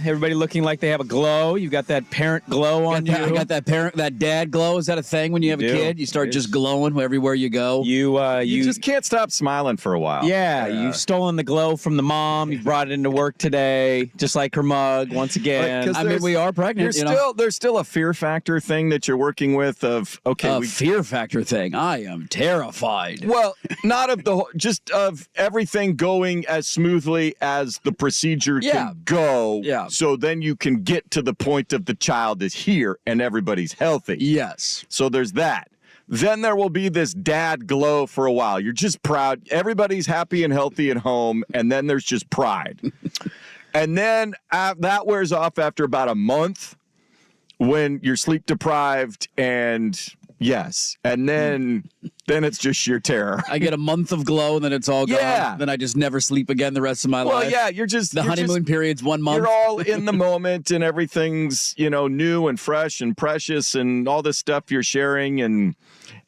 Everybody looking like they have a glow. You got that parent glow on you. I got that dad glow. Is that a thing when you have a kid? You start just glowing everywhere you go. You just can't stop smiling for a while. Yeah, you've stolen the glow from the mom. You brought it into work today, just like her mug once again. I mean, we are pregnant. There's still a fear factor thing that you're working with. Fear factor thing. I am terrified. Well, not of just of everything going as smoothly as the procedure can go. Yeah. So then you can get to the point of the child is here and everybody's healthy. Yes. So there's that. Then there will be this dad glow for a while. You're just proud. Everybody's happy and healthy at home. And then there's just pride. And then that wears off after about a month when you're sleep deprived and then it's just sheer terror. I get a month of glow and then it's all gone. Yeah. Then I just never sleep again the rest of my life. Well, yeah, the honeymoon period's 1 month. You're all in the moment and everything's, new and fresh and precious and all this stuff you're sharing and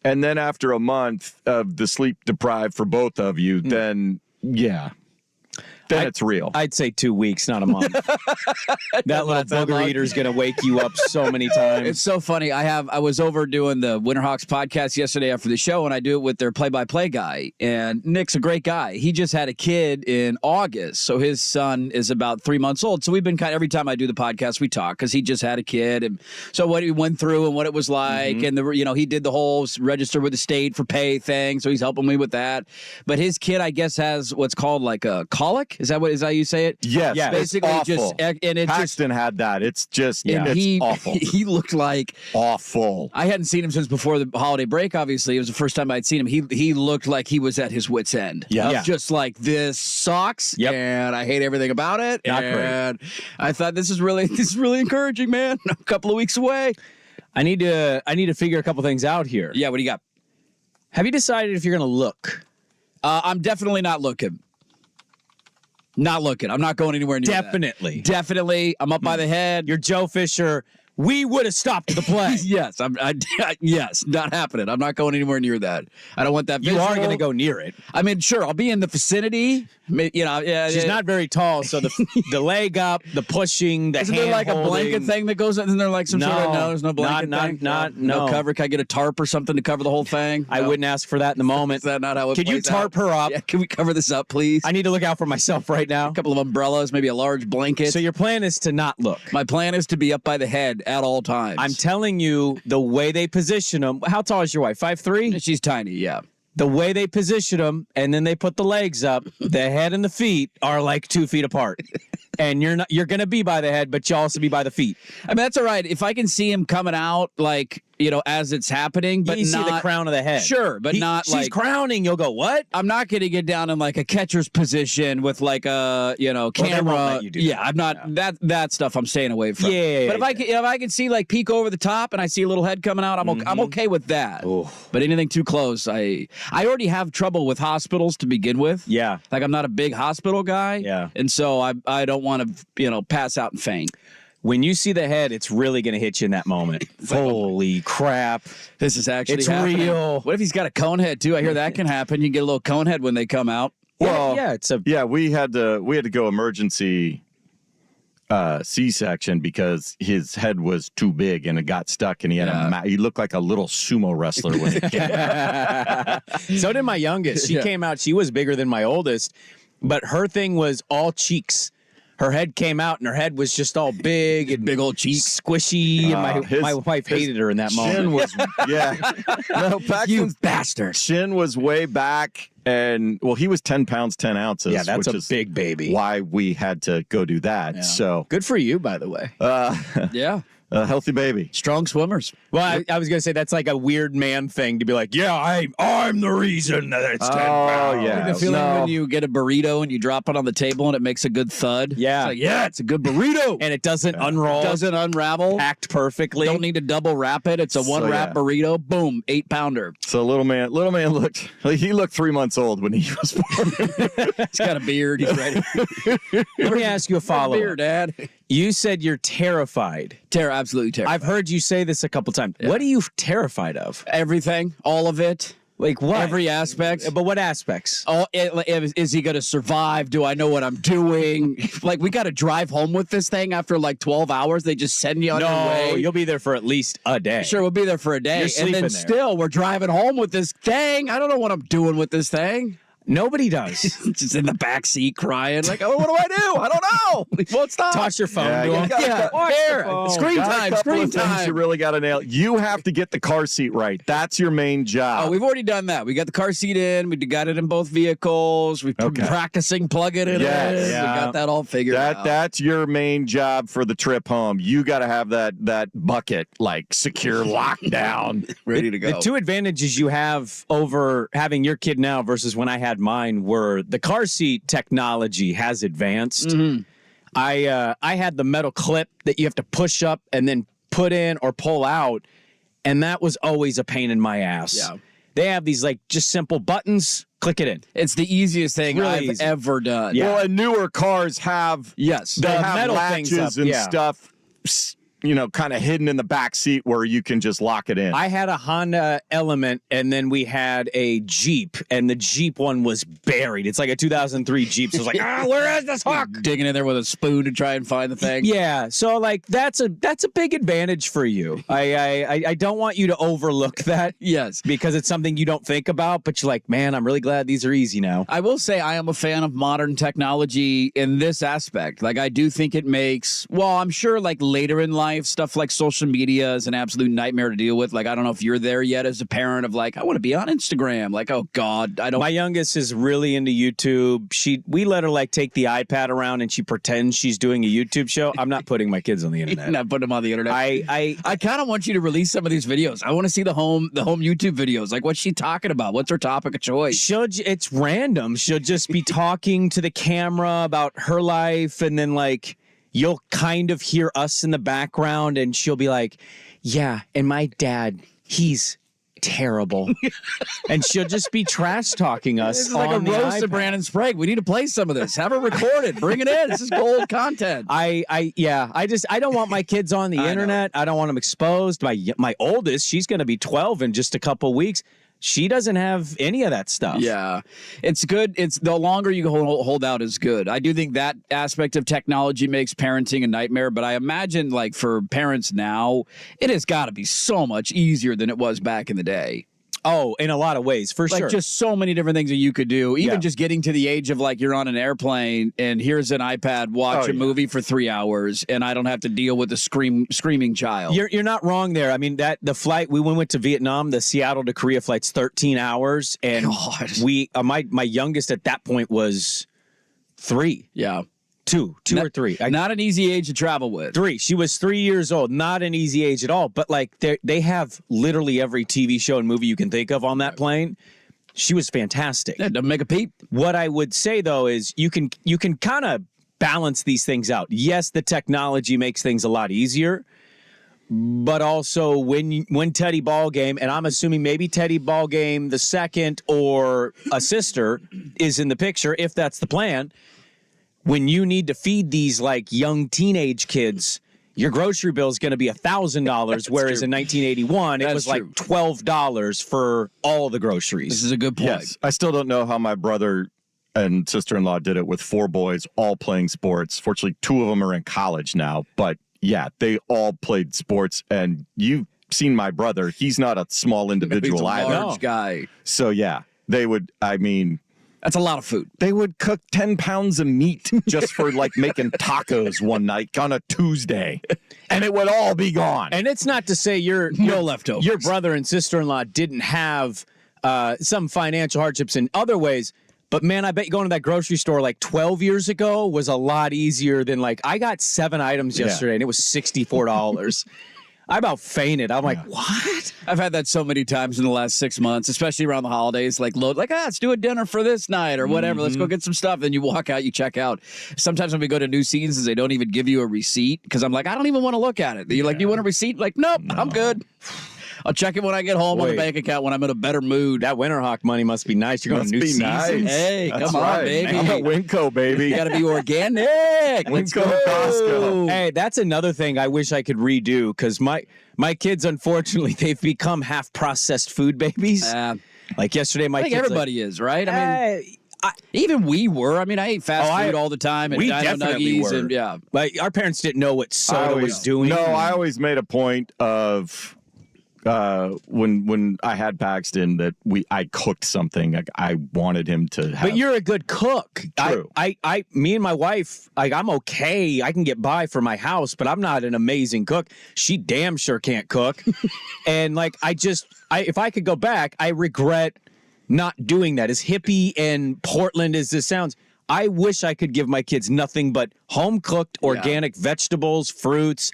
then after a month of the sleep deprived for both of you, then it's real. I'd say 2 weeks, not a month. That little booger eater is going to wake you up so many times. It's so funny. I was over doing the Winterhawks podcast yesterday after the show, and I do it with their play-by-play guy. And Nick's a great guy. He just had a kid in August, so his son is about 3 months old. So we've been every time I do the podcast, we talk because he just had a kid, and so what he went through and what it was like, and he did the whole register with the state for pay thing, so he's helping me with that. But his kid, I guess, has what's called like a colic. Is that how you say it? Yes. Yeah. Basically, it's just awful. and it Paxton had that. It's just it's awful. He looked like awful. I hadn't seen him since before the holiday break. Obviously, it was the first time I'd seen him. He looked like he was at his wit's end. Yeah. Just like this sucks. Yep. And I hate everything about it. Not and I thought this is really encouraging, man. A couple of weeks away. I need to figure a couple things out here. Yeah. What do you got? Have you decided if you're going to look? I'm definitely not looking. Not looking. I'm not going anywhere near Definitely. that. Definitely. I'm up by the head. You're Joe Fisher. We would have stopped the play. Yes. Yes. Not happening. I'm not going anywhere near that. I don't want that visual. You are going to go near it. I mean, sure. I'll be in the vicinity. She's not very tall, so the leg up, the pushing, the Isn't hand there like holding. a blanket thing that goes? Isn't there like some sort of there's no blanket thing? No cover. Can I get a tarp or something to cover the whole thing? I wouldn't ask for that in the moment. Is that not how it Could you plays tarp out? her up? Yeah, can we cover this up, please? I need to look out for myself right now. A couple of umbrellas, maybe a large blanket. So your plan is to not look. My plan is to be up by the head at all times. I'm telling you, the way they position them. How tall is your wife? 5'3"? She's tiny, yeah. The way they position them, and then they put the legs up, the head and the feet are like 2 feet apart. And you're going to be by the head, but you also be by the feet. I mean, that's all right. If I can see him coming out, like, as it's happening, but you not see the crown of the head. Sure, but not she's like crowning. You'll go, what? I'm not going to get down in like a catcher's position with like a camera. They won't let you do that. I'm not that stuff. I'm staying away from. Yeah. But if I can see like peek over the top and I see a little head coming out, I'm okay with that. Ooh. But anything too close, I already have trouble with hospitals to begin with. Yeah. Like I'm not a big hospital guy. Yeah. And so I don't want to pass out and faint. When you see the head, it's really going to hit you in that moment. Holy crap. This is actually It's happening. real. What if he's got a cone head too? I hear that can happen. You get a little cone head when they come out. Well, we had to go emergency C-section because his head was too big and it got stuck and he looked like a little sumo wrestler when he came out. So did my youngest. She came out. She was bigger than my oldest, but her thing was all cheeks. Her head came out, and her head was just all big and big old cheeks, squishy. And my wife hated her in that moment. No, Paxton's you bastard. Chin was way back, and he was 10 pounds 10 ounces. Yeah, that's which a is big baby. Why we had to go do that. Yeah. So good for you, by the way. Yeah. A healthy baby. Strong swimmers. Well, I was going to say that's like a weird man thing to be like, yeah, I'm the reason that it's 10 pounds. Yeah. The feeling when you get a burrito and you drop it on the table and it makes a good thud. Yeah. It's a good burrito. And it doesn't unroll. Doesn't unravel. Packed perfectly. Don't need to double wrap it. It's a one wrap burrito. Boom. 8-pounder. So little man looked 3 months old when he was born. He's got a beard. He's ready. Let me ask you a follow-up. Beard, Dad. You said you're terrified. Absolutely terrified. I've heard you say this a couple times. Yeah. What are you terrified of? Everything. All of it. Like what? Every aspect. But what aspects? Oh, is he going to survive? Do I know what I'm doing? Like, we got to drive home with this thing after like 12 hours. They just send you on your way. You'll be there for at least a day. Sure, we'll be there for a day. You're And sleeping then there. still, we're driving home with this thing. I don't know what I'm doing with this thing. Nobody does. Just in the back seat crying. Like, oh, what do I do? I don't know. He won't stop. Toss your phone Yeah, to you him. gotta- Screen Got a time. couple Screen of things time. you really got to nail. You have to get the car seat right. That's your main job. Oh, we've already done that. We got the car seat in. We got it in both vehicles. We've been practicing plugging it Yes. in. Yeah. We got that all figured out. That's your main job for the trip home. You got to have that bucket like secure, locked down. Ready to go. The two advantages you have over having your kid now versus when I had mine were the car seat technology has advanced. Mm-hmm. I had the metal clip that you have to push up and then put in or pull out, and that was always a pain in my ass. Yeah. They have these like just simple buttons, click it in. It's the easiest thing Really I've easy. ever done. Yeah. Well, and newer cars have Yes. they The have metal things latches up, and yeah. stuff, kind of hidden in the back seat where you can just lock it in. I had a Honda Element, and then we had a Jeep, and the Jeep one was buried. It's like a 2003 Jeep. So I was like, where is this hook? Digging in there with a spoon to try and find the thing. Yeah, so like that's a big advantage for you. I don't want you to overlook that Yes. because it's something you don't think about, but you're like, man, I'm really glad these are easy now. I will say I am a fan of modern technology in this aspect. Like, I do think it makes, well, I'm sure like later in life, stuff like social media is an absolute nightmare to deal with. Like, I don't know if you're there yet as a parent of like, I want to be on Instagram. Like, oh God, I don't. My youngest is really into YouTube. We let her like take the iPad around and she pretends she's doing a YouTube show. I'm not putting my kids on the internet. Not put them on the internet. I kind of want you to release some of these videos. I want to see the home YouTube videos. Like, what's she talking about? What's her topic of choice? it's random. She'll just be talking to the camera about her life, and then like you'll kind of hear us in the background, and she'll be like, yeah, and my dad, he's terrible. And she'll just be trash talking us. This is like a on the roast of iPad. Brandon Sprague. We need to play some of this. Have her recorded. Bring it in. This is gold content. I don't want my kids on the I know. internet. I don't want them exposed. My oldest, she's going to be 12 in just a couple weeks. She doesn't have any of that stuff. Yeah, it's good. It's the longer you hold out is good. I do think that aspect of technology makes parenting a nightmare, but I imagine like for parents now, it has got to be so much easier than it was back in the day. Oh, in a lot of ways, for Like sure. just so many different things that you could do. Even Yeah. just getting to the age of like you're on an airplane and here's an iPad, watch a movie for 3 hours, and I don't have to deal with a screaming child. You're not wrong there. I mean, that the flight we went to Vietnam, the Seattle to Korea flight's 13 hours, and God. we my youngest at that point was 3, Yeah, 2 or 3. not an easy age to travel with. 3. She was 3 years old. Not an easy age at all. But like they have literally every TV show and movie you can think of on that plane. She was fantastic. Yeah, doesn't make a peep. What I would say though is you can kind of balance these things out. Yes, the technology makes things a lot easier, but also when Teddy Ballgame, and I'm assuming maybe Teddy Ballgame the second or a sister is in the picture, if that's the plan. When you need to feed these like young teenage kids, your grocery bill is going to be $1,000, whereas in 1981 it That's was true. like $12 for all the groceries. This is a good point. Yes, I still don't know how my brother and sister-in-law did it with 4 boys all playing sports. Fortunately, 2 of them are in college now, but yeah, they all played sports. And you've seen my brother; he's not a small individual He's a either. large guy. So yeah, they would. I mean, That's a lot of food. they would cook 10 pounds of meat just for like making tacos one night on a Tuesday, and it would all be gone. And it's not to say No leftovers. your brother and sister-in-law didn't have some financial hardships in other ways. But man, I bet you going to that grocery store like 12 years ago was a lot easier than like I got 7 items yesterday and it was $64. I about fainted. I'm like, what? I've had that so many times in the last 6 months, especially around the holidays. Like, let's do a dinner for this night or whatever. Let's go get some stuff. Then you walk out, you check out. Sometimes when we go to new seasons, they don't even give you a receipt because I'm like, I don't even want to look at it. You're like, do you want a receipt? Like, nope, I'm good. I'll check it when I get home on the Wait. bank account when I'm in a better mood. That Winterhawk money must be nice. You're going Must to new be seasons. nice. Hey, That's come on, right. baby. I'm at Winco, baby. You got to be organic. Let's Winco go. Costco. Hey, that's another thing I wish I could redo because my kids, unfortunately, they've become half processed food babies. Like yesterday, my I think kids everybody is, right? I mean, even we were. I mean, I ate fast food all the time and we Dino definitely Nuggies were. and yeah. Like our parents didn't know what soda was doing. No, I always made a point of when I had Paxton that I cooked something. Like, I wanted him to have. But you're a good cook. True. Me and my wife, like, I'm okay. I can get by for my house, but I'm not an amazing cook. She damn sure can't cook. And like, if I could go back, I regret not doing that. As hippie and Portland as this sounds, I wish I could give my kids nothing but home cooked organic vegetables, fruits.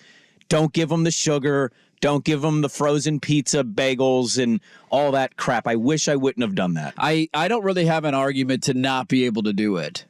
Don't give them the sugar. Don't give them the frozen pizza, bagels, and all that crap. I wish I wouldn't have done that. I don't really have an argument to not be able to do it.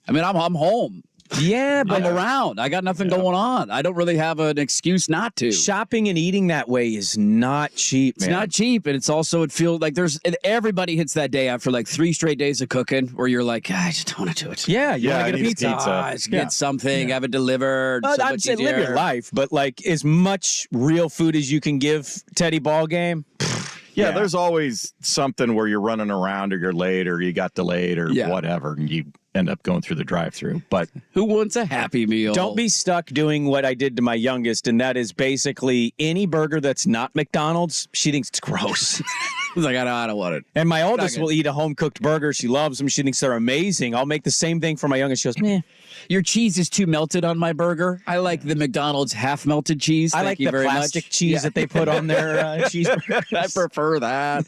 I mean, I'm home. Yeah, but I'm around. I got nothing going on. I don't really have an excuse not to. Shopping and eating that way is not cheap, man. It's not cheap, and it's also, it feels like everybody hits that day after like 3 straight days of cooking where you're like, I just don't want to do it. Yeah, you want to I get a need pizza. Get something, have it delivered. So I'd much say live easier. your life, but like as much real food as you can give Teddy Ball Game. Yeah, there's always something where you're running around or you're late or you got delayed or whatever, and you end up going through the drive-thru. But who wants a Happy Meal? Don't be stuck doing what I did to my youngest, and that is basically any burger that's not McDonald's, she thinks it's gross. He's like, I don't want it. And my oldest will eat a home-cooked burger. She loves them. She thinks they're amazing. I'll make the same thing for my youngest. She goes, meh. Your cheese is too melted on my burger. I like the McDonald's half-melted cheese. I like the plastic cheese that they put on their cheeseburgers. I prefer that.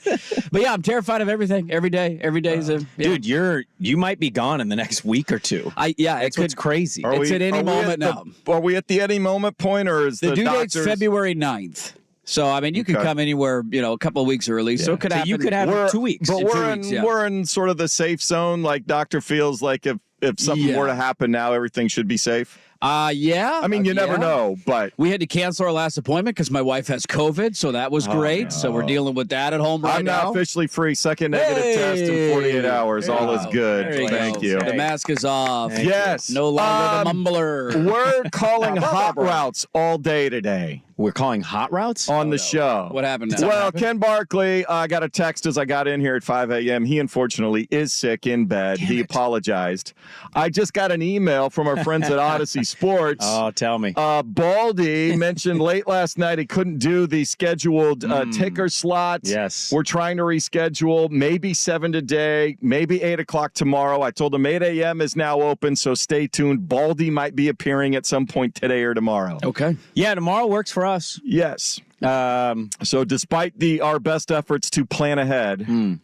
But yeah, I'm terrified of everything. Every day is a... Yeah. Dude, you might be gone in the next week or two. It's What's crazy. It's at any moment now. Are we at the any moment point, or is The the due date's doctor's... February 9th. So, I mean, you can come anywhere, a couple of weeks early. So it could happen. You could have 2 weeks. But we're in sort of the safe zone. Like doctor feels like if something were to happen now, everything should be safe. Yeah. I mean, you never know, but we had to cancel our last appointment because my wife has COVID, so that was great. No. So we're dealing with that at home I'm now officially free. Second negative test in 48 hours. All is good. Thank you. The mask is off. Yes. No longer the mumbler. We're calling hot routes all day today. We're calling hot routes? On the show. What happened now? Well, Ken Barkley, I got a text as I got in here at 5 a.m. He unfortunately is sick in bed. He apologized. I just got an email from our friends at Odyssey Sports. Oh, tell me. Baldy mentioned late last night he couldn't do the scheduled ticker slot. Yes. We're trying to reschedule, maybe 7 today, maybe 8 o'clock tomorrow. I told him 8 a.m. is now open, so stay tuned. Baldy might be appearing at some point today or tomorrow. Okay. Yeah, tomorrow works for us. Yes. So despite our best efforts to plan ahead, an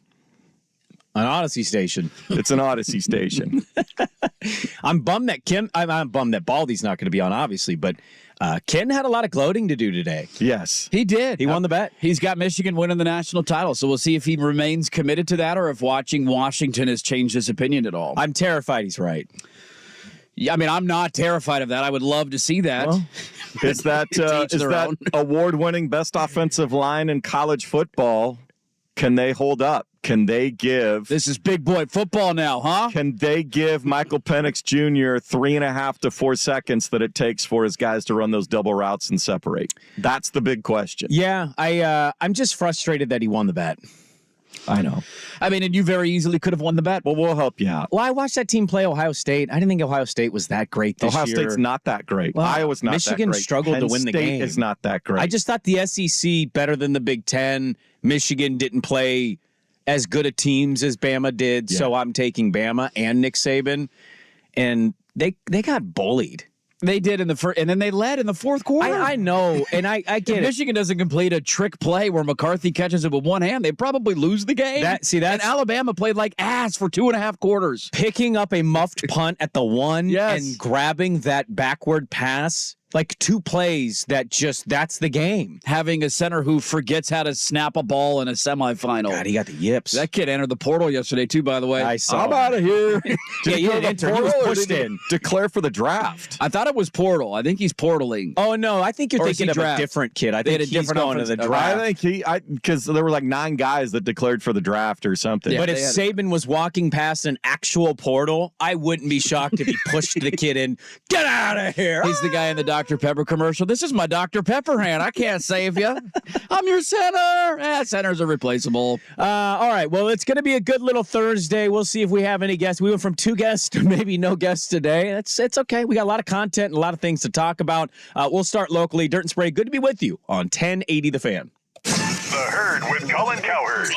Odyssey station. It's an Odyssey station. I'm bummed that I'm bummed that Baldy's not going to be on, obviously, but Ken had a lot of gloating to do today. Yes. He did. He won the bet. He's got Michigan winning the national title, so we'll see if he remains committed to that or if watching Washington has changed his opinion at all. I'm terrified he's right. Yeah, I mean, I'm not terrified of that. I would love to see that. Well, is that award-winning best offensive line in college football? Can they hold up? Can they give... This is big boy football now, huh? Can they give Michael Penix Jr. 3.5 to 4 seconds that it takes for his guys to run those double routes and separate? That's the big question. Yeah, I'm just frustrated that he won the bet. I know. I mean, and you very easily could have won the bet. Well, we'll help you out. Well, I watched that team play Ohio State. I didn't think Ohio State was that great this year. Ohio State's not that great. Well, Iowa's not that great. Michigan struggled to win the game. Penn State is not that great. I just thought the SEC better than the Big Ten. Michigan didn't play as good a teams as Bama did, so I'm taking Bama and Nick Saban. And they got bullied. They did in the first, and then they led in the fourth quarter. I know, and I get it. Michigan doesn't complete a trick play where McCarthy catches it with one hand, they probably lose the game. And Alabama played like ass for 2.5 quarters. Picking up a muffed punt at the one and grabbing that backward pass. Like 2 plays that's the game. Having a center who forgets how to snap a ball in a semifinal. God, he got the yips. That kid entered the portal yesterday, too, by the way. I saw I'm out of here. Yeah, he didn't enter. He was pushed in. Declare for the draft. I thought it was portal. I think he's portaling. Oh, no. I think you're thinking of a different kid. I think he's going to the draft. I think because there were like 9 guys that declared for the draft or something. Yeah, but if Saban was walking past an actual portal, I wouldn't be shocked if he pushed the kid in. Get out of here. He's the guy in the documentary Dr. Pepper commercial. This is my Dr. Pepper hand. I can't save you. I'm your center. Centers are replaceable. All right. Well, it's going to be a good little Thursday. We'll see if we have any guests. We went from 2 guests to maybe no guests today. It's okay. We got a lot of content and a lot of things to talk about. We'll start locally. Dirt and Sprague, good to be with you on 1080 The Fan. The Herd with Colin Cowherd.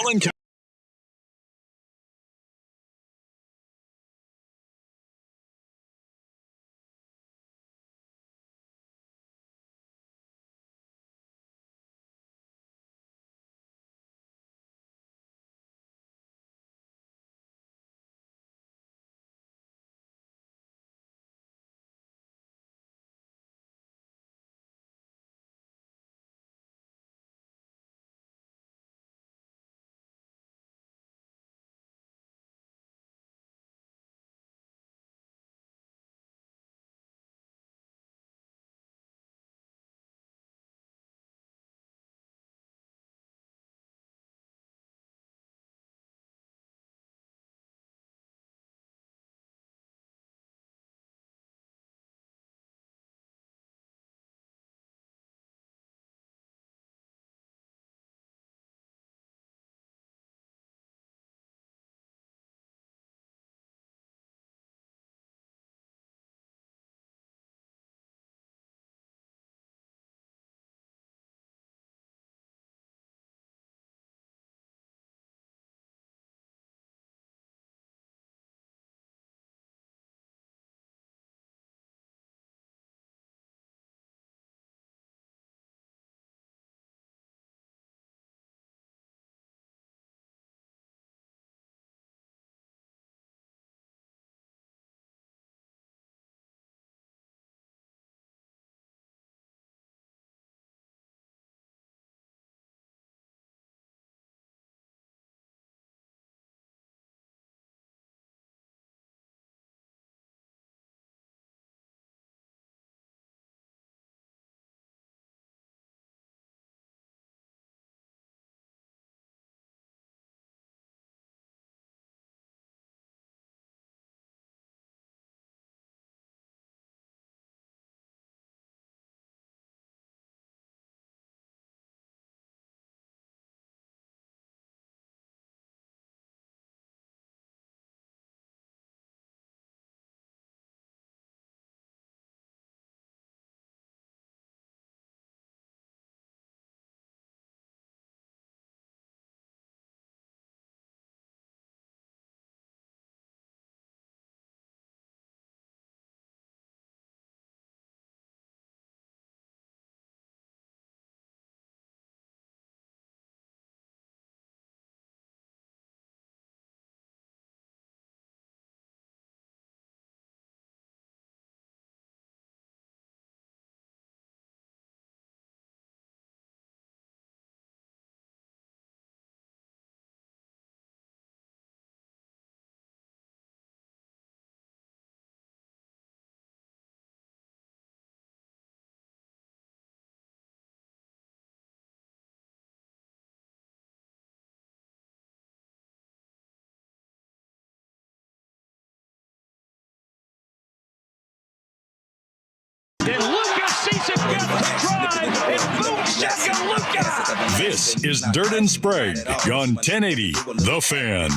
And Lucas sees it get drive, and boom, second Lucas. This is Dirt and Sprague on 1080 The Fan.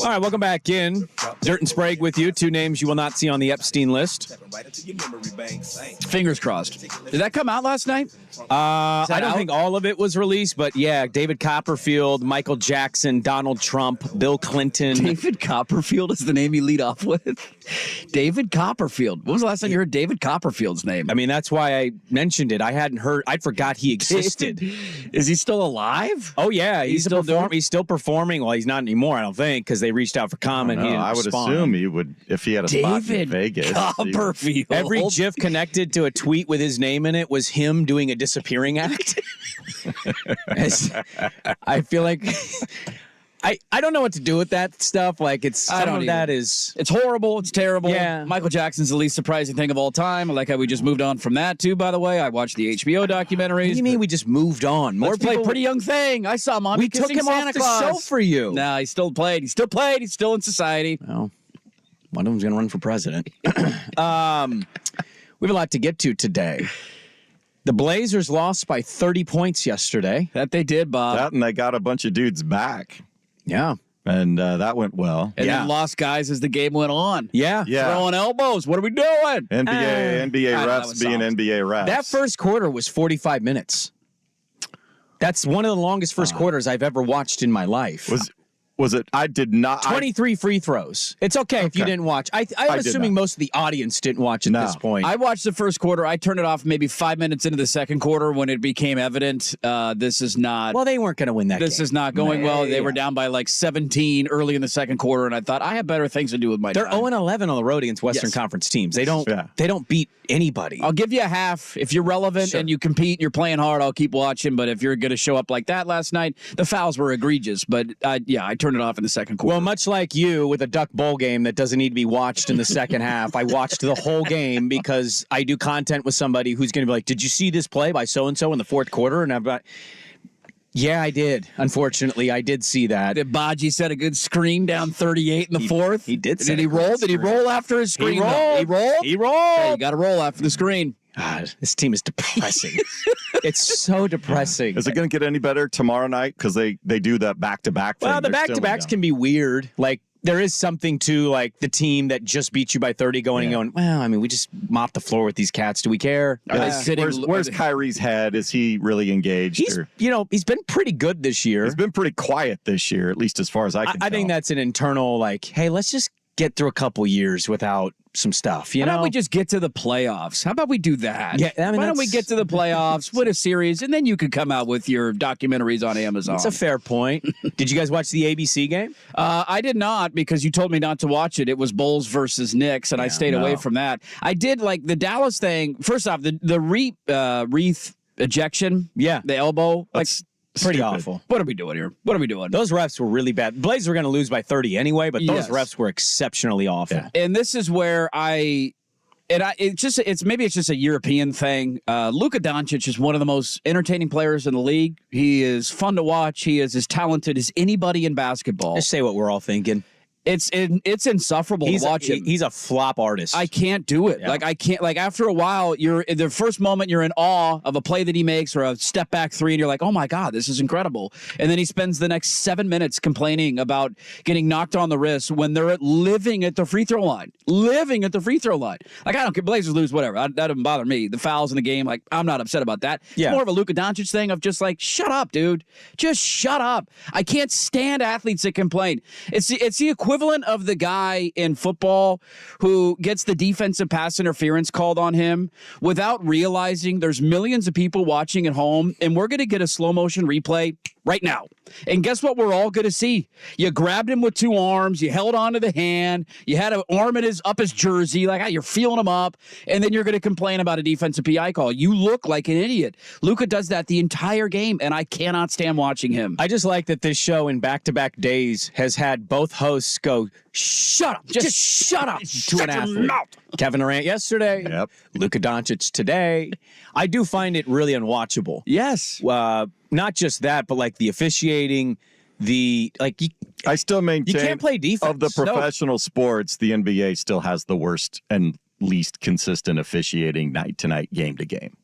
All right, welcome back in. Dirt and Sprague with you. 2 names you will not see on the Epstein list. Fingers crossed. Did that come out last night? I don't out? think all of it was released, but yeah, David Copperfield, Michael Jackson, Donald Trump, Bill Clinton. David Copperfield is the name you lead off with. David Copperfield. When was the last time you heard David Copperfield's name? I mean, that's why I mentioned it. I hadn't heard. I forgot he existed. Is he still alive? Oh yeah, he's still still he's still performing. Well, he's not anymore, I don't think, because they reached out for comment. He didn't I would respond. assume he would if he had a spot in David Vegas. Copperfield. Every GIF connected to a tweet with his name in it was him doing a disappearing act. I feel like I don't know what to do with that stuff. Like it's I don't that either. is It's horrible. It's terrible. Yeah. Michael Jackson's the least surprising thing of all time. I like how we just moved on from that too. By the way, I watched the HBO documentaries. What do you mean we just moved on? More Let's play people. Pretty Young Thing. I saw Mommy We took kissing him Santa off the Claus. show for you. Nah, he still played. He still played. He's still in society. Well, one of them's going to run for president. We have a lot to get to today. The Blazers lost by 30 points yesterday. That they did, Bob. That and they got a bunch of dudes back. Yeah. And that went well. And then lost guys as the game went on. Yeah. Throwing elbows. What are we doing? NBA that refs was being soft. NBA refs. That first quarter was 45 minutes. That's one of the longest first quarters I've ever watched in my life. Was it? I did not. 23 free throws. It's okay if you didn't watch. I'm assuming most of the audience didn't watch at this point. I watched the first quarter. I turned it off maybe 5 minutes into the second quarter when it became evident this is not. Well, they weren't going to win that game. This is not going well. They were down by like 17 early in the second quarter, and I thought I have better things to do with my They're time. 0-11 on the road against Western Conference teams. They don't beat anybody. I'll give you a half. If you're relevant and you compete and you're playing hard, I'll keep watching. But if you're going to show up like that last night, the fouls were egregious. But I turned it off in the second quarter. Well, much like you with a Duck Bowl game that doesn't need to be watched in the second half, I watched the whole game because I do content with somebody who's going to be like, did you see this play by so-and-so in the fourth quarter? And I'm like, yeah, I did. Unfortunately, I did see that. Did Baji set a good screen down 38 in the fourth? He did. Did he roll? Did he roll after his screen? He rolled. He rolled? He rolled. Yeah, you got to roll after the screen. God, this team is depressing. It's so depressing. Is it going to get any better tomorrow night? Because they do that back-to-back thing. Well, the back-to-backs can be weird. Like, there is something to, like, the team that just beat you by 30 going, well, I mean, we just mopped the floor with these cats. Do we care? Are they sitting? Where's Kyrie's head? Is he really engaged? He's been pretty good this year. He's been pretty quiet this year, at least as far as I can tell. I think that's an internal, like, hey, let's just get through a couple years without some stuff, How about we just get to the playoffs? How about we do that? Yeah, I mean, why don't we get to the playoffs, win a series, and then you could come out with your documentaries on Amazon. That's a fair point. Did you guys watch the ABC game? I did not because you told me not to watch it. It was Bulls versus Knicks, and I stayed away from that. I did like the Dallas thing. First off, the wreath ejection, the elbow, That's pretty stupid. awful. What are we doing here? What are we doing? Those refs were really bad. Blazers were going to lose by 30 anyway, but those refs were exceptionally awful. Yeah. And this is where it's just a European thing. Luka Doncic is one of the most entertaining players in the league. He is fun to watch. He is as talented as anybody in basketball. Just say what we're all thinking. It's insufferable to watch him. He's a flop artist. I can't do it. Yeah. Like I can't. Like after a while, you're in the first moment you're in awe of a play that he makes or a step back three, and you're like, oh my god, this is incredible. And then he spends the next 7 minutes complaining about getting knocked on the wrist when they're living at the free throw line. Living at the free throw line. Like I don't care. Blazers lose, whatever. That doesn't bother me. The fouls in the game, like I'm not upset about that. Yeah. It's more of a Luka Doncic thing of just like, shut up, dude. Just shut up. I can't stand athletes that complain. It's the equivalent of the guy in football who gets the defensive pass interference called on him without realizing there's millions of people watching at home, and we're going to get a slow motion replay right now. And guess what we're all going to see? You grabbed him with two arms, you held onto the hand, you had an arm up his jersey, like you're feeling him up, and then you're going to complain about a defensive PI call. You look like an idiot. Luka does that the entire game, and I cannot stand watching him. I just like that this show in back-to-back days has had both hosts go, shut up, just shut up to an athlete. Kevin Durant yesterday, Luka Doncic today. I do find it really unwatchable. Yes. Not just that, but like the officiating, I still maintain you can't play defense. Of the professional sports, the NBA still has the worst and least consistent officiating night to night, game to game.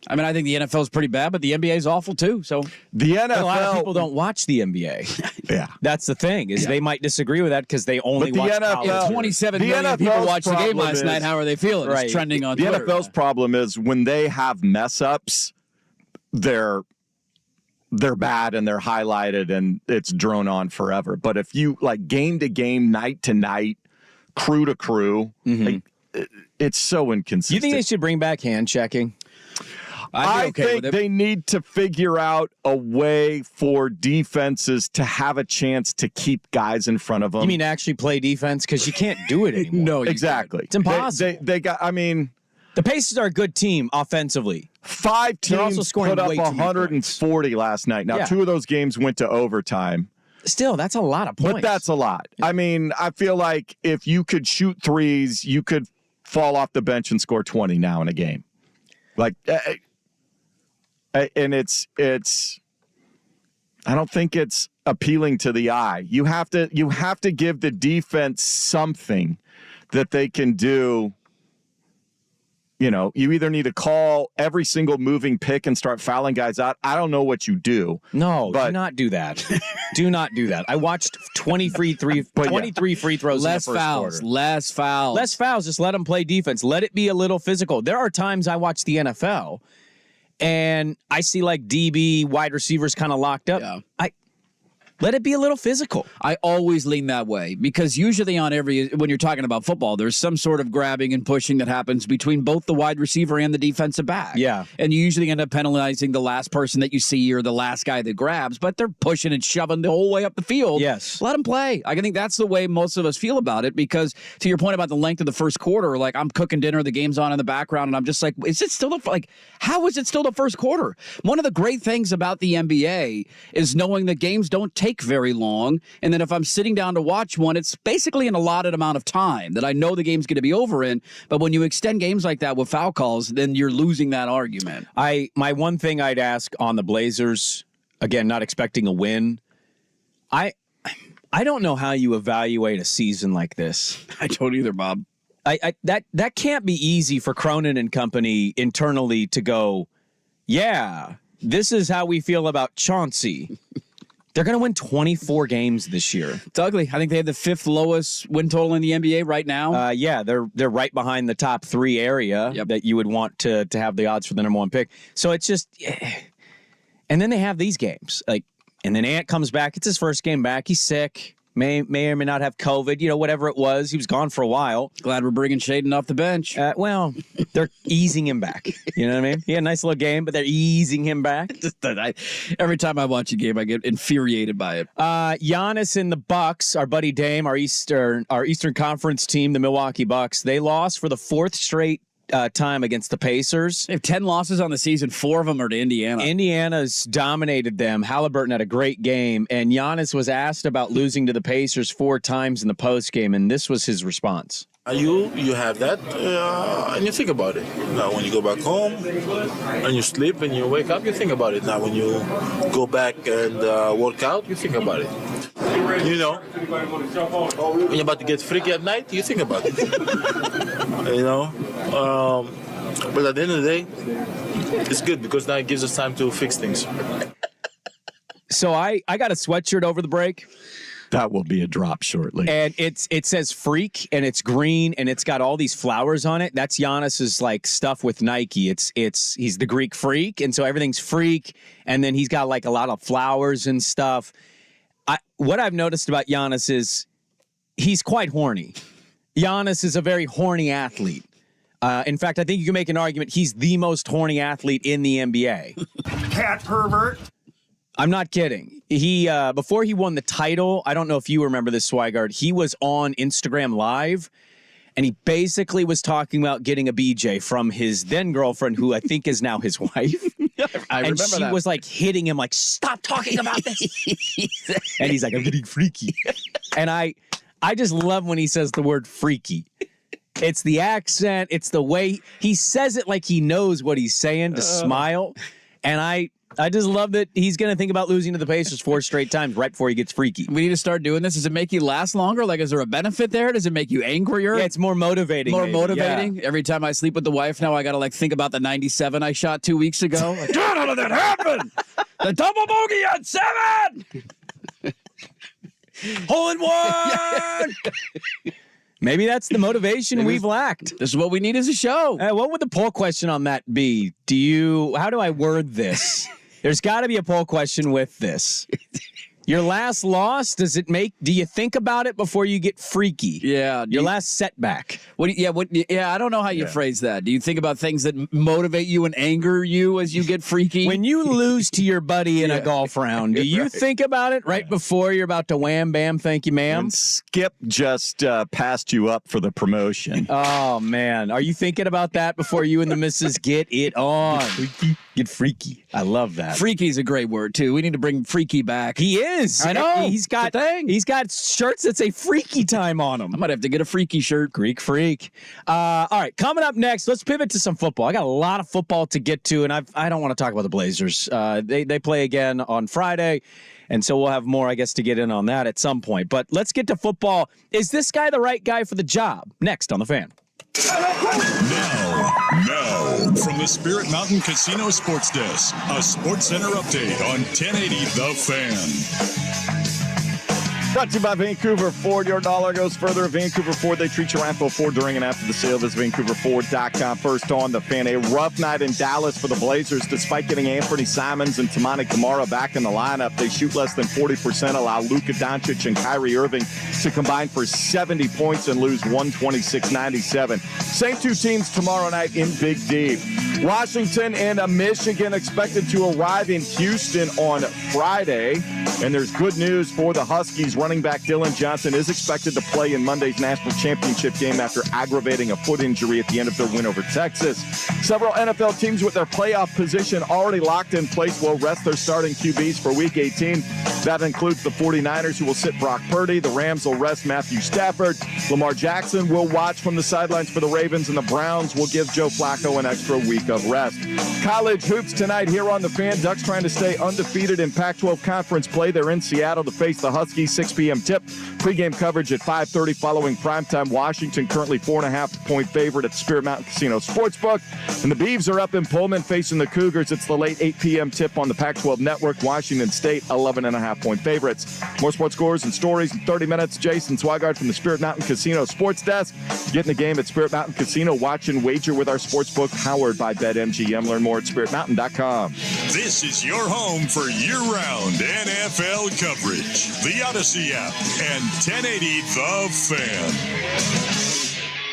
I mean, I think the NFL is pretty bad, but the NBA is awful too. So the NFL, a lot of people don't watch the NBA. Yeah, that's the thing is they might disagree with that because they only watch NFL, college. 27 million people watched the game last night. How are they feeling? Right. It's trending on the Twitter. NFL's problem is when they have mess ups, they're bad and they're highlighted and it's drone on forever. But if you like game to game, night to night, crew to crew, like, it's so inconsistent. You think they should bring back hand checking? I think they need to figure out a way for defenses to have a chance to keep guys in front of them. You mean actually play defense? Because you can't do it anymore. No, exactly. It's impossible. They got, I mean... The Pacers are a good team offensively. 5 teams put up 140 last night. Now, 2 of those games went to overtime. Still, that's a lot of points. But that's a lot. I mean, I feel like if you could shoot threes, you could fall off the bench and score 20 now in a game. Like... And it's I don't think it's appealing to the eye. You have to give the defense something that they can do You either need to call every single moving pick and start fouling guys out. I don't know what you do. No, but do not do that. Do not do that. I watched 23 free throws Less in the first fouls. quarter. Less fouls. Less fouls. Just let them play defense. Let it be a little physical. There are times I watch the NFL and I see like DB wide receivers kind of locked up. Yeah. Let it be a little physical. I always lean that way because usually when you're talking about football, there's some sort of grabbing and pushing that happens between both the wide receiver and the defensive back. Yeah. And you usually end up penalizing the last person that you see or the last guy that grabs, but they're pushing and shoving the whole way up the field. Yes. Let them play. I think that's the way most of us feel about it because to your point about the length of the first quarter, like I'm cooking dinner, the game's on in the background, and I'm just like, is it still how is it still the first quarter? One of the great things about the NBA is knowing that games don't take very long, and then if I'm sitting down to watch one, it's basically an allotted amount of time that I know the game's going to be over in. But when you extend games like that with foul calls, then you're losing that argument. My one thing I'd ask on the Blazers, again, not expecting a win, I don't know how you evaluate a season like this. I don't either, Bob. That can't be easy for Cronin and company internally to go, yeah, this is how we feel about Chauncey. They're going to win 24 games this year. It's ugly. I think they have the 5th lowest win total in the NBA right now. Yeah, they're right behind the top 3 area that you would want to have the odds for the number 1 pick. So it's just, and then they have these games and then Ant comes back. It's his first game back. He's sick. May or may not have COVID, whatever it was. He was gone for a while. Glad we're bringing Shaden off the bench. Well, they're easing him back. You know what I mean? He had a nice little game, but they're easing him back. Every time I watch a game, I get infuriated by it. Giannis and the Bucks, our buddy Dame, our Eastern Conference team, the Milwaukee Bucks, they lost for the 4th straight time against the Pacers. They have 10 losses on the season. 4 of them are to Indiana. Indiana's dominated them. Halliburton had a great game, and Giannis was asked about losing to the Pacers 4 times in the postgame, and this was his response. You have that, and you think about it. Now, when you go back home, and you sleep, and you wake up, you think about it. Now, when you go back and work out, you think about it. When you're about to get freaky at night, you think about it. But at the end of the day, it's good because now it gives us time to fix things. So I got a sweatshirt over the break. That will be a drop shortly. And it says Freak, and it's green, and it's got all these flowers on it. That's Giannis's stuff with Nike. He's the Greek Freak, and so everything's Freak, and then he's got a lot of flowers and stuff. What I've noticed about Giannis is he's quite horny. Giannis is a very horny athlete. In fact, I think you can make an argument he's the most horny athlete in the NBA. Cat pervert. I'm not kidding. He before he won the title, I don't know if you remember this, Swigard, he was on Instagram Live, and he basically was talking about getting a BJ from his then girlfriend, who I think is now his wife. I and remember she that. was hitting him stop talking about this. And he's like, I'm getting freaky. And I just love when he says the word freaky. It's the accent. It's the way he says it like he knows what he's saying to smile. And I just love that he's going to think about losing to the Pacers 4 straight times right before he gets freaky. We need to start doing this. Does it make you last longer? Is there a benefit there? Does it make you angrier? Yeah, it's more motivating. More maybe. motivating? Yeah. Every time I sleep with the wife now, I got to think about the 97 I shot 2 weeks ago. How did that happen? The double bogey on 7! Hole in one! Maybe that's the motivation we've lacked. This is what we need as a show. What would the poll question on that be? How do I word this? There's got to be a poll question with this. Your last loss, do you think about it before you get freaky? Yeah. Your last setback. I don't know how you phrase that. Do you think about things that motivate you and anger you as you get freaky? When you lose to your buddy in a golf round, do you think about it right before you're about to wham, bam, thank you, ma'am? When Skip just passed you up for the promotion. Oh, man. Are you thinking about that before you and the missus get it on? Get freaky. I love that. Freaky is a great word, too. We need to bring freaky back. He is. I know. He's got shirts that say freaky time on them. I might have to get a freaky shirt. Greek freak. All right, coming up next, let's pivot to some football. I got a lot of football to get to, and I don't want to talk about the Blazers. They play again on Friday, and so we'll have more, I guess, to get in on that at some point. But let's get to football. Is this guy the right guy for the job? Next on The Fan. Now, the Spirit Mountain Casino Sports Desk. A Sports Center update on 1080 The Fan. Brought to you by Vancouver Ford. Your dollar goes further at Vancouver Ford. They treat your info for during and after the sale. Visit VancouverFord.com. First on the Fan. A rough night in Dallas for the Blazers. Despite getting Anthony Simons and Tamani Kamara back in the lineup, they shoot less than 40%, allow Luka Doncic and Kyrie Irving to combine for 70 points and lose 126-97. Same two teams tomorrow night in Big D. Washington and Michigan expected to arrive in Houston on Friday. And there's good news for the Huskies. Running back Dylan Johnson is expected to play in Monday's national championship game after aggravating a foot injury at the end of their win over Texas. Several NFL teams with their playoff position already locked in place will rest their starting QBs for Week 18. That includes the 49ers, who will sit Brock Purdy. The Rams will rest Matthew Stafford. Lamar Jackson will watch from the sidelines for the Ravens, and the Browns will give Joe Flacco an extra week of rest. College hoops tonight here on the Fan. Ducks trying to stay undefeated in Pac-12 conference play. They're in Seattle to face the Huskies. 6 p.m. tip. Pre-game coverage at 5:30 following primetime. Washington currently 4.5-point favorite at the Spirit Mountain Casino Sportsbook. And the Beavs are up in Pullman facing the Cougars. It's the late 8 p.m. tip on the Pac-12 Network. Washington State 11.5-point favorites. More sports scores and stories in 30 minutes. Jason Swigard from the Spirit Mountain Casino Sports Desk. Getting the game at Spirit Mountain Casino. Watch and wager with our sportsbook powered by BetMGM. Learn more at SpiritMountain.com. This is your home for year-round NFL coverage. The Odyssey app and 1080 The Fan.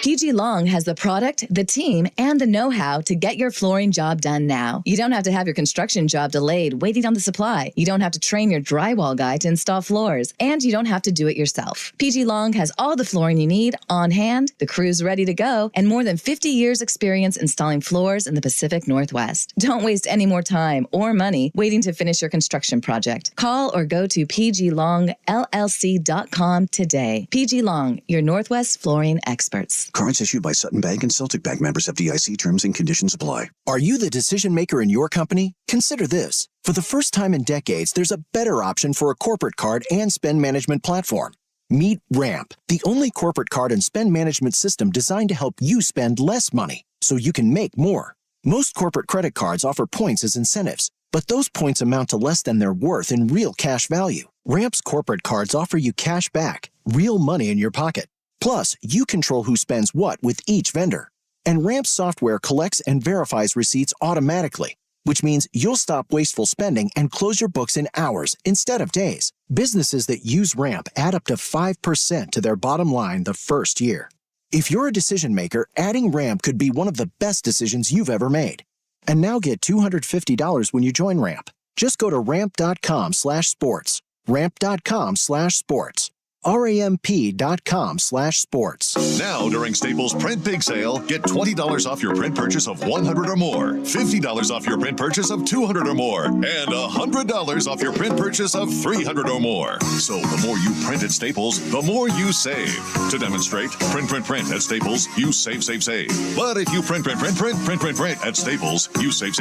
PG Long has the product, the team, and the know-how to get your flooring job done now. You don't have to have your construction job delayed waiting on the supply. You don't have to train your drywall guy to install floors. And you don't have to do it yourself. PG Long has all the flooring you need on hand, the crew's ready to go, and more than 50 years experience installing floors in the Pacific Northwest. Don't waste any more time or money waiting to finish your construction project. Call or go to pglongllc.com today. PG Long, your Northwest flooring experts. Cards issued by Sutton Bank and Celtic Bank, members FDIC. Terms and conditions apply. Are you the decision maker in your company? Consider this. For the first time in decades, there's a better option for a corporate card and spend management platform. Meet Ramp, the only corporate card and spend management system designed to help you spend less money so you can make more. Most corporate credit cards offer points as incentives, but those points amount to less than their worth in real cash value. Ramp's corporate cards offer you cash back, real money in your pocket. Plus, you control who spends what with each vendor. And Ramp's software collects and verifies receipts automatically, which means you'll stop wasteful spending and close your books in hours instead of days. Businesses that use Ramp add up to 5% to their bottom line the first year. If you're a decision maker, adding Ramp could be one of the best decisions you've ever made. And now get $250 when you join Ramp. Just go to ramp.com/sports. Ramp.com/sports. ramp.com/sports. Now, during Staples Print Big Sale, get $20 off your print purchase of $100 or more, $50 off your print purchase of $200 or more, and $100 off your print purchase of $300 or more. So the more you print at Staples, the more you save. To demonstrate, print at Staples, you save. But if you print at Staples, you save.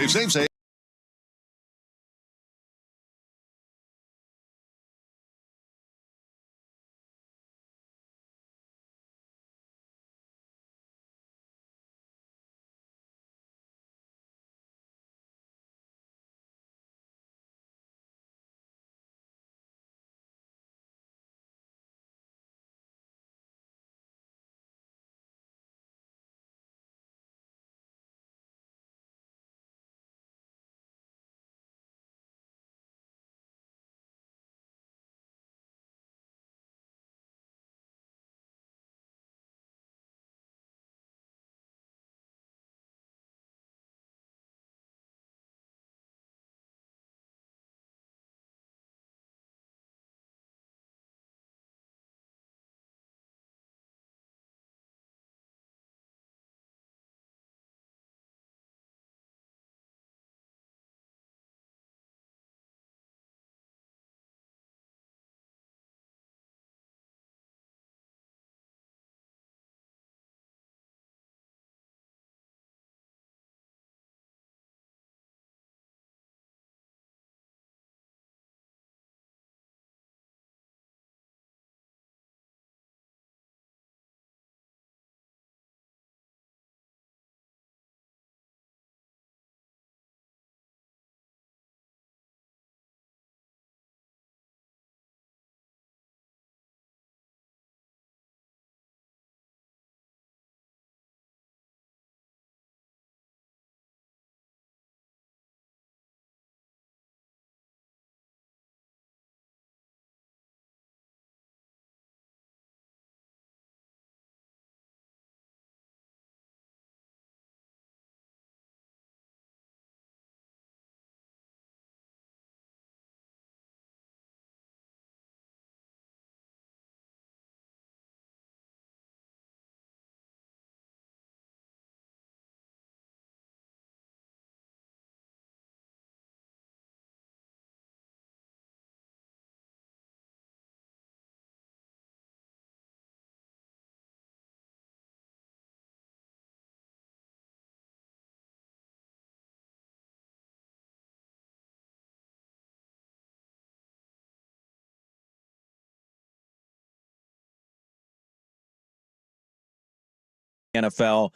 NFL.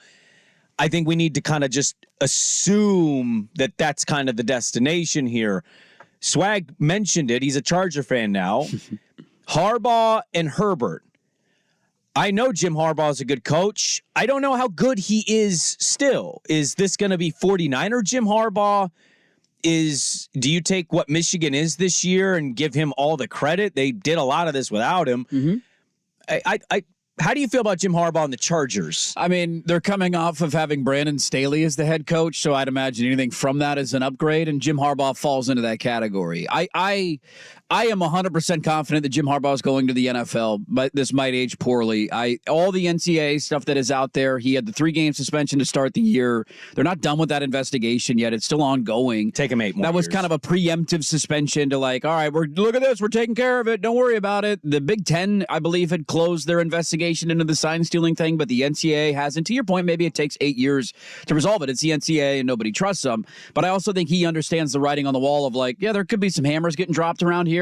I think we need to kind of just assume that that's kind of the destination here. Swag mentioned it. He's a Charger fan now. Harbaugh and Herbert. I know Jim Harbaugh is a good coach. I don't know how good he is still. Is this going to be 49er Jim Harbaugh? Do you take what Michigan is this year and give him all the credit? They did a lot of this without him. Mm-hmm. How do you feel about Jim Harbaugh and the Chargers? I mean, they're coming off of having Brandon Staley as the head coach, so I'd imagine anything from that is an upgrade, and Jim Harbaugh falls into that category. I am 100% confident that Jim Harbaugh is going to the NFL, but this might age poorly. All the NCAA stuff that is out there, he had the 3-game suspension to start the year. They're not done with that investigation yet. It's still ongoing. Take him 8 more That was years. kind of a preemptive suspension to like, all right, look at this. We're taking care of it. Don't worry about it. The Big Ten, I believe, had closed their investigation into the sign-stealing thing, but the NCAA hasn't. To your point, maybe it takes 8 years to resolve it. It's the NCAA, and nobody trusts them. But I also think he understands the writing on the wall of like, yeah, there could be some hammers getting dropped around here.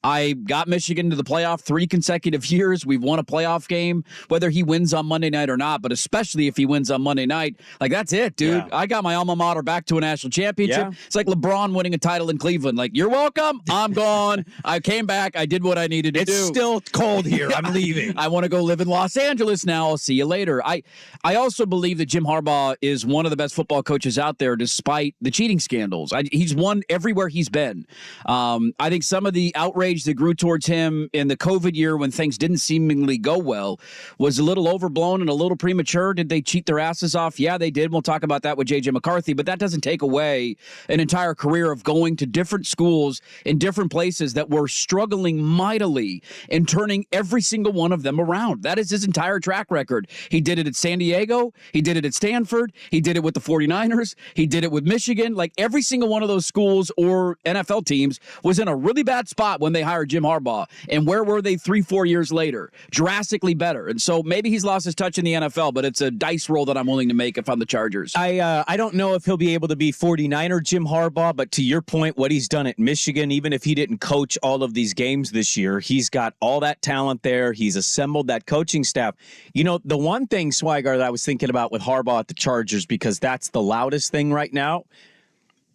I got Michigan to the playoff 3 consecutive years. We've won a playoff game, whether he wins on Monday night or not, but especially if he wins on Monday night. Like, that's it, dude. Yeah. I got my alma mater back to a national championship. Yeah. It's like LeBron winning a title in Cleveland. Like, you're welcome. I'm gone. I came back. I did what I needed to do. It's still cold here. I'm leaving. I want to go live in Los Angeles now. I'll see you later. I also believe that Jim Harbaugh is one of the best football coaches out there despite the cheating scandals. He's won everywhere he's been. I think some of the outrage that grew towards him in the COVID year when things didn't seemingly go well was a little overblown and a little premature. Did they cheat their asses off? Yeah, they did. We'll talk about that with J.J. McCarthy, but that doesn't take away an entire career of going to different schools in different places that were struggling mightily and turning every single one of them around. That is his entire track record. He did it at San Diego. He did it at Stanford. He did it with the 49ers. He did it with Michigan. Like every single one of those schools or NFL teams was in a really bad spot when they hired Jim Harbaugh. And where were they 3-4 years later? Drastically better. And so maybe he's lost his touch in the NFL, but it's a dice roll that I'm willing to make if I'm the Chargers. I don't know if he'll be able to be 49er Jim Harbaugh, but to your point, what he's done at Michigan, even if he didn't coach all of these games this year, he's got all that talent there. He's assembled that coaching staff. You know, the one thing, Swigert, that I was thinking about with Harbaugh at the Chargers, because that's the loudest thing right now,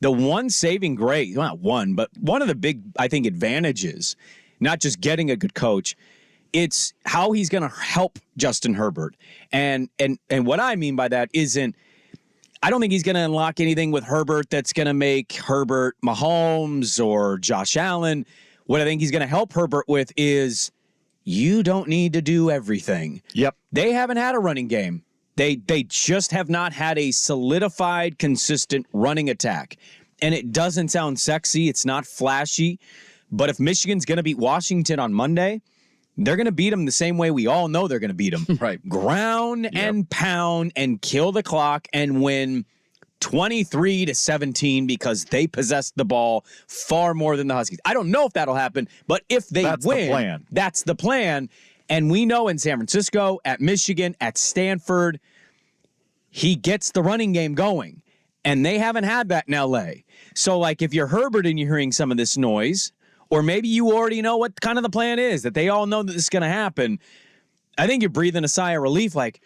the one saving grace, well, not one, but one of the big, I think, advantages, not just getting a good coach, it's how he's going to help Justin Herbert. And what I mean by that isn't, I don't think he's going to unlock anything with Herbert that's going to make Herbert Mahomes or Josh Allen. What I think he's going to help Herbert with is you don't need to do everything. Yep. They haven't had a running game. They just have not had a solidified, consistent running attack. And it doesn't sound sexy. It's not flashy. But if Michigan's going to beat Washington on Monday, they're going to beat them the same way we all know they're going to beat them. Right. Ground and pound and kill the clock and win 23-17 because they possessed the ball far more than the Huskies. I don't know if that'll happen, but if they win, that's the plan. And we know in San Francisco, at Michigan, at Stanford, he gets the running game going. And they haven't had that in L.A. So, like, if you're Herbert and you're hearing some of this noise, or maybe you already know what kind of the plan is, that they all know that this is going to happen, I think you're breathing a sigh of relief like,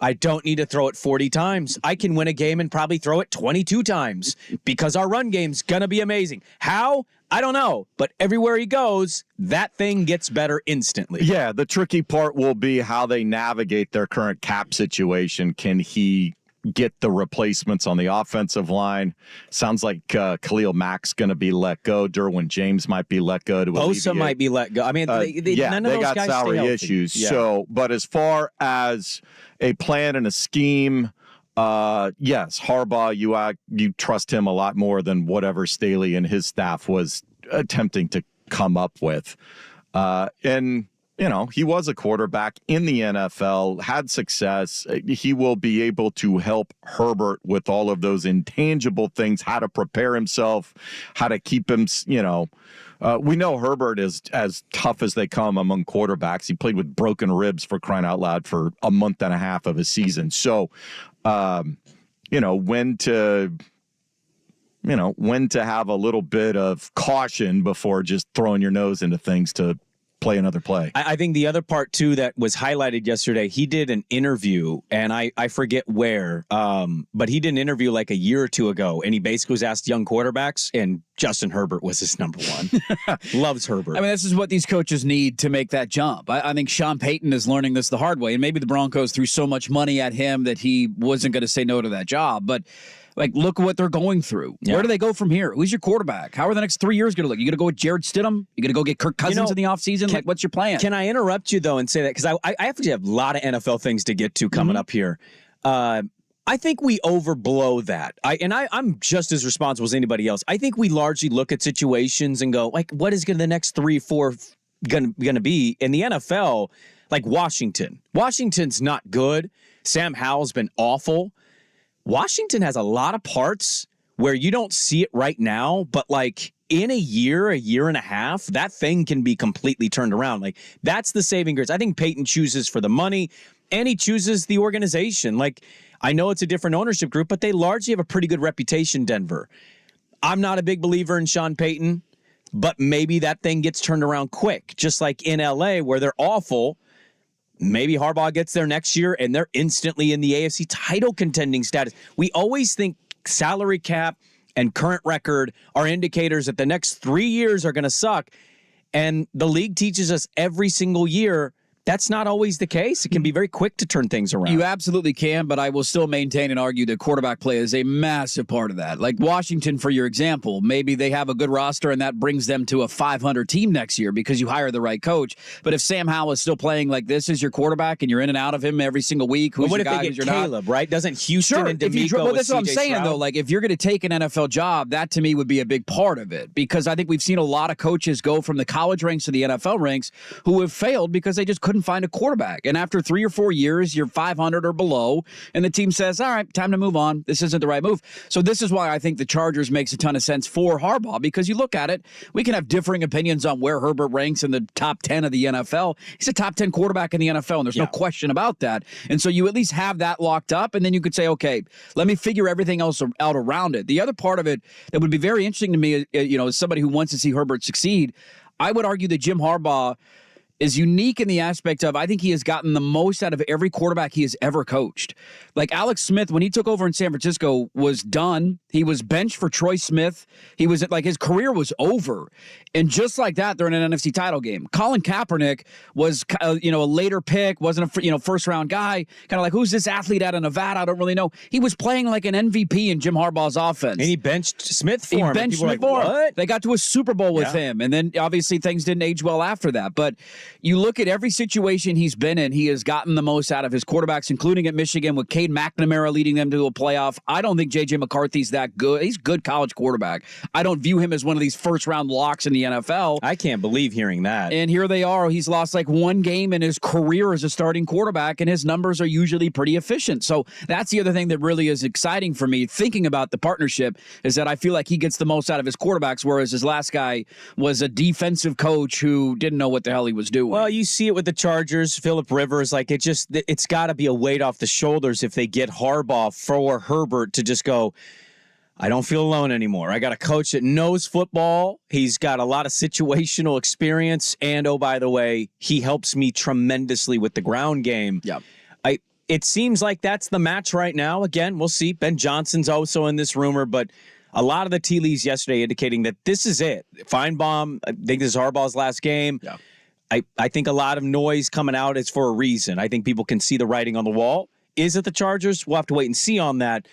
I don't need to throw it 40 times. I can win a game and probably throw it 22 times because our run game's going to be amazing. How? I don't know. But everywhere he goes, that thing gets better instantly. Yeah, the tricky part will be how they navigate their current cap situation. Can he get the replacements on the offensive line? Sounds like Khalil Mack's going to be let go. Derwin James might be let go. Bosa might be let go. I mean, none of those got guys salary stay healthy. issues. Yeah. So, but as far as a plan and a scheme, yes, Harbaugh, you trust him a lot more than whatever Staley and his staff was attempting to come up with. And you know, he was a quarterback in the NFL, had success. He will be able to help Herbert with all of those intangible things, how to prepare himself, how to keep him, you know. We know Herbert is as tough as they come among quarterbacks. He played with broken ribs, for crying out loud, for a month and a half of his season. So, you know, when to have a little bit of caution before just throwing your nose into things to play another play. I think the other part, too, that was highlighted yesterday, he did an interview, and I forget where, but he did an interview like a year or two ago, and he basically was asked young quarterbacks, and Justin Herbert was his number one. Loves Herbert. I mean, this is what these coaches need to make that jump. I think Sean Payton is learning this the hard way, and maybe the Broncos threw so much money at him that he wasn't going to say no to that job, but like, look what they're going through. Yeah. Where do they go from here? Who's your quarterback? How are the next 3 years going to look? You going to go with Jared Stidham? You going to go get Kirk Cousins in the offseason? Like, what's your plan? Can I interrupt you, though, and say that? Because I actually have a lot of NFL things to get to coming up here. I think we overblow that. I'm just as responsible as anybody else. I think we largely look at situations and go, like, what is going to the next 3 or 4 going to be? In the NFL, like Washington. Washington's not good. Sam Howell's been awful. Washington has a lot of parts where you don't see it right now, but like in a year and a half, that thing can be completely turned around. Like, that's the saving grace. I think Peyton chooses for the money, and he chooses the organization. Like, I know it's a different ownership group, but they largely have a pretty good reputation, Denver. I'm not a big believer in Sean Payton, but maybe that thing gets turned around quick, just like in LA where they're awful. Maybe Harbaugh gets there next year and they're instantly in the AFC title contending status. We always think salary cap and current record are indicators that the next 3 years are going to suck. And the league teaches us every single year that's not always the case. It can be very quick to turn things around. You absolutely can, but I will still maintain and argue that quarterback play is a massive part of that. Like Washington, for your example, maybe they have a good roster and that brings them to a 500 team next year because you hire the right coach. But if Sam Howell is still playing like this as your quarterback and you're in and out of him every single week, who's what your if guy, they get Caleb, right? Doesn't Houston and D'Amico well, that's what I'm saying, Stroud? though. Like, if you're going to take an NFL job, that to me would be a big part of it because I think we've seen a lot of coaches go from the college ranks to the NFL ranks who have failed because they just couldn't find a quarterback. And after 3 or 4 years, you're 500 or below, and the team says, all right, time to move on. This isn't the right move. So this is why I think the Chargers makes a ton of sense for Harbaugh, because you look at it, we can have differing opinions on where Herbert ranks in the top 10 of the NFL. He's a top 10 quarterback in the NFL, and there's no question about that. And so you at least have that locked up, and then you could say, okay, let me figure everything else out around it. The other part of it that would be very interesting to me, as somebody who wants to see Herbert succeed, I would argue that Jim Harbaugh is unique in the aspect of I think he has gotten the most out of every quarterback he has ever coached. Like Alex Smith, when he took over in San Francisco, was done. He was benched for Troy Smith. He was like his career was over. And just like that, they're in an NFC title game. Colin Kaepernick was a later pick, wasn't a first round guy. Kind of like, who's this athlete out of Nevada? I don't really know. He was playing like an MVP in Jim Harbaugh's offense. And he benched Smith for him. He benched Smith for him. They got to a Super Bowl with him. And then obviously things didn't age well after that. But you look at every situation he's been in, he has gotten the most out of his quarterbacks, including at Michigan with Cade McNamara leading them to a playoff. I don't think J.J. McCarthy's that good. He's a good college quarterback. I don't view him as one of these first-round locks in the NFL. I can't believe hearing that. And here they are. He's lost like one game in his career as a starting quarterback, and his numbers are usually pretty efficient. So that's the other thing that really is exciting for me, thinking about the partnership, is that I feel like he gets the most out of his quarterbacks, whereas his last guy was a defensive coach who didn't know what the hell he was doing. Well, you see it with the Chargers, Phillip Rivers. Like, it's got to be a weight off the shoulders if they get Harbaugh for Herbert to just go, I don't feel alone anymore. I got a coach that knows football. He's got a lot of situational experience. And, oh, by the way, he helps me tremendously with the ground game. Yeah. It seems like that's the match right now. Again, we'll see. Ben Johnson's also in this rumor, but a lot of the tea leaves yesterday indicating that this is it. Feinbaum, I think this is Harbaugh's last game. Yeah. I think a lot of noise coming out is for a reason. I think people can see the writing on the wall. Is it the Chargers? We'll have to wait and see on that.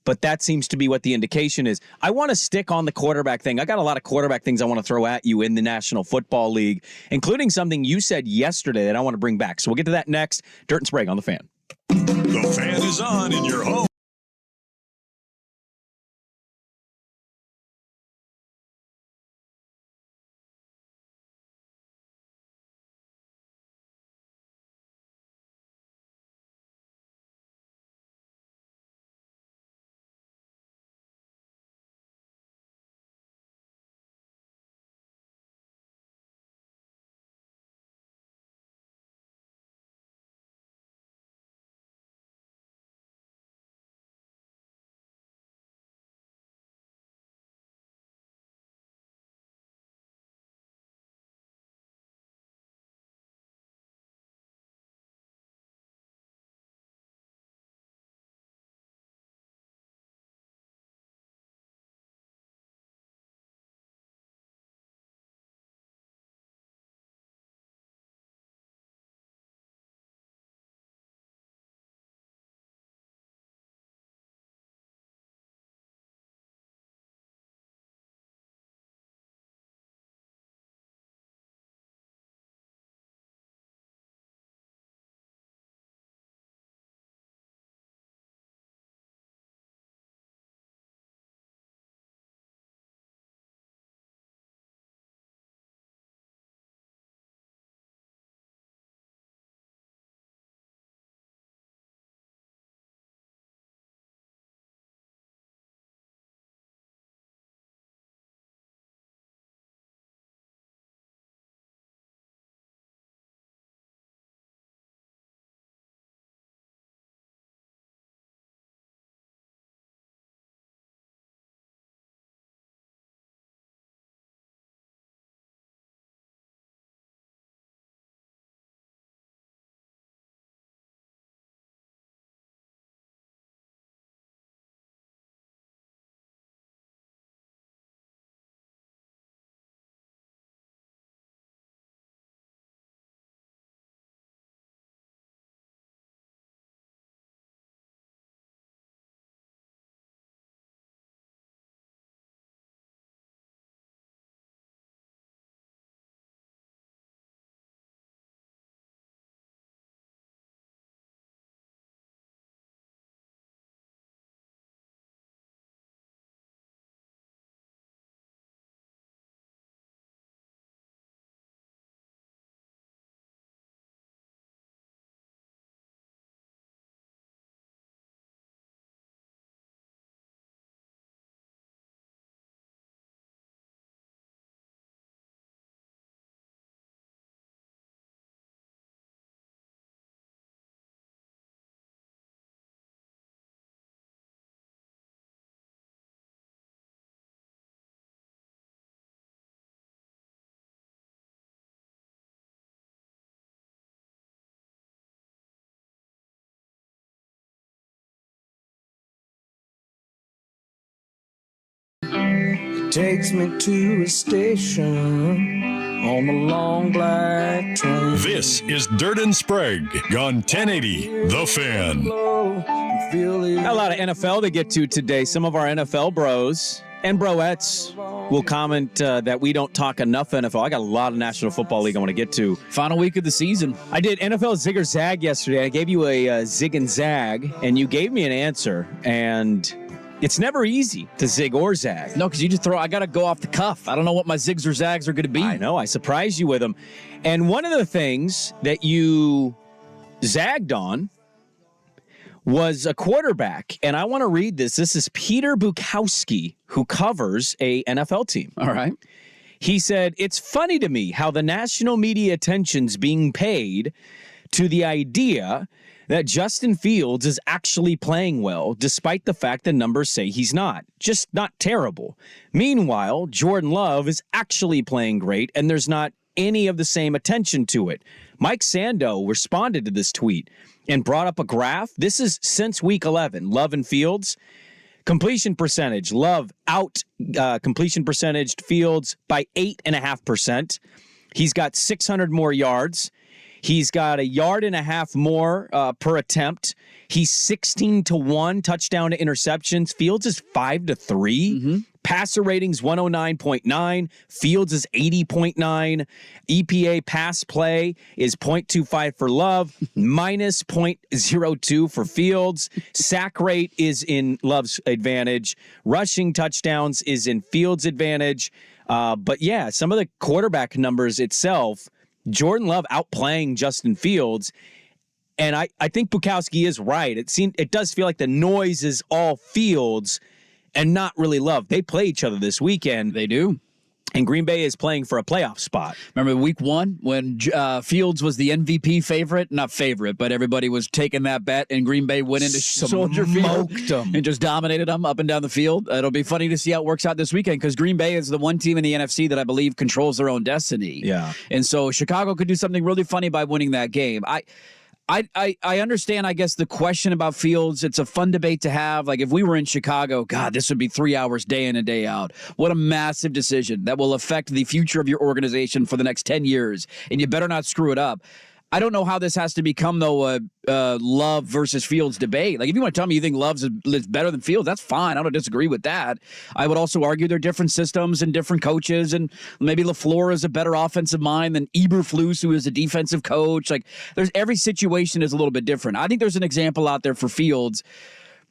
But that seems to be what the indication is. I want to stick on the quarterback thing. I got a lot of quarterback things I want to throw at you in the National Football League, including something you said yesterday that I want to bring back. So we'll get to that next. Dirt and Sprague on The Fan. The Fan is on in your home. takes me to a station on the long black train. This is Dirt and Sprague on 1080 The Fan. A lot of NFL to get to today. Some of our NFL bros and broettes will comment that we don't talk enough NFL. I got a lot of National Football League I want to get to. Final week of the season. I did NFL Zig or Zag yesterday. I gave you a Zig and Zag, and you gave me an answer. And it's never easy to zig or zag. No, because you just I got to go off the cuff. I don't know what my zigs or zags are going to be. I know. I surprised you with them. And one of the things that you zagged on was a quarterback. And I want to read this. This is Peter Bukowski, who covers a NFL team. All right. He said, "It's funny to me how the national media attention's being paid to the idea that Justin Fields is actually playing well, despite the fact the numbers say he's not. Just not terrible. Meanwhile, Jordan Love is actually playing great, and there's not any of the same attention to it." Mike Sando responded to this tweet and brought up a graph. This is since week 11. Love and Fields. Completion percentage. Love out completion percentage Fields by 8.5%. He's got 600 more yards. He's got 1.5 yards more per attempt. He's 16-1 touchdown to interceptions. Fields is 5-3. Mm-hmm. Passer ratings 109.9. Fields is 80.9. EPA pass play is 0.25 for Love, minus 0.02 for Fields. Sack rate is in Love's advantage. Rushing touchdowns is in Fields' advantage. But yeah, some of the quarterback numbers itself, Jordan Love outplaying Justin Fields. And I think Bukowski is right. It does feel like the noise is all Fields and not really Love. They play each other this weekend. They do. And Green Bay is playing for a playoff spot. Remember week 1 when Fields was the MVP favorite? Not favorite, but everybody was taking that bet, and Green Bay went into Soldier Field and just dominated them up and down the field. It'll be funny to see how it works out this weekend, because Green Bay is the one team in the NFC that I believe controls their own destiny. Yeah. And so Chicago could do something really funny by winning that game. I understand, I guess, the question about Fields. It's a fun debate to have. Like, if we were in Chicago, God, this would be 3 hours day in and day out. What a massive decision that will affect the future of your organization for the next 10 years, and you better not screw it up. I don't know how this has to become, though, a Love versus Fields debate. Like, if you want to tell me you think Love's is better than Fields, that's fine. I don't disagree with that. I would also argue they're different systems and different coaches, and maybe LaFleur is a better offensive mind than Eberflus, who is a defensive coach. Like, every situation is a little bit different. I think there's an example out there for Fields.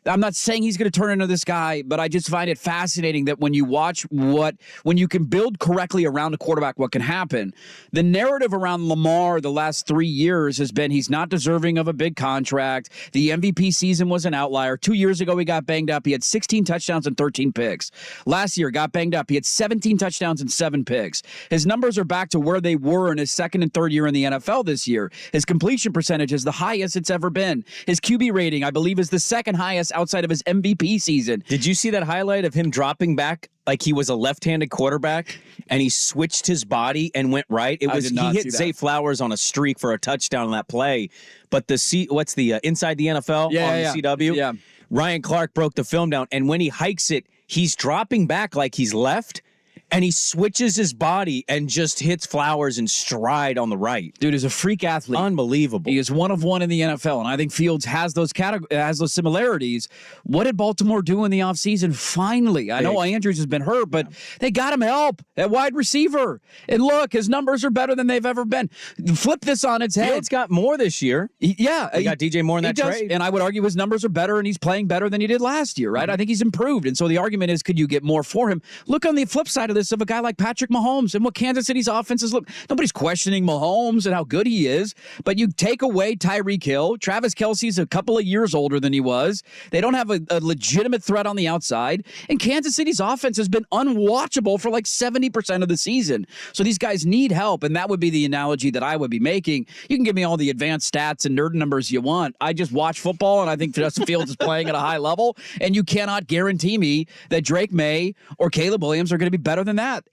I'm not saying he's going to turn into this guy, but I just find it fascinating that when you watch when you can build correctly around a quarterback, what can happen. The narrative around Lamar the last 3 years has been he's not deserving of a big contract. The MVP season was an outlier. 2 years ago, he got banged up. He had 16 touchdowns and 13 picks. Last year, got banged up. He had 17 touchdowns and 7 picks. His numbers are back to where they were in his second and third year in the NFL this year. His completion percentage is the highest it's ever been. His QB rating, I believe, is the second highest outside of his MVP season. Did you see that highlight of him dropping back like he was a left-handed quarterback and he switched his body and went right? He hit Zay Flowers on a streak for a touchdown on that play. But Inside the NFL on the CW? Yeah. Ryan Clark broke the film down, and when he hikes it, he's dropping back like he's left, and he switches his body and just hits Flowers in stride on the right. Dude is a freak athlete. Unbelievable. He is one of one in the NFL, and I think Fields has those similarities. What did Baltimore do in the offseason? Finally, I know Andrews has been hurt, but they got him help at wide receiver. And look, his numbers are better than they've ever been. Flip this on its head. Fields got more this year. He got DJ Moore in that trade. And I would argue his numbers are better, and he's playing better than he did last year, right? I think he's improved. And so the argument is, could you get more for him? Look on the flip side of this of a guy like Patrick Mahomes and what Kansas City's offenses look. Nobody's questioning Mahomes and how good he is, but you take away Tyreek Hill. Travis Kelce's a couple of years older than he was. They don't have a legitimate threat on the outside, and Kansas City's offense has been unwatchable for like 70% of the season. So these guys need help, and that would be the analogy that I would be making. You can give me all the advanced stats and nerd numbers you want. I just watch football, and I think Justin Fields is playing at a high level, and you cannot guarantee me that Drake May or Caleb Williams are going to be better than than that.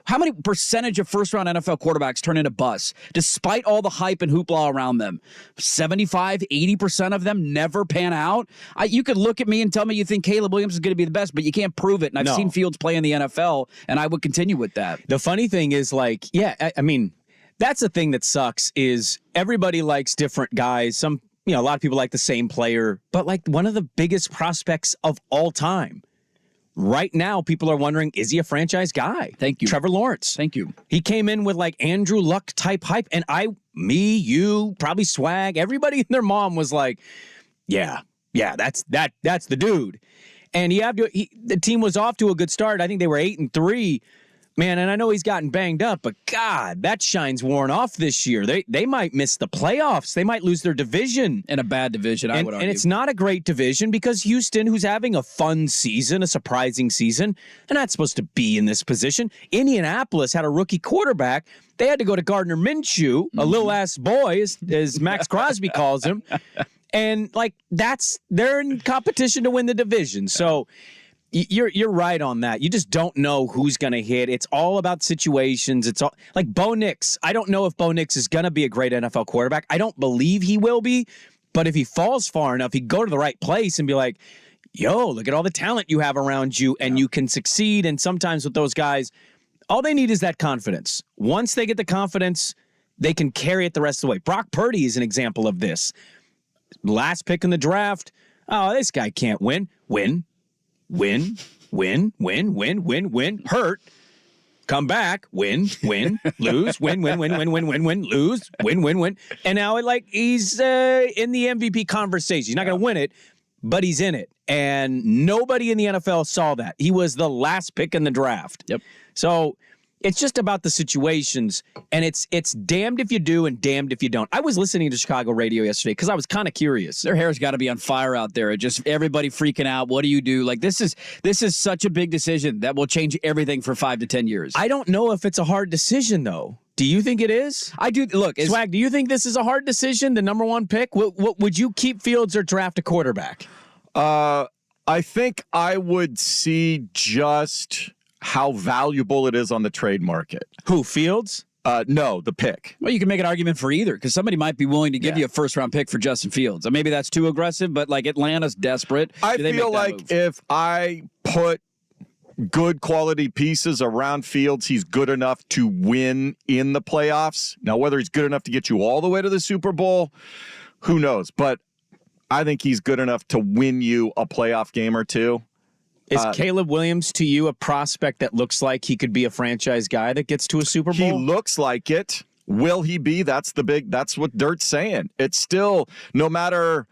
How many percentage of first-round NFL quarterbacks turn into busts, despite all the hype and hoopla around them? 75, 80% of them never pan out. You could look at me and tell me you think Caleb Williams is going to be the best, but you can't prove it. And I've seen Fields play in the NFL, and I would continue with that. The funny thing is, like, I mean, that's the thing that sucks is everybody likes different guys. A lot of people like the same player, but like one of the biggest prospects of all time. Right now, people are wondering, is he a franchise guy? Thank you. Trevor Lawrence. Thank you. He came in with like Andrew Luck type hype, and you, probably Swag, everybody and their mom was like, yeah, that's the dude. And the team was off to a good start. I think they were 8-3. Man, and I know he's gotten banged up, but God, that shine's worn off this year. They might miss the playoffs. They might lose their division. In a bad division, I would argue. And it's not a great division because Houston, who's having a fun season, a surprising season, they're not supposed to be in this position. Indianapolis had a rookie quarterback. They had to go to Gardner Minshew, a little-ass boy, as Max Crosby calls him. And, like, they're in competition to win the division. So you're right on that. You just don't know who's going to hit. It's all about situations. It's all like Bo Nix. I don't know if Bo Nix is going to be a great NFL quarterback. I don't believe he will be, but if he falls far enough, he'd go to the right place and be like, yo, look at all the talent you have around you and you can succeed. And sometimes with those guys, all they need is that confidence. Once they get the confidence, they can carry it the rest of the way. Brock Purdy is an example of this. Last pick in the draft. Oh, this guy can't win. Win. Hurt. Come back. Win. Lose. Win. Lose. Win. And now, he's in the MVP conversation. He's not going to win it, but he's in it. And nobody in the NFL saw that. He was the last pick in the draft. Yep. So it's just about the situations, and it's damned if you do and damned if you don't. I was listening to Chicago radio yesterday because I was kind of curious. Their hair's got to be on fire out there. Just everybody freaking out. What do you do? Like, this is such a big decision that will change everything for 5 to 10 years. I don't know if it's a hard decision, though. Do you think it is? I do. Look, Swag, do you think this is a hard decision, the number one pick? Would you keep Fields or draft a quarterback? I think I would see just how valuable it is on the trade market. Who, Fields? No, the pick. Well, you can make an argument for either because somebody might be willing to give you a first-round pick for Justin Fields. Maybe that's too aggressive, but like Atlanta's desperate. I feel like if I put good quality pieces around Fields, he's good enough to win in the playoffs. Now, whether he's good enough to get you all the way to the Super Bowl, who knows? But I think he's good enough to win you a playoff game or two. Is Caleb Williams to you a prospect that looks like he could be a franchise guy that gets to a Super Bowl? He looks like it. Will he be? That's what Dirt's saying. It's still, no matter,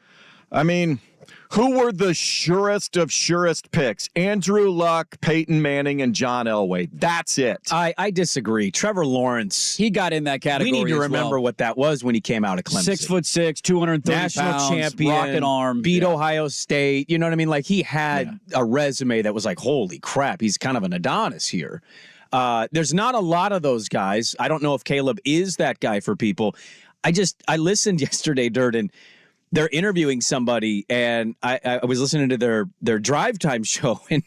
who were the surest of surest picks? Andrew Luck, Peyton Manning, and John Elway. That's it. I disagree. Trevor Lawrence. He got in that category. We need to remember what that was when he came out of Clemson. 6'6", 230 national pounds, champion, rocket arm, beat Ohio State. You know what I mean? Like, he had a resume that was like, holy crap, he's kind of an Adonis here. There's not a lot of those guys. I don't know if Caleb is that guy for people. I listened yesterday, Dirt, and they're interviewing somebody, and I was listening to their drive time show, and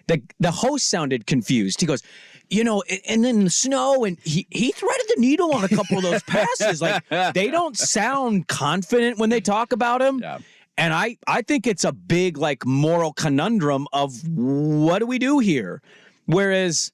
the host sounded confused. He goes, and then the snow, and he threaded the needle on a couple of those passes. Like, they don't sound confident when they talk about him. Yeah. And I think it's a big, moral conundrum of what do we do here? Whereas,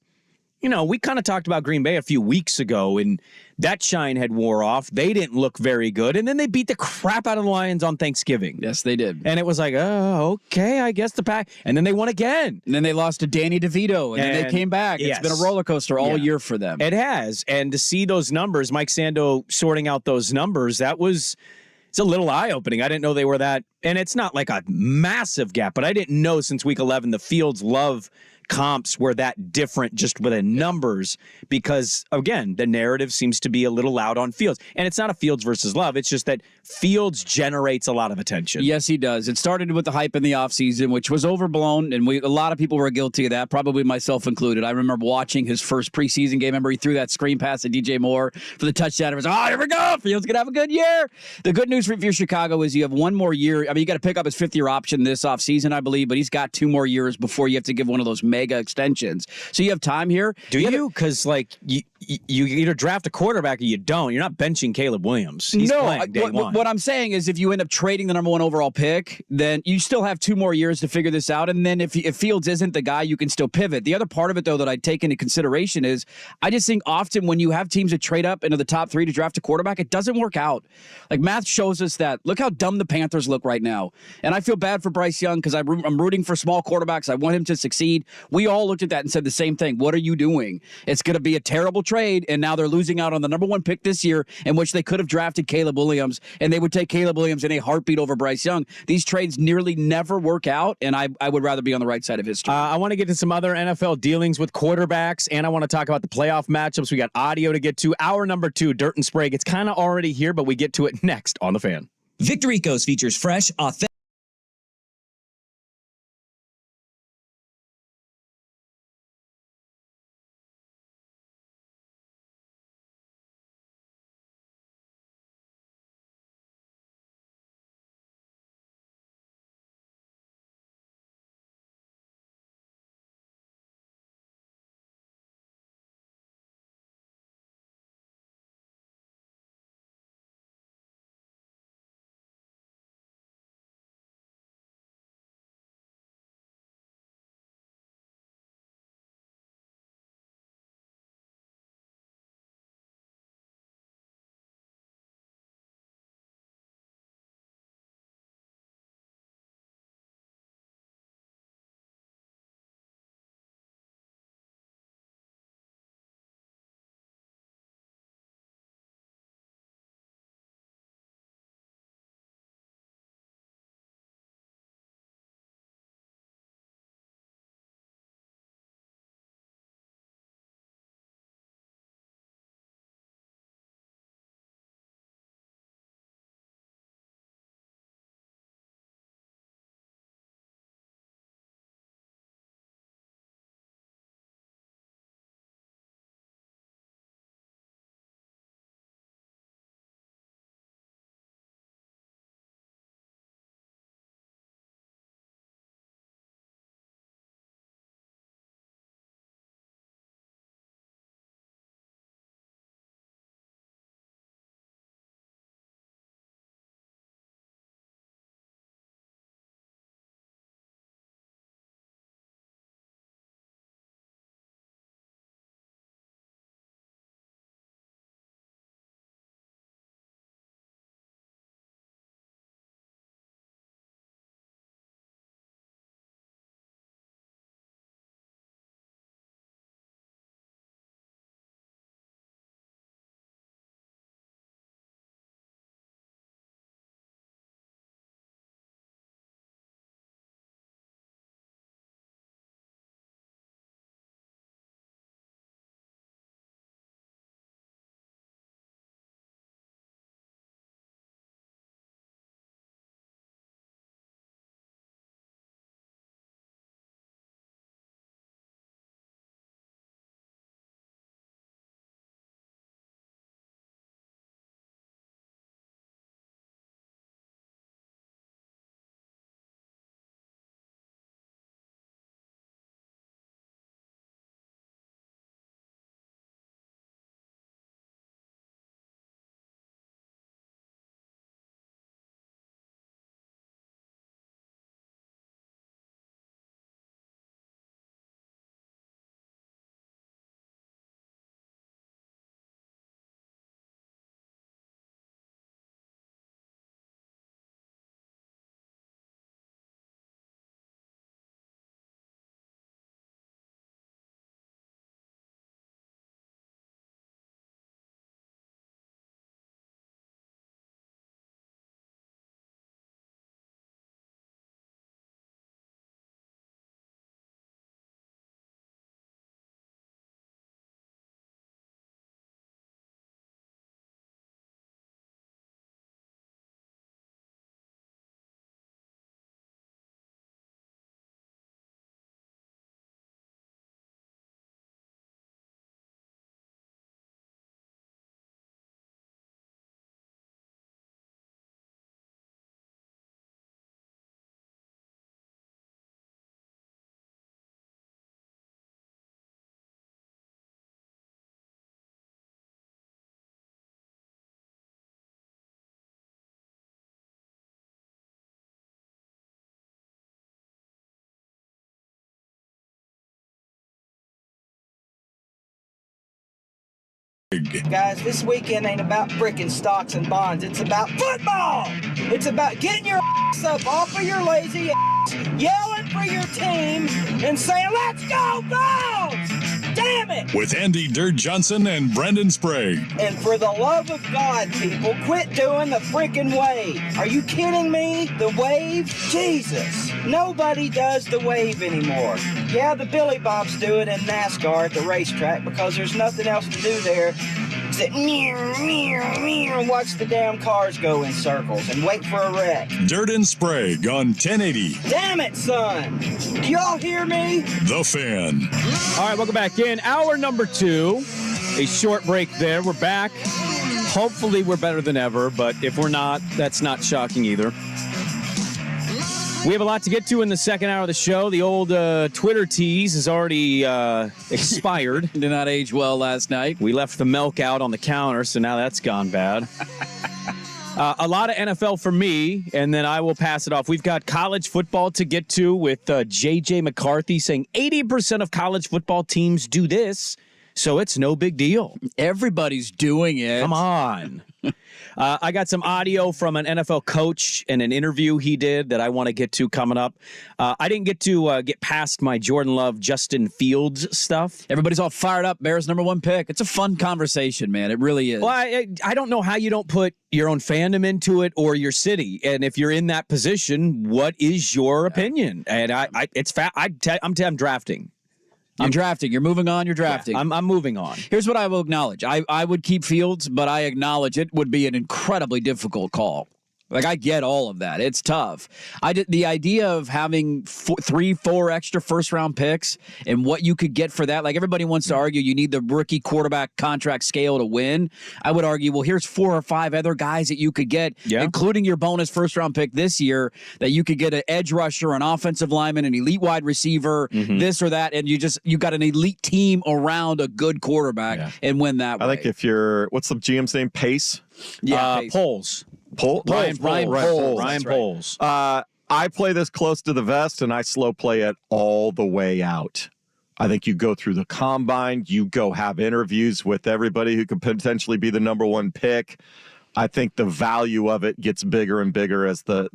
we kind of talked about Green Bay a few weeks ago, and that shine had wore off. They didn't look very good, and then they beat the crap out of the Lions on Thanksgiving. Yes, they did. And it was like, oh, okay, I guess the Pack. And then they won again. And then they lost to Danny DeVito, and then they came back. Yes. It's been a roller coaster all year for them. It has. And to see those numbers, Mike Sando sorting out those numbers, it's a little eye-opening. I didn't know they were that. And it's not like a massive gap, but I didn't know since week 11 the Fields love comps were that different just with the numbers because, again, the narrative seems to be a little loud on Fields. And it's not a Fields versus Love. It's just that Fields generates a lot of attention. Yes, he does. It started with the hype in the offseason, which was overblown, and a lot of people were guilty of that, probably myself included. I remember watching his first preseason game. Remember, he threw that screen pass to DJ Moore for the touchdown. It was, here we go. Fields going to have a good year. The good news for Chicago is you have one more year. I mean, you got to pick up his fifth-year option this offseason, I believe, but he's got 2 more years before you have to give one of those mega extensions. So you have time here. Do you? Because, you either draft a quarterback or you don't. You're not benching Caleb Williams. He's playing day one. What I'm saying is if you end up trading the number 1 overall pick, then you still have 2 more years to figure this out. And then if Fields isn't the guy, you can still pivot. The other part of it, though, that I take into consideration is I just think often when you have teams that trade up into the top 3 to draft a quarterback, it doesn't work out. Like math shows us that. Look how dumb the Panthers look right now. And I feel bad for Bryce Young because I'm rooting for small quarterbacks. I want him to succeed. We all looked at that and said the same thing. What are you doing? It's going to be a terrible trade, and now they're losing out on the number 1 pick this year, in which they could have drafted Caleb Williams, and they would take Caleb Williams in a heartbeat over Bryce Young. These trades nearly never work out, and I would rather be on the right side of history. I want to get to some other NFL dealings with quarterbacks, and I want to talk about the playoff matchups. We got audio to get to. Hour number 2, Dirt and Sprague. It's kind of already here, but we get to it next on The Fan. Victoricos features fresh, authentic Guys, this weekend ain't about frickin' stocks and bonds. It's about football. It's about getting your ass up off of your lazy ass, yelling for your team, and saying, let's go, Vols! Damn it! With Andy Dirt Johnson and Brendan Sprague. And for the love of God, people, quit doing the freaking wave. Are you kidding me? The wave? Jesus. Nobody does the wave anymore. Yeah, the Billy Bobs do it in NASCAR at the racetrack because there's nothing else to do there except and watch the damn cars go in circles and wait for a wreck. Dirt and Sprague on 1080. Damn it, son. Do y'all hear me? The Fan. All right, welcome back in. Hour number 2. A short break there. We're back. Hopefully we're better than ever, but if we're not, that's not shocking either. We have a lot to get to in the second hour of the show. The old Twitter tease is already expired. Did not age well last night. We left the milk out on the counter, so now that's gone bad. A lot of NFL for me, and then I will pass it off. We've got college football to get to with J.J. McCarthy saying 80% of college football teams do this, so it's no big deal. Everybody's doing it. Come on. I got some audio from an NFL coach and an interview he did that I want to get to coming up. I didn't get to get past my Jordan Love, Justin Fields stuff. Everybody's all fired up. Bears #1 pick. It's a fun conversation, man. It really is. Well, I don't know how you don't put your own fandom into it or your city. And if you're in that position, what is your opinion? And I'm drafting. You're drafting. You're moving on. You're drafting. Yeah, I'm moving on. Here's what I will acknowledge. I would keep Fields, but I acknowledge it would be an incredibly difficult call. Like, I get all of that. It's tough. The idea of having 3-4 extra first-round picks and what you could get for that. Like, everybody wants to argue you need the rookie quarterback contract scale to win. I would argue, well, here's 4 or 5 other guys that you could get, including your bonus first-round pick this year, that you could get an edge rusher, an offensive lineman, an elite wide receiver, this or that, and you got an elite team around a good quarterback and win that way. I think if what's the GM's name? Pace? Yeah, Poles. Ryan Poles. I play this close to the vest, and I slow play it all the way out. I think you go through the combine, you go have interviews with everybody who could potentially be the #1 pick. I think the value of it gets bigger and bigger as the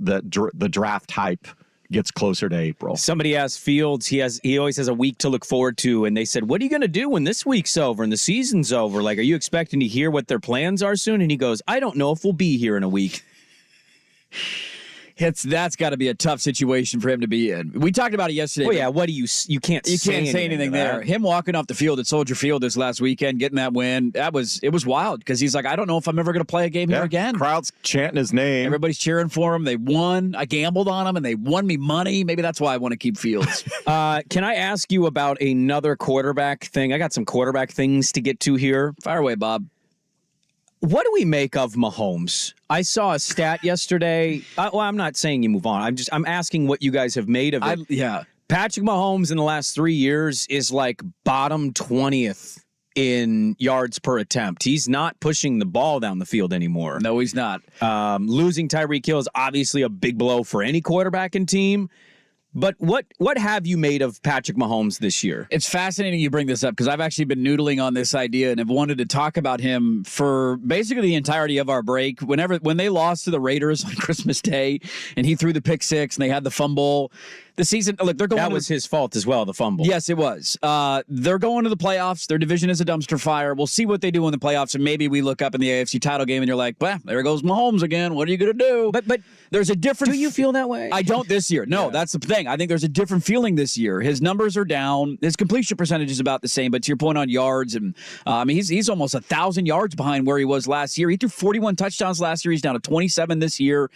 draft hype gets closer to April. Somebody asked Fields, he always has a week to look forward to, and they said, what are you going to do when this week's over and the season's over? Like, are you expecting to hear what their plans are soon? And he goes, I don't know if we'll be here in a week. That's got to be a tough situation for him to be in. We talked about it yesterday. Well, yeah, what do you can't say anything there. Him walking off the field at Soldier Field this last weekend, getting that win, it was wild because he's like, I don't know if I'm ever going to play a game here again. Crowd's chanting his name. Everybody's cheering for him. They won. I gambled on them, and they won me money. Maybe that's why I want to keep Fields. Can I ask you about another quarterback thing? I got some quarterback things to get to here. Fire away, Bob. What do we make of Mahomes? I saw a stat yesterday. Well, I'm not saying you move on. I'm asking what you guys have made of it. Patrick Mahomes in the last 3 years is like bottom 20th in yards per attempt. He's not pushing the ball down the field anymore. No, he's not. Losing Tyreek Hill is obviously a big blow for any quarterback and team. But what have you made of Patrick Mahomes this year? It's fascinating you bring this up because I've actually been noodling on this idea and have wanted to talk about him for basically the entirety of our break. When they lost to the Raiders on Christmas Day and he threw the pick six and they had the fumble. The season, look, they're going. That was his fault as well, the fumble. Yes, it was. They're going to the playoffs. Their division is a dumpster fire. We'll see what they do in the playoffs, and maybe we look up in the AFC title game and you're like, well, there goes Mahomes again. What are you going to do? But there's a different. Do you feel that way? I don't this year. No, that's the thing. I think there's a different feeling this year. His numbers are down. His completion percentage is about the same. But to your point on yards, and he's almost 1,000 yards behind where he was last year. He threw 41 touchdowns last year. He's down to 27 this year.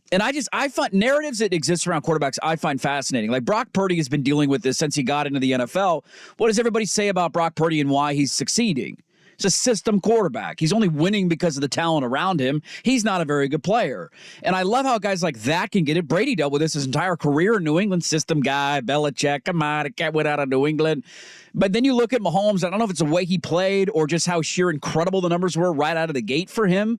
And I find narratives that exist around quarterbacks I find fascinating. Like Brock Purdy has been dealing with this since he got into the NFL. What does everybody say about Brock Purdy and why he's succeeding? He's a system quarterback. He's only winning because of the talent around him. He's not a very good player. And I love how guys like that can get it. Brady dealt with this his entire career. New England system guy, Belichick, come on, I can't win out of New England. But then you look at Mahomes, I don't know if it's the way he played or just how sheer incredible the numbers were right out of the gate for him.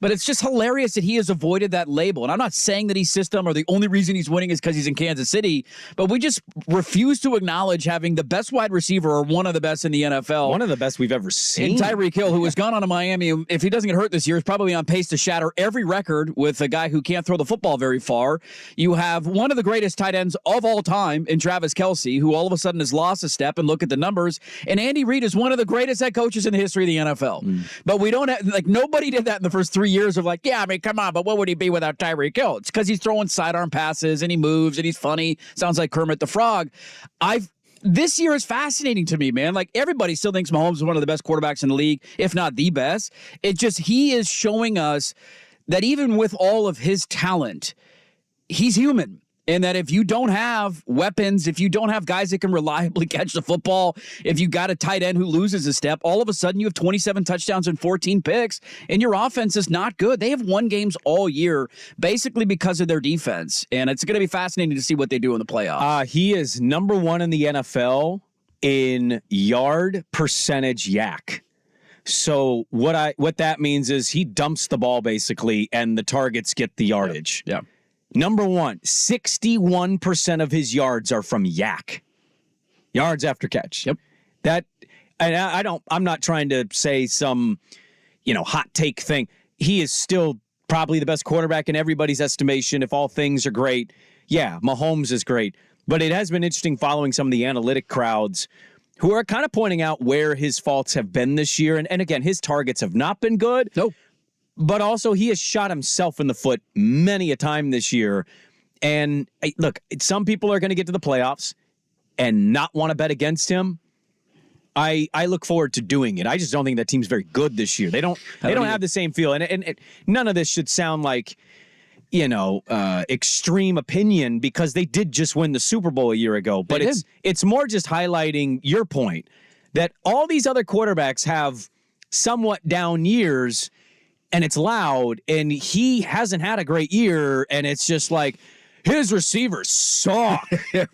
But it's just hilarious that he has avoided that label. And I'm not saying that he's system or the only reason he's winning is because he's in Kansas City, but we just refuse to acknowledge having the best wide receiver or one of the best in the NFL. One of the best we've ever seen. And Tyreek Hill, who has gone on to Miami, if he doesn't get hurt this year, is probably on pace to shatter every record with a guy who can't throw the football very far. You have one of the greatest tight ends of all time in Travis Kelce, who all of a sudden has lost a step, and look at the numbers. And Andy Reid is one of the greatest head coaches in the history of the NFL. But we don't have, like, nobody did that in the first 3 years of like, yeah, I mean, come on, but what would he be without Tyreek Hill? It's because he's throwing sidearm passes and he moves and he's funny. Sounds like Kermit the Frog. This year is fascinating to me, man. Like, everybody still thinks Mahomes is one of the best quarterbacks in the league, if not the best. He is showing us that even with all of his talent, he's human. And that if you don't have weapons, if you don't have guys that can reliably catch the football, if you got a tight end who loses a step, all of a sudden you have 27 touchdowns and 14 picks, and your offense is not good. They have won games all year, basically because of their defense. And it's going to be fascinating to see what they do in the playoffs. He is number 1 in the NFL in yard percentage yak. So what that means is he dumps the ball basically, and the targets get the yardage. Yeah. Number 1, 61% of his yards are from yak. Yards after catch. Yep. I'm not trying to say some, hot take thing. He is still probably the best quarterback in everybody's estimation if all things are great. Yeah, Mahomes is great. But it has been interesting following some of the analytic crowds who are kind of pointing out where his faults have been this year. And again, his targets have not been good. Nope. But also, he has shot himself in the foot many a time this year. And look, some people are going to get to the playoffs and not want to bet against him. I look forward to doing it. I just don't think that team's very good this year. They don't have the same feel. And none of this should sound like, extreme opinion, because they did just win the Super Bowl a year ago. But it's more just highlighting your point that all these other quarterbacks have somewhat down years. And it's loud, and he hasn't had a great year, and it's just like, his receivers suck.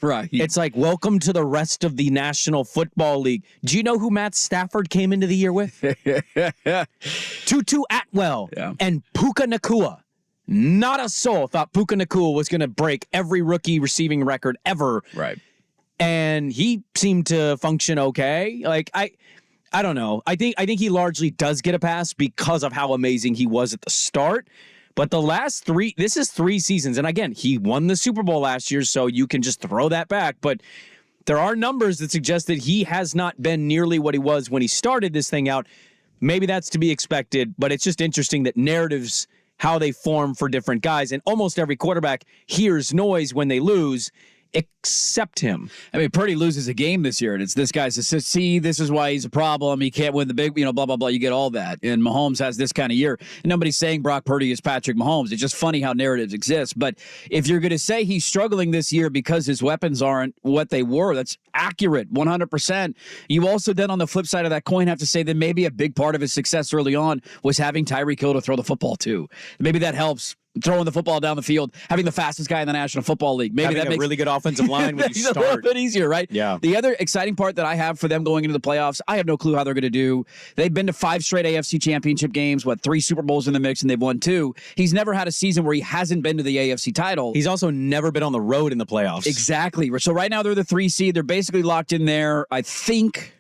Right. It's like, welcome to the rest of the National Football League. Do you know who Matt Stafford came into the year with? Tutu Atwell and Puka Nacua. Not a soul thought Puka Nacua was going to break every rookie receiving record ever. Right. And he seemed to function okay. Like, I don't know. I think he largely does get a pass because of how amazing he was at the start. But the last this is 3 seasons. And again, he won the Super Bowl last year, so you can just throw that back. But there are numbers that suggest that he has not been nearly what he was when he started this thing out. Maybe that's to be expected, but it's just interesting that narratives, how they form for different guys. And almost every quarterback hears noise when they lose, except him. I mean, Purdy loses a game this year, and it's this guy's assist. See, this is why he's a problem. He can't win the big, blah, blah, blah. You get all that. And Mahomes has this kind of year. And nobody's saying Brock Purdy is Patrick Mahomes. It's just funny how narratives exist. But if you're going to say he's struggling this year because his weapons aren't what they were, that's accurate, 100%. You also then, on the flip side of that coin, have to say that maybe a big part of his success early on was having Tyreek Hill to throw the football to. Maybe that helps. Throwing the football down the field, having the fastest guy in the National Football League. Maybe that makes a really good offensive line when you start. A little bit easier, right? Yeah. The other exciting part that I have for them going into the playoffs, I have no clue how they're going to do. They've been to 5 straight AFC championship games, 3 Super Bowls in the mix, and they've won 2. He's never had a season where he hasn't been to the AFC title. He's also never been on the road in the playoffs. Exactly. So right now they're the 3 seed. They're basically locked in there. I think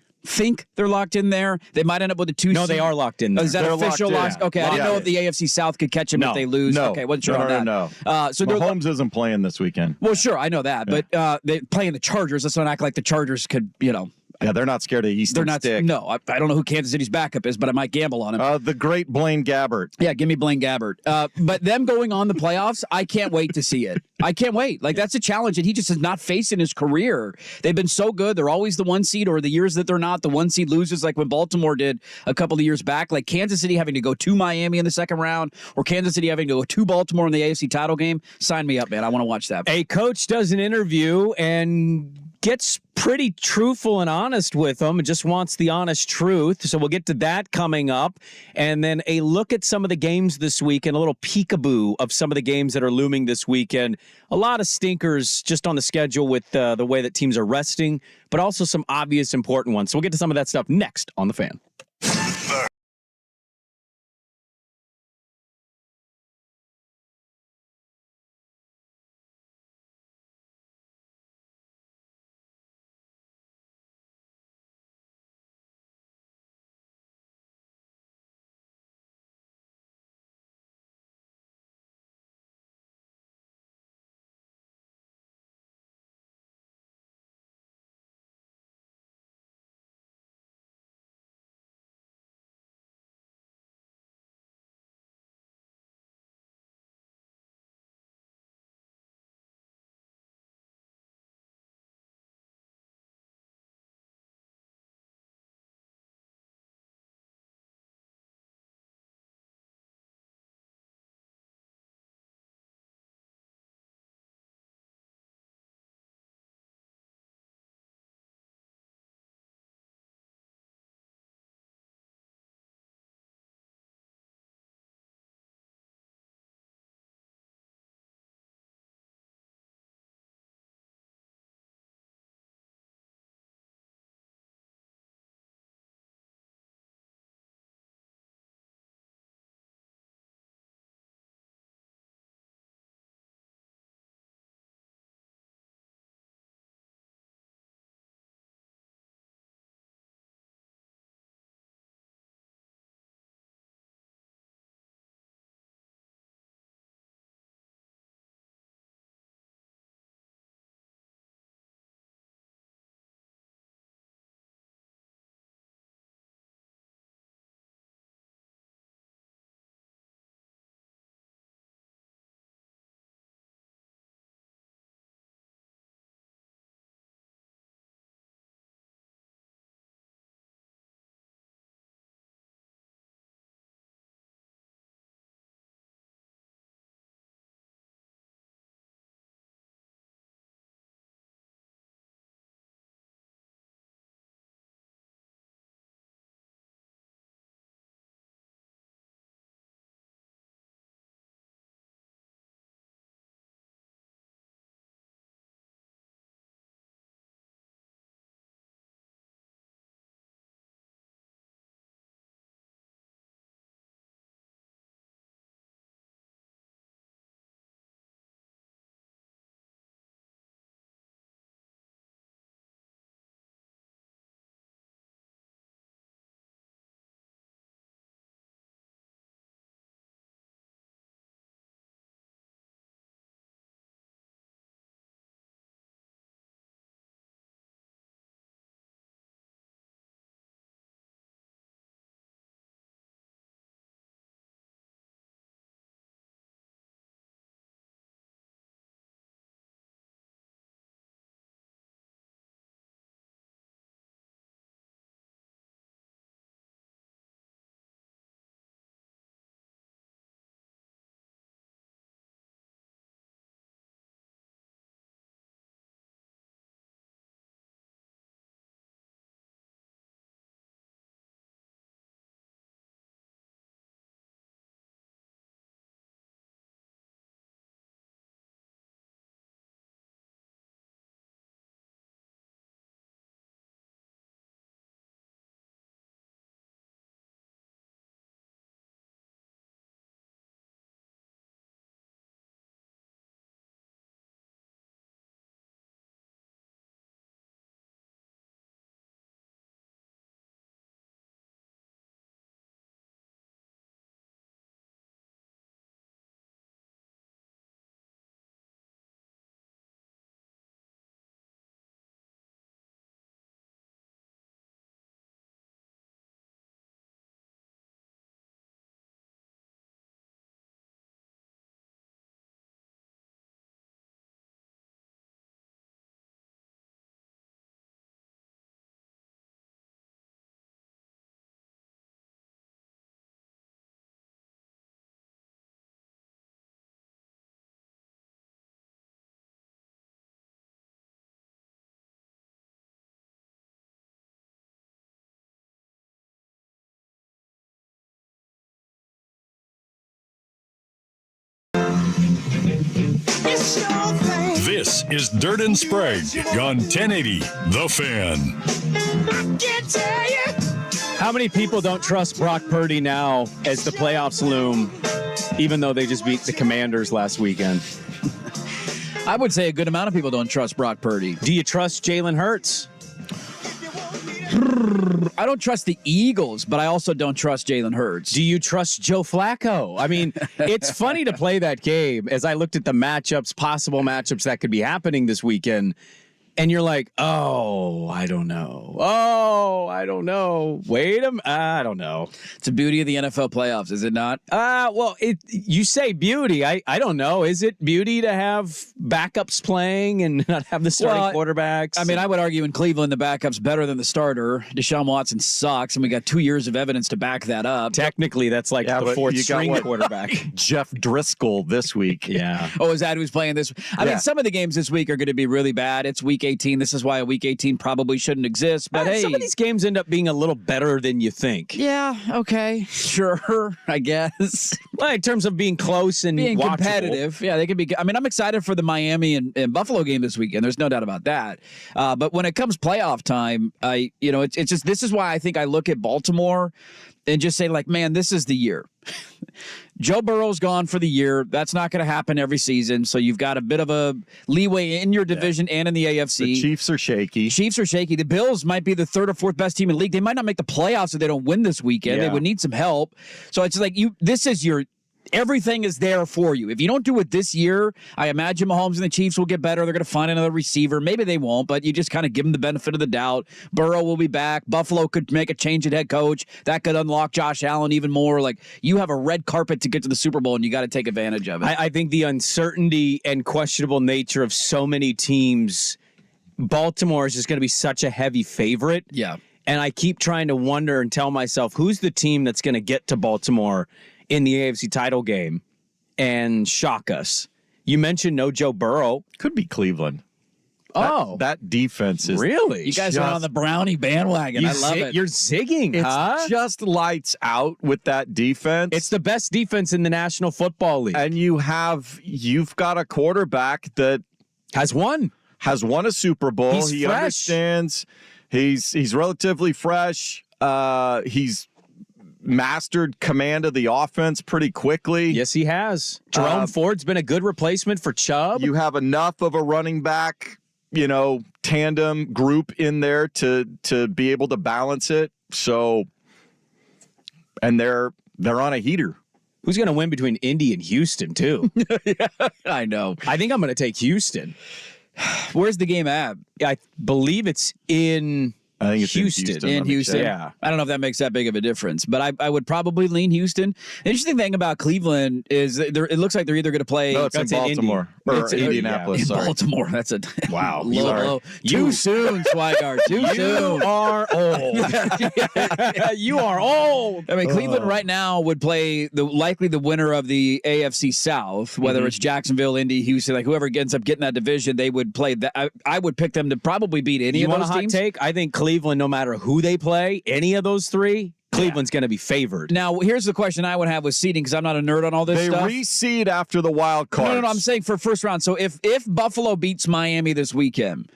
they're locked in there. They might end up with a 2 seed. No, they are locked in there. Oh, is that They're official? locked in. Okay, I didn't know if the AFC South could catch them if they lose. No. Okay, wasn't sure on that. No. So Mahomes isn't playing this weekend. Well, sure, I know that, but they playing the Chargers. Let's not act like the Chargers could, Yeah, they're not scared of Easton Stick. No, I don't know who Kansas City's backup is, but I might gamble on him. The great Blaine Gabbert. Yeah, give me Blaine Gabbert. But them going on the playoffs, I can't wait to see it. I can't wait. Like, that's a challenge that he just has not faced in his career. They've been so good. They're always the 1 seed, or the years that they're not, the 1 seed loses, like when Baltimore did a couple of years back. Like Kansas City having to go to Miami in the second round, or Kansas City having to go to Baltimore in the AFC title game. Sign me up, man. I want to watch that. A coach does an interview and gets pretty truthful and honest with them and just wants the honest truth. So we'll get to that coming up. And then a look at some of the games this week and a little peekaboo of some of the games that are looming this weekend. A lot of stinkers just on the schedule with the way that teams are resting, but also some obvious important ones. So we'll get to some of that stuff next on The Fan. This is Dirt and Sprague on 1080 The Fan. How many people don't trust Brock Purdy now as the playoffs loom, even though they just beat the Commanders last weekend? I would say a good amount of people don't trust Brock Purdy. Do you trust Jalen Hurts? I don't trust the Eagles, but I also don't trust Jalen Hurts. Do you trust Joe Flacco? I mean, it's funny to play that game as I looked at the possible matchups that could be happening this weekend. And you're like, oh, I don't know. Oh, I don't know. Wait a minute. I don't know. It's the beauty of the NFL playoffs, is it not? Well, you say beauty. I don't know. Is it beauty to have backups playing and not have the starting quarterbacks? I mean, I would argue in Cleveland, the backup's better than the starter. Deshaun Watson sucks, and we got 2 years of evidence to back that up. Technically, that's like the fourth string quarterback. Jeff Driscoll this week. Yeah. Oh, is that who's playing this? I mean, some of the games this week are going to be really bad. It's week 18. This is why a week 18 probably shouldn't exist. But hey, some of these games end up being a little better than you think. Yeah, okay. Sure, I guess. Well, in terms of being close and being watchable. competitive. Yeah, they could be. I mean, I'm excited for the Miami and Buffalo game this weekend. There's no doubt about that. But when it comes playoff time, it's just this is why I think I look at Baltimore and just say, like, man, this is the year. Joe Burrow's gone for the year. That's not going to happen every season. So you've got a bit of a leeway in your division and in the AFC. The Chiefs are shaky. The Bills might be the third or fourth best team in the league. They might not make the playoffs if they don't win this weekend. Yeah. They would need some help. So it's like this is your everything is there for you. If you don't do it this year, I imagine Mahomes and the Chiefs will get better. They're going to find another receiver. Maybe they won't, but you just kind of give them the benefit of the doubt. Burrow will be back. Buffalo could make a change at head coach. That could unlock Josh Allen even more. Like, you have a red carpet to get to the Super Bowl, and you got to take advantage of it. I think the uncertainty and questionable nature of so many teams, Baltimore is just going to be such a heavy favorite. Yeah. And I keep trying to wonder and tell myself, who's the team that's going to get to Baltimore in the AFC title game and shock us? You mentioned no Joe Burrow. Could be Cleveland. That defense is really. You guys are on the Brownie bandwagon. I love it. You're zigging, It's just lights out with that defense. It's the best defense in the National Football League. And you've got a quarterback that has won a Super Bowl. He fresh. Understands. He's relatively fresh. He's mastered command of the offense pretty quickly. Yes, he has. Jerome Ford's been a good replacement for Chubb. You have enough of a running back, tandem group in there to be able to balance it. So, and they're on a heater. Who's going to win between Indy and Houston, too? Yeah, I know. I think I'm going to take Houston. Where's the game at? I believe it's in Houston. In Houston. Yeah. I don't know if that makes that big of a difference, but I would probably lean Houston. The interesting thing about Cleveland is that it looks like they're either going to play. No, it's in Baltimore. Or Indianapolis, sorry. Baltimore. That's a wow. low. Too soon, Swigart. Too soon. You are old. You are old. I mean, Cleveland right now would play likely the winner of the AFC South, whether it's Jacksonville, Indy, Houston, like whoever ends up getting that division, they would play that. I would pick them to probably beat any of those teams. Take? I think Cleveland, no matter who they play, any of those three, Cleveland's going to be favored. Now, here's the question I would have with seeding, because I'm not a nerd on all this stuff. They reseed after the wild card. No, I'm saying for first round. So if Buffalo beats Miami this weekend,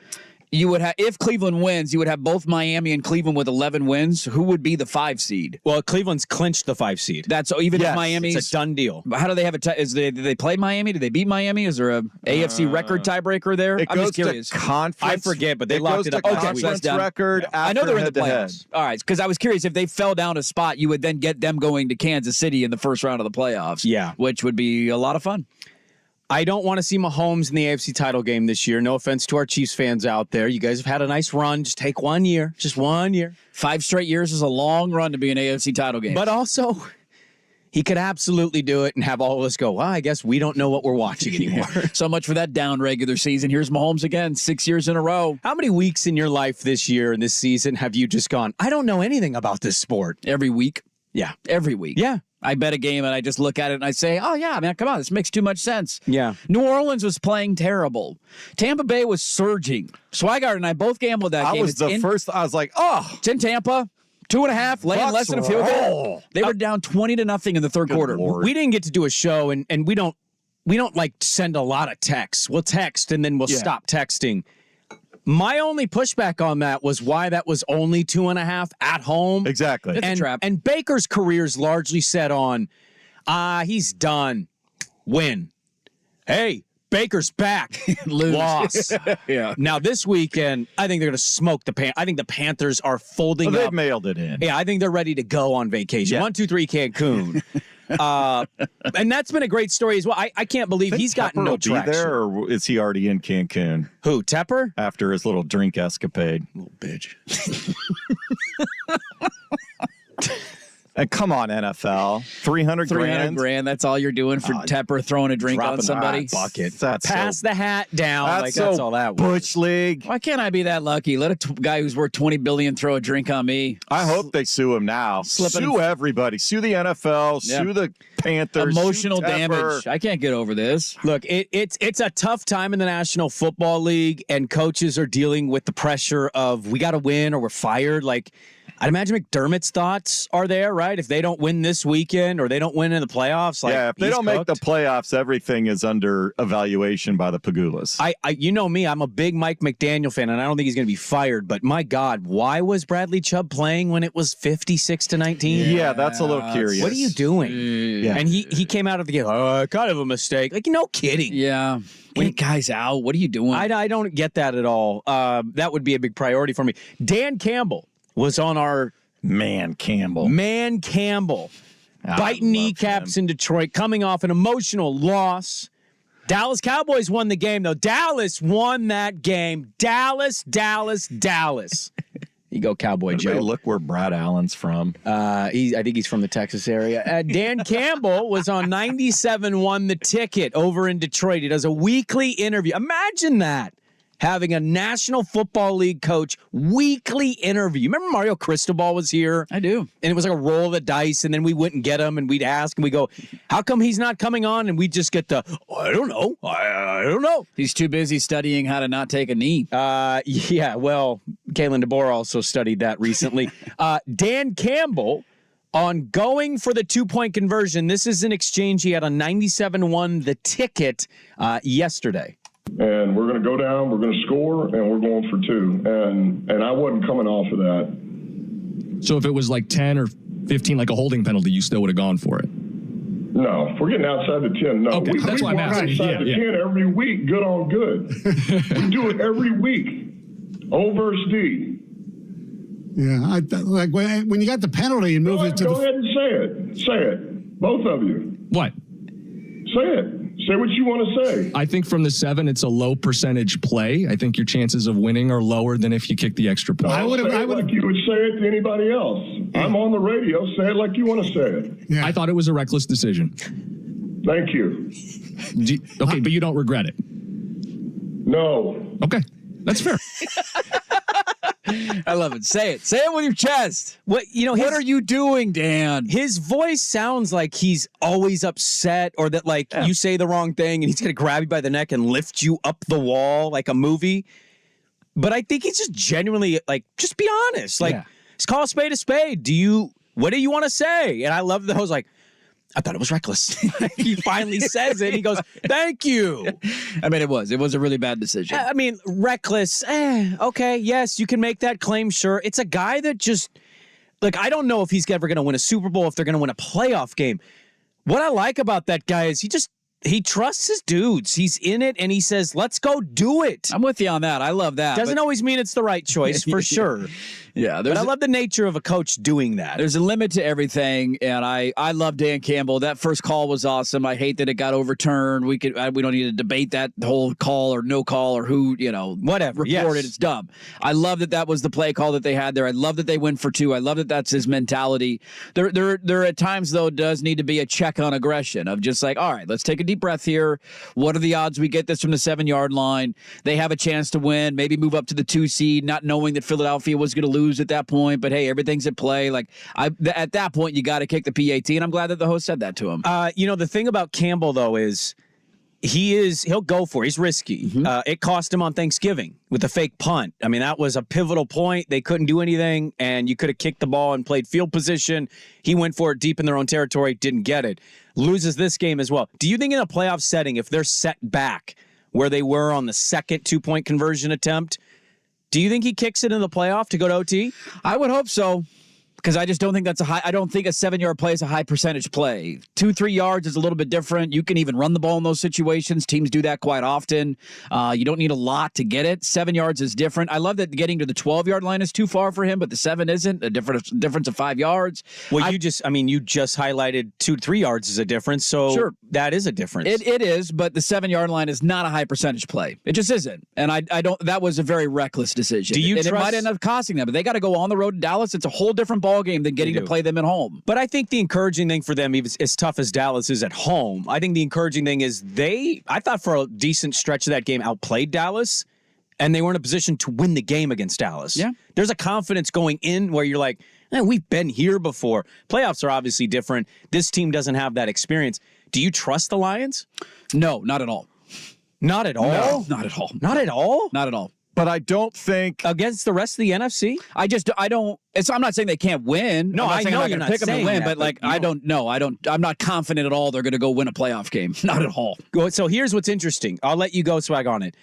you would have, if Cleveland wins, you would have both Miami and Cleveland with 11 wins. Who would be the 5 seed? Well, Cleveland's clinched the 5 seed. That's even if Miami's it's a done deal. How do they have a? Did they play Miami? Did they beat Miami? Is there a AFC record tiebreaker there? I'm just curious. Conference. I forget, but they locked it up. Conference record. Yeah. I know they're in the head-to-head. playoffs. All right, because I was curious if they fell down a spot, you would then get them going to Kansas City in the first round of the playoffs. Yeah, which would be a lot of fun. I don't want to see Mahomes in the AFC title game this year. No offense to our Chiefs fans out there. You guys have had a nice run. Just take 1 year. Just 1 year. 5 straight years is a long run to be an AFC title game. But also, he could absolutely do it and have all of us go, well, I guess we don't know what we're watching anymore. So much for that down regular season. Here's Mahomes again, 6 years in a row. How many weeks in your life this year and this season have you just gone, I don't know anything about this sport? Every week. Yeah. Every week. Yeah. I bet a game and I just look at it and I say, oh, yeah, man, come on. This makes too much sense. Yeah. New Orleans was playing terrible. Tampa Bay was surging. Swigart and I both gambled that game. I was like, oh. It's in Tampa. 2.5, laying less than a field goal. They were down 20-0 in the third quarter. Lord. We didn't get to do a show, and we don't like send a lot of texts. We'll text and then we'll stop texting. My only pushback on that was why that was only 2.5 at home. Exactly. It's a trap. And Baker's career's largely set on, he's done. Win. Hey, Baker's back. Lose. Loss. Yeah. Now this weekend, I think they're going to smoke the Panthers. I think the Panthers are folding They've up. mailed it in. Yeah, I think they're ready to go on vacation. Yeah. 1, 2, 3 Cancun. And that's been a great story as well. I can't believe he's gotten no traction. There, or is he already in Cancun Who, Tepper? after his little drink escapade? Little bitch. And come on, NFL, 300 grand. $300,000. That's all you're doing for Tepper throwing a drink on Dropping somebody. that bucket. That's Pass so, the hat down. that's Like so that's all that was. Butch League. Why can't I be that lucky? Let a guy who's worth $20 billion throw a drink on me. I hope they sue him now. Sue everybody. Sue the NFL. Yeah. Sue the Panthers. Emotional sue Tepper. damage. I can't get over this. Look, it's a tough time in the National Football League, and coaches are dealing with the pressure of we got to win or we're fired. Like, I'd imagine McDermott's thoughts are there, right? If they don't win this weekend or they don't win in the playoffs, like yeah, if they don't make the playoffs, everything is under evaluation by the Pagulas. You know me, I'm a big Mike McDaniel fan, and I don't think he's going to be fired. But my God, why was Bradley Chubb playing when it was 56-19? Yeah, that's a little curious. What are you doing? Yeah. And he came out of the game, kind of a mistake. Like, no kidding. Yeah. Get guys out. What are you doing? I don't get that at all. That would be a big priority for me. Dan Campbell was on our Man Campbell. biting kneecaps in Detroit, coming off an emotional loss. Dallas Cowboys won the game, though. Dallas won that game. Dallas. You go, Cowboy Joe. Look where Brad Allen's from. I think he's from the Texas area. Dan Campbell was on 97.1 The Ticket over in Detroit. He does a weekly interview. Imagine that. Having a National Football League coach weekly interview. Remember Mario Cristobal was here? I do. And it was like a roll of the dice, and then we wouldn't get him, and we'd ask, and we go, how come he's not coming on? And we'd just get the, I don't know. I don't know. He's too busy studying how to not take a knee. Yeah, well, Kalen DeBoer also studied that recently. Dan Campbell on going for the 2-point conversion. This is an exchange he had on 97.1 The Ticket yesterday. And we're going to go down, we're going to score, and we're going for 2. And I wasn't coming off of that. So if it was like 10 or 15, like a holding penalty, you still would have gone for it? No, if we're getting outside the 10, no. Okay, that's why I'm asking. Outside the 10 every week, good on good. We do it every week. O versus D. Yeah, like when you got the penalty and move it to go ahead and say it. Say it. Both of you. What? Say it. Say what you want to say. I think from the 7, it's a low percentage play. I think your chances of winning are lower than if you kick the extra point. I would like you would say it to anybody else. I'm on the radio. Say it like you want to say it. Yeah. I thought it was a reckless decision. Thank you. Okay, but you don't regret it? No. Okay, that's fair. I love it. Say it. Say it with your chest. What are you doing, Dan? His voice sounds like he's always upset, or that you say the wrong thing and he's going to grab you by the neck and lift you up the wall like a movie. But I think he's just genuinely just be honest. Just call a spade a spade. What do you want to say? And I love that. I was like, I thought it was reckless. He finally says it. And he goes, thank you. I mean, it was a really bad decision. I mean, reckless. Okay. Yes, you can make that claim. Sure. It's a guy that just, I don't know if he's ever going to win a Super Bowl, if they're going to win a playoff game. What I like about that guy is he trusts his dudes. He's in it, and he says, let's go do it. I'm with you on that. I love that. Doesn't always mean it's the right choice, for sure. Yeah, but I love the nature of a coach doing that. There's a limit to everything, and I love Dan Campbell. That first call was awesome. I hate that it got overturned. We don't need to debate that whole call or no call or who whatever reported. It's dumb. I love that was the play call that they had there. I love that they went for 2. I love that that's his mentality. There at times though does need to be a check on aggression of just all right, let's take a deep breath here. What are the odds we get this from the 7-yard line? They have a chance to win. Maybe move up to the 2 seed, not knowing that Philadelphia was going to lose at that point, but hey, everything's at play. At that point, you got to kick the PAT, and I'm glad that the host said that to him. The thing about Campbell though is he'll go for it. He's risky. It cost him on Thanksgiving with the fake punt. I mean, that was a pivotal point. They couldn't do anything, and you could have kicked the ball and played field position. He went for it deep in their own territory, didn't get it. Loses this game as well. Do you think in a playoff setting, if they're set back where they were on the second 2-point conversion attempt, do you think he kicks it in the playoff to go to OT? I would hope so. Because I just don't think that's I don't think a 7-yard play is a high percentage play. 2-3 yards is a little bit different. You can even run the ball in those situations. Teams do that quite often. You don't need a lot to get it. 7 yards is different. I love that getting to the 12-yard line is too far for him, but the 7 isn't. A difference of 5 yards. Well, you just highlighted 2 to 3 yards is a difference. So sure. That is a difference. It is, but the 7-yard line is not a high percentage play. It just isn't. And I don't. That was a very reckless decision. It might end up costing them, but they got to go on the road to Dallas. It's a whole different ball game than getting to play them at home. But I think the encouraging thing for them, even as tough as Dallas is at home, I think the encouraging thing is I thought for a decent stretch of that game, outplayed Dallas, and they were in a position to win the game against Dallas. Yeah. There's a confidence going in where you're like, we've been here before. Playoffs are obviously different. This team doesn't have that experience. Do you trust the Lions? No, not at all. Not at all? No, not at all. Not at all? Not at all. But I don't think against the rest of the NFC. I don't. I'm not saying they can't win. No, I know you're not pick them to win, that, but I don't know. I'm not confident at all they're going to go win a playoff game. Not at all. So here's what's interesting. I'll let you go, Swag, on it.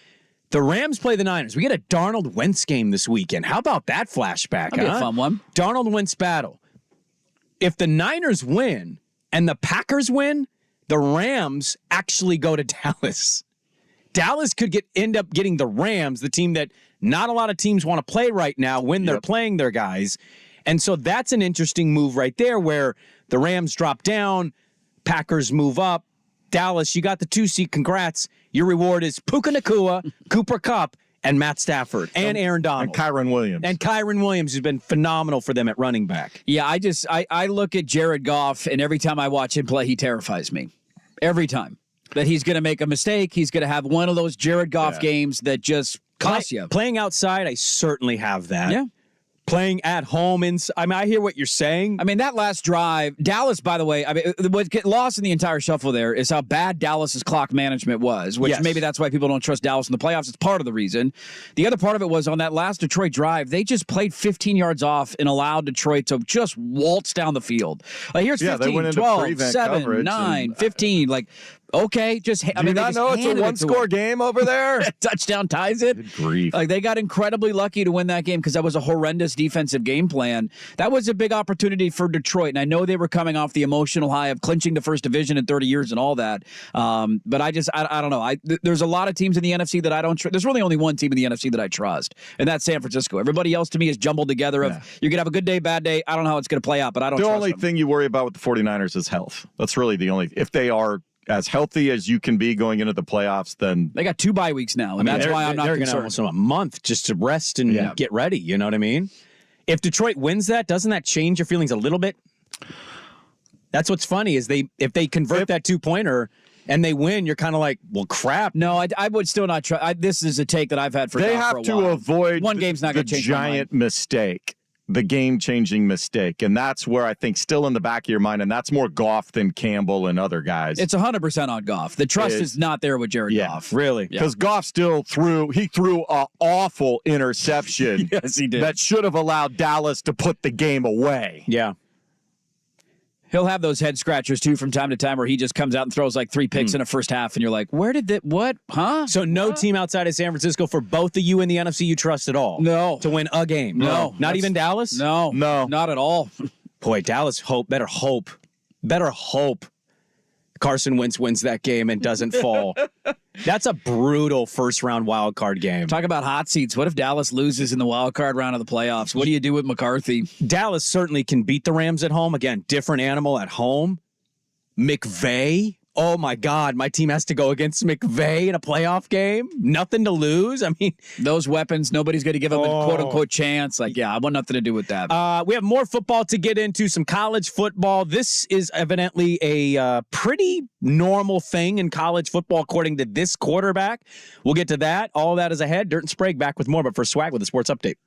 The Rams play the Niners. We get a Darnold Wentz game this weekend. How about that flashback? That'd be a fun one. Darnold Wentz battle. If the Niners win and the Packers win, the Rams actually go to Dallas. Dallas could end up getting the Rams, the team that not a lot of teams want to play right now when they're playing their guys. And so that's an interesting move right there where the Rams drop down, Packers move up. Dallas, you got the 2 seed. Congrats. Your reward is Puka Nacua, Cooper Kupp, and Matt Stafford, and Aaron Donald. And Kyron Williams. And Kyron Williams has been phenomenal for them at running back. Yeah, I look at Jared Goff, and every time I watch him play, he terrifies me. Every time. That he's going to make a mistake. He's going to have one of those Jared Goff games that just costs you. Playing outside, I certainly have that. Yeah. Playing at home, I hear what you're saying. I mean, that last drive, Dallas, by the way, what get lost in the entire shuffle there is how bad Dallas's clock management was, which maybe that's why people don't trust Dallas in the playoffs. It's part of the reason. The other part of it was on that last Detroit drive, they just played 15 yards off and allowed Detroit to just waltz down the field. Like, here's 15, 12, 7, 9, 15, like, okay, just Do you not know it's a one-score game over there? Touchdown ties it. Good grief. Like, they got incredibly lucky to win that game because that was a horrendous defensive game plan. That was a big opportunity for Detroit, and I know they were coming off the emotional high of clinching the first division in 30 years and all that. But I don't know. There's a lot of teams in the NFC that I don't trust. There's really only one team in the NFC that I trust, and that's San Francisco. Everybody else to me is jumbled together of you're going to have a good day, bad day. I don't know how it's going to play out, but I don't trust them. The only thing you worry about with the 49ers is health. That's really the only – if they are – as healthy as you can be going into the playoffs, then they got 2 bye weeks now, and that's why I'm not concerned. They're going to have a month just to rest and get ready. You know what I mean? If Detroit wins that, doesn't that change your feelings a little bit? That's what's funny is if they convert that 2-pointer and they win, you're kind of like, well, crap. No, I would still not try. This is a take that I've had for they a have while. to avoid one game's not going to change the giant mistake. The game-changing mistake, and that's where I think still in the back of your mind, and that's more Goff than Campbell and other guys. It's 100% on Goff. The trust is not there with Jared Goff. Really. Because Goff still threw an awful interception yes, he did. that should have allowed Dallas to put the game away. Yeah. He'll have those head scratchers, too, from time to time where he just comes out and throws like 3 picks in a first half, and you're like, where did that, what, huh? So no team outside of San Francisco for both of you in the NFC you trust at all? No. To win a game? No. Not even Dallas? No. Not at all. Boy, Dallas better hope Carson Wentz wins that game and doesn't fall. That's a brutal first-round wild card game. Talk about hot seats. What if Dallas loses in the wild card round of the playoffs? What do you do with McCarthy? Dallas certainly can beat the Rams at home. Again, different animal at home. McVay. Oh, my God. My team has to go against McVay in a playoff game. Nothing to lose. I mean, those weapons, nobody's going to give them a quote-unquote chance. Like, I want nothing to do with that. We have more football to get into, some college football. This is evidently a pretty normal thing in college football, according to this quarterback. We'll get to that. All that is ahead. Dirt and Sprague back with more, but for Swag with a sports update.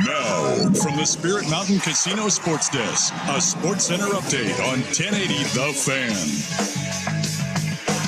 Now, from the Spirit Mountain Casino Sports Desk, a Sports Center update on 1080 The Fan.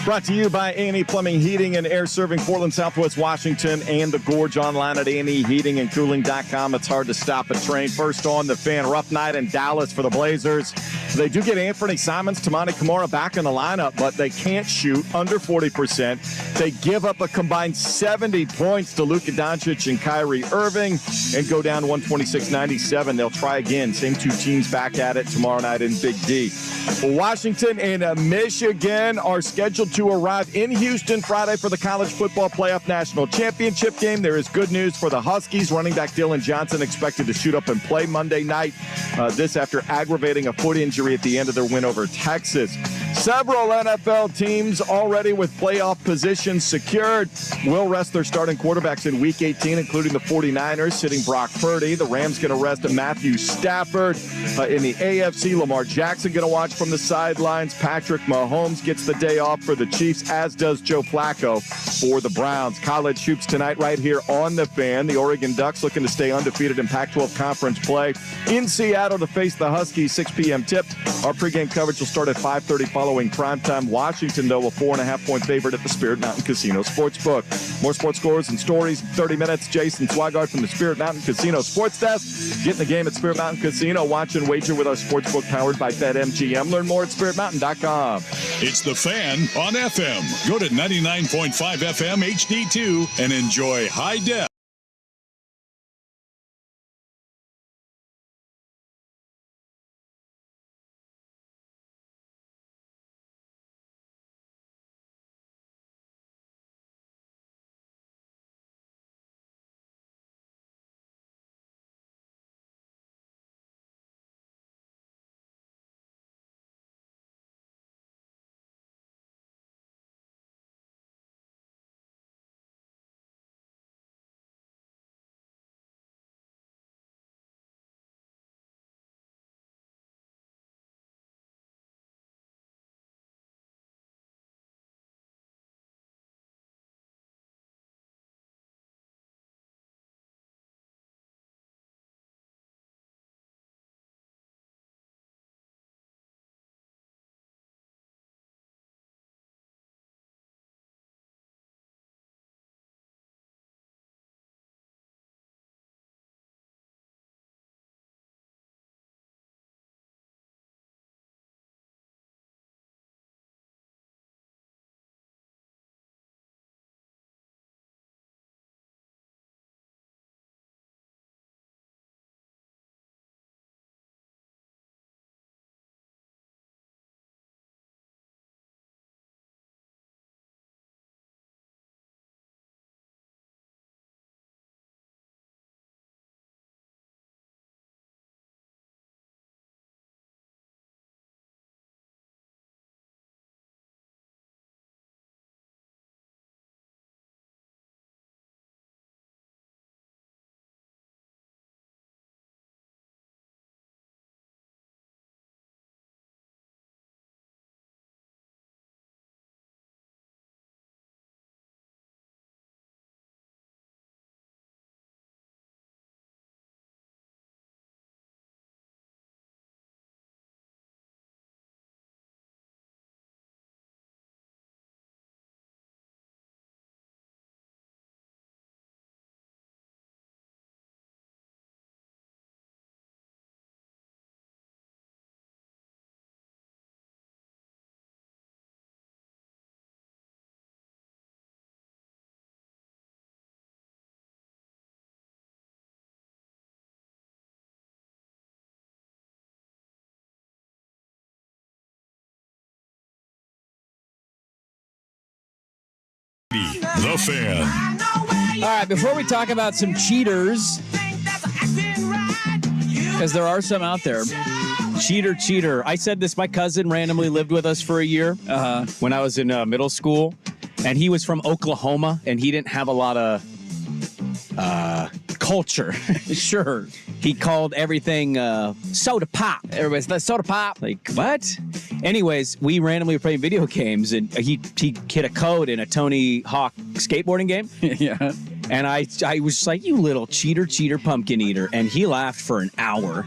Brought to you by A&E Plumbing, Heating, and Air, serving Portland, Southwest Washington, and the Gorge. Online at ANEHeatingandCooling.com. It's hard to stop a train. First on the Fan, rough night in Dallas for the Blazers. They do get Anthony Simons, Tamani Kamara back in the lineup, but they can't shoot under 40%. They give up a combined 70 points to Luka Doncic and Kyrie Irving and go down 126-97. They'll try again. Same two teams back at it tomorrow night in Big D. Washington and Michigan are scheduled to arrive in Houston Friday for the College Football Playoff National Championship game. There is good news for the Huskies. Running back Dylan Johnson expected to shoot up and play Monday night. This after aggravating a foot injury at the end of their win over Texas. Several NFL teams already with playoff positions secured will rest their starting quarterbacks in Week 18, including the 49ers sitting Brock Purdy. The Rams going to rest Matthew Stafford. In the AFC, Lamar Jackson going to watch from the sidelines. Patrick Mahomes gets the day off for the Chiefs, as does Joe Flacco for the Browns. College hoops tonight right here on the Fan. The Oregon Ducks looking to stay undefeated in Pac-12 conference play in Seattle to face the Huskies. 6 p.m. tip. Our pregame coverage will start at 5:30 following primetime. Washington, though, a 4.5-point favorite at the Spirit Mountain Casino Sportsbook. More sports scores and stories in 30 minutes. Jason Swigard from the Spirit Mountain Casino Sports Desk. Get in the game at Spirit Mountain Casino. Watch and wager with our sportsbook powered by BetMGM. Learn more at SpiritMountain.com. It's The Fan on FM. Go to 99.5 FM HD2 and enjoy high def. The Fan. All right, before we talk about some cheaters, because there are some out there. Cheater. I said this. My cousin randomly lived with us for a year when I was in middle school, and he was from Oklahoma, and he didn't have a lot of culture. Sure. He called everything soda pop. Everybody's the soda pop. Like, what? Anyways, we randomly were playing video games, and he hit a code in a Tony Hawk skateboarding game. Yeah. And I was just like, you little cheater, pumpkin eater. And he laughed for an hour.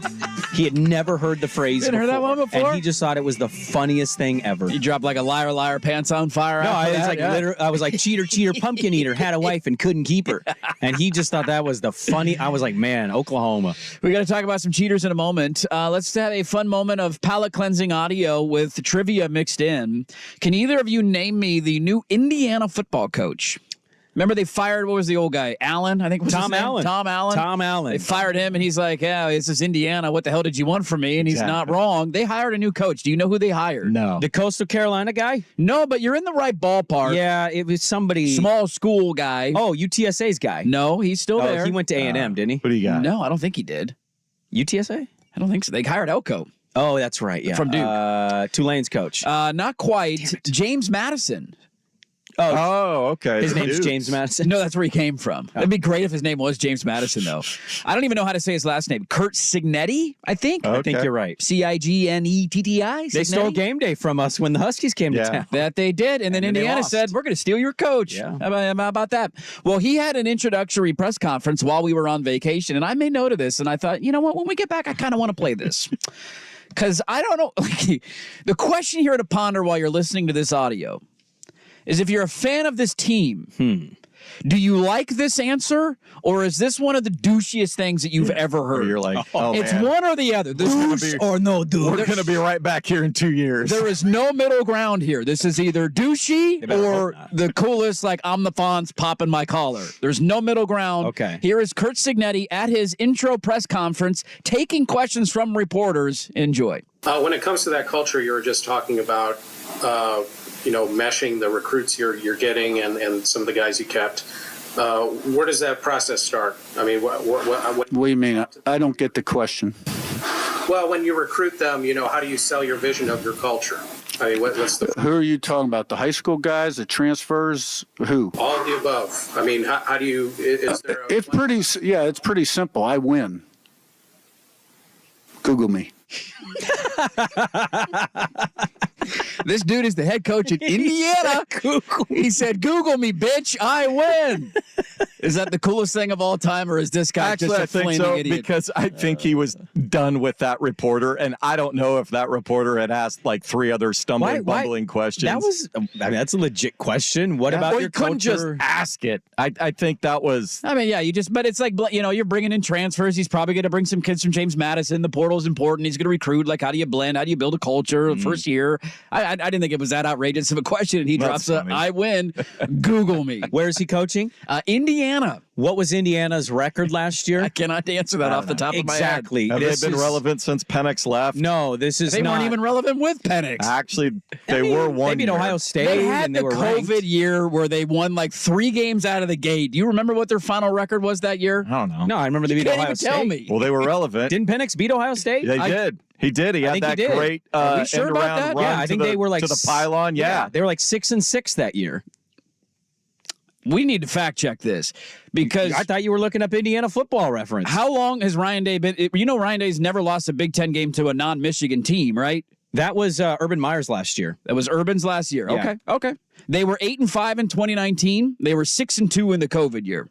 He had never heard the phrase Didn't before. heard that one before? And he just thought it was the funniest thing ever. You dropped like a liar, liar, pants on fire. No, after I was like, cheater, pumpkin eater, had a wife and couldn't keep her. And he just thought that was the funny. I was like, man, Oklahoma. We got to talk about some cheaters in a moment. Let's have a fun moment of palate cleansing audio with trivia mixed in. Can either of you name me the new Indiana football coach? Remember they fired, what was the old guy? Allen, I think was Tom his name? Allen. Tom Allen. Tom Allen. They fired him, and he's like, yeah, this is Indiana. What the hell did you want from me? And he's not wrong. They hired a new coach. Do you know who they hired? No. The Coastal Carolina guy? No, but you're in the right ballpark. Yeah, it was somebody. Small school guy. Oh, UTSA's guy. No, he's still there. He went to A&M, didn't he? What do you got? No, I don't think he did. UTSA? I don't think so. They hired Elko. Oh, that's right. Yeah. From Duke. Tulane's coach. Not quite. James Madison. Oh, okay. His name's Dukes. James Madison. No, that's where he came from. It'd be great if his name was James Madison, though. I don't even know how to say his last name. Kurt Signetti, I think. Okay. I think you're right. Cignetti. They stole game day from us when the Huskies came to town. That they did. And then And then they Indiana lost. said, we're going to steal your coach. Yeah. How about that? Well, he had an introductory press conference while we were on vacation, and I made note of this, and I thought, you know what? When we get back, I kind of want to play this. Because I don't know. The question here to ponder while you're listening to this audio is if you're a fan of this team, do you like this answer, or is this one of the douchiest things that you've ever heard? You're like, oh, it's man. one or the other. Douche or no douche. We're going to be right back here in 2 years. There is no middle ground here. This is either douchey or the coolest, like I'm the Fonz popping my collar. There's no middle ground. Okay. Here is Kurt Signetti at his intro press conference taking questions from reporters. Enjoy. When it comes to that culture you were just talking about, meshing the recruits you're getting and some of the guys you kept, where does that process start? I mean, what do you mean? I don't get the question. Well, when you recruit them, how do you sell your vision of your culture? I mean, what's the... Who are you talking about? The high school guys, the transfers? Who? All of the above. I mean, how do you... Is there a... It's pretty simple. I win. Google me. This dude is the head coach at Indiana. He said, Google me, bitch. I win. Is that the coolest thing of all time, or is this guy Actually, just a I think flaming so, idiot? because I think he was done with that reporter, and I don't know if that reporter had asked like 3 other bumbling questions. That's a legit question. What about or your you couldn't culture? just ask it. I think that was... I mean, yeah, but it's like, you're bringing in transfers. He's probably going to bring some kids from James Madison. The portal's important. He's going to recruit. Like, how do you blend? How do you build a culture? First year. I didn't think it was that outrageous of a question. And he drops I win. Google me. Where is he coaching? Indiana. What was Indiana's record last year? I cannot answer that off the top of my head. Exactly. Have they been relevant since Penix left? No, this is They not. weren't even relevant with Penix. Actually, they were one They beat year. Ohio State. They had and they the were COVID ranked. year where they won like 3 games out of the gate. Do you remember what their final record was that year? I don't know. No, I remember they beat Can't Ohio even State. tell me. Well, they were relevant. Didn't Penix beat Ohio State? They did. He did. He had think that he did. great Are we sure about end-around that? run Yeah, I think they were like to the pylon. Yeah. they were like 6-6 that year. We need to fact check this because I thought you were looking up Indiana football reference. how long has Ryan Day been? Ryan Day's never lost a Big Ten game to a non-Michigan team, right? That was Urban Meyer's last year. That was Urban's last year. Yeah. Okay. They were 8-5 in 2019. They were 6-2 in the COVID year.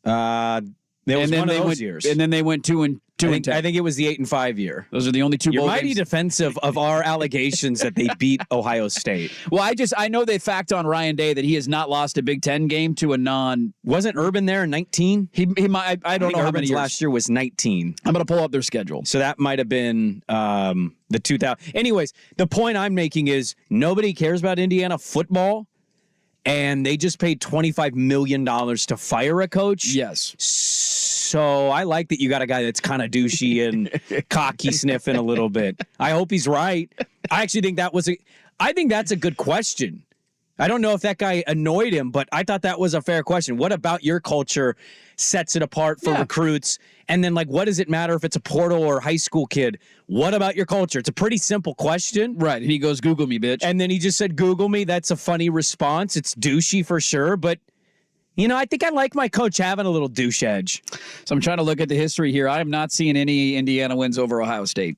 There was one of those went, years. and then they went 2-10. I think it was the 8-5 year. Those are the only 2 You're bowl mighty games. defensive of our allegations that they beat Ohio State. Well, I know they fact on Ryan Day that he has not lost a Big Ten game to a non. Wasn't Urban there in 19? He might. I don't know how many Urban's years. last year was 19. I'm going to pull up their schedule. So that might have been the 2000. Anyways, the point I'm making is nobody cares about Indiana football, and they just paid $25 million to fire a coach. Yes. So I like that you got a guy that's kind of douchey and cocky sniffing a little bit. I hope he's right. I actually think I think that's a good question. I don't know if that guy annoyed him, but I thought that was a fair question. What about your culture sets it apart for recruits? And then, what does it matter if it's a portal or high school kid? What about your culture? It's a pretty simple question. Right. And he goes, Google me, bitch. And then he just said, Google me. That's a funny response. It's douchey for sure, but I think I like my coach having a little douche edge. So I'm trying to look at the history here. I am not seeing any Indiana wins over Ohio State.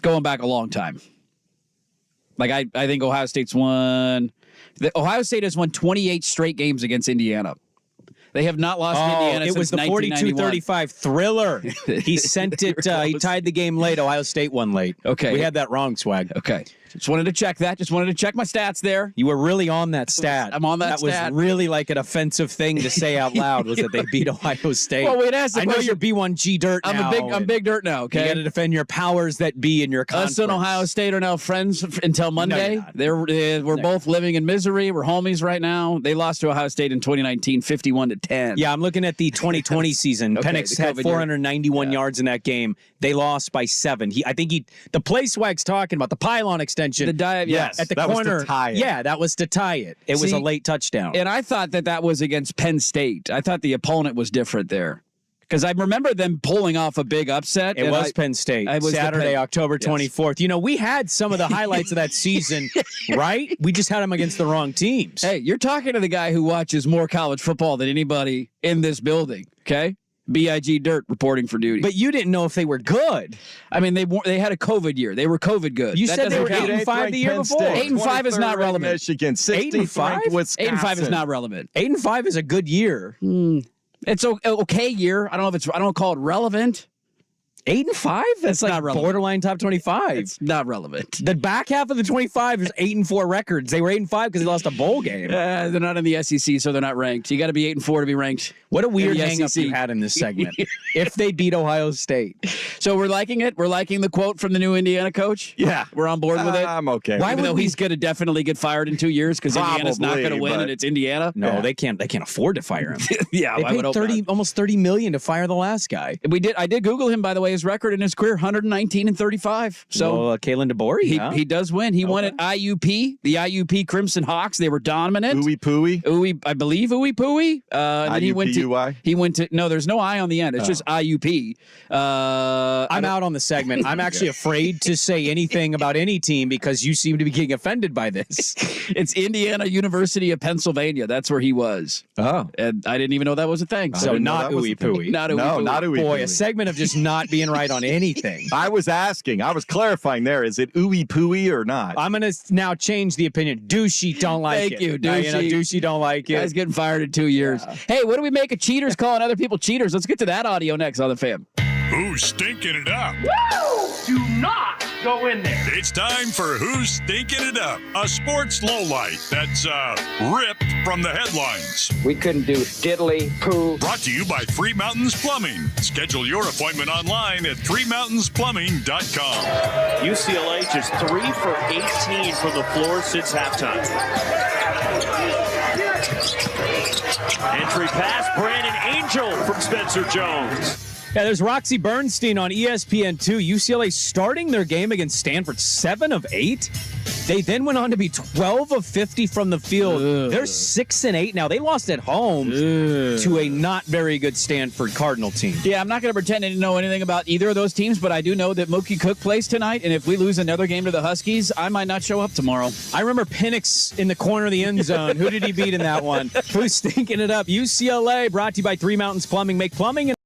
Going back a long time. I think Ohio State's won. Ohio State has won 28 straight games against Indiana. They have not lost to Indiana it since was the 1991. 42-35 thriller. He sent it. He tied the game late. Ohio State won late. Okay. We had that wrong, Swag. Okay. Just wanted to check that. Just wanted to check my stats there. You were really on that stat. I'm on that stat. That was really like an offensive thing to say out loud, was that they beat Ohio State. Well, we'd ask the I know question. you're B1G dirt now. I'm big dirt now, okay? You got to defend your powers that be in your conference. Us and Ohio State are now friends until Monday. No, you're not. We're both living in misery. We're homies right now. They lost to Ohio State in 2019, 51-10. Yeah, I'm looking at the 2020 season. Okay, Penix the had COVID 491 yards in that game. They lost by 7. The play Swag's talking about, the pylon extension. Yes, at the that was corner. to tie it. Yeah, that was to tie it. It was a late touchdown. And I thought that was against Penn State. I thought the opponent was different there. Because I remember them pulling off a big upset. It was Penn State. It was Saturday, October 24th. You know, we had some of the highlights of that season, right? We just had them against the wrong teams. Hey, you're talking to the guy who watches more college football than anybody in this building, okay? BIG Dirt reporting for duty. But you didn't know if they were good. I mean, they had a COVID year. They were COVID good. You That said they were doesn't count. 8-5 the year Penn before. State, 8-5 is not 23rd relevant. Michigan, 8-5? 16th ranked Wisconsin. 8-5 is not relevant. 8-5 is a good year. It's an okay year. I don't call it relevant. 8-5? That's like not relevant. borderline top 25. It's not relevant. The back half of the 25 is 8-4 records. They were 8-5 because they lost a bowl game. They're not in the SEC, so they're not ranked. You got to be 8-4 to be ranked. What a weird in the hang up SEC. you had in this segment. If they beat Ohio State. So we're liking it. We're liking the quote from the new Indiana coach. Yeah. We're on board with it. I'm okay. Even though he's going to definitely get fired in 2 years because Indiana's not going to Probably, win but- and it's Indiana. No, they can't afford to fire him. Yeah, They I would hope paid not. almost $30 million to fire the last guy. I did Google him, by the way. His record in his career, 119-35. So Kalen DeBoer, he does win. He won at IUP, the IUP Crimson Hawks. They were dominant. Ooey Pooey. I believe Ooey Pooey. And then he went to no, there's no I on the end. It's just IUP. I'm out on the segment. I'm actually afraid to say anything about any team because you seem to be getting offended by this. It's Indiana University of Pennsylvania. That's where he was. Oh. And I didn't even know that was a thing. So not Ooey Pooey. Not Ooey No, Pooey. not Ooey Boy, Pooey. a segment of just not being right on anything. I was asking. I was clarifying there. Is it Ooey Pooey or not? I'm going to now change the opinion. Douchey don't like Thank it. you, Douchey. Douchey don't like it. Guy's getting fired in 2 years. Hey, what do we make of cheaters calling other people cheaters? Let's get to that audio next on the Fan. Who's stinking it up? Do not go in there. It's time for Who's Stinking It Up, a sports lowlight that's ripped from the headlines. We couldn't do diddly poo. Brought to you by Three Mountains Plumbing. Schedule your appointment online at threemountainsplumbing.com. UCLA just 3 for 18 from the floor since halftime. Entry pass, Brandon Angel from Spencer Jones. Yeah, there's Roxy Bernstein on ESPN2. UCLA starting their game against Stanford 7 of 8. They then went on to be 12 of 50 from the field. They're 6-8 now. They lost at home to a not very good Stanford Cardinal team. Yeah, I'm not going to pretend I didn't know anything about either of those teams, but I do know that Mookie Cook plays tonight, and if we lose another game to the Huskies, I might not show up tomorrow. I remember Penix in the corner of the end zone. Who did he beat in that one? Who's stinking it up? UCLA, brought to you by Three Mountains Plumbing. Make plumbing and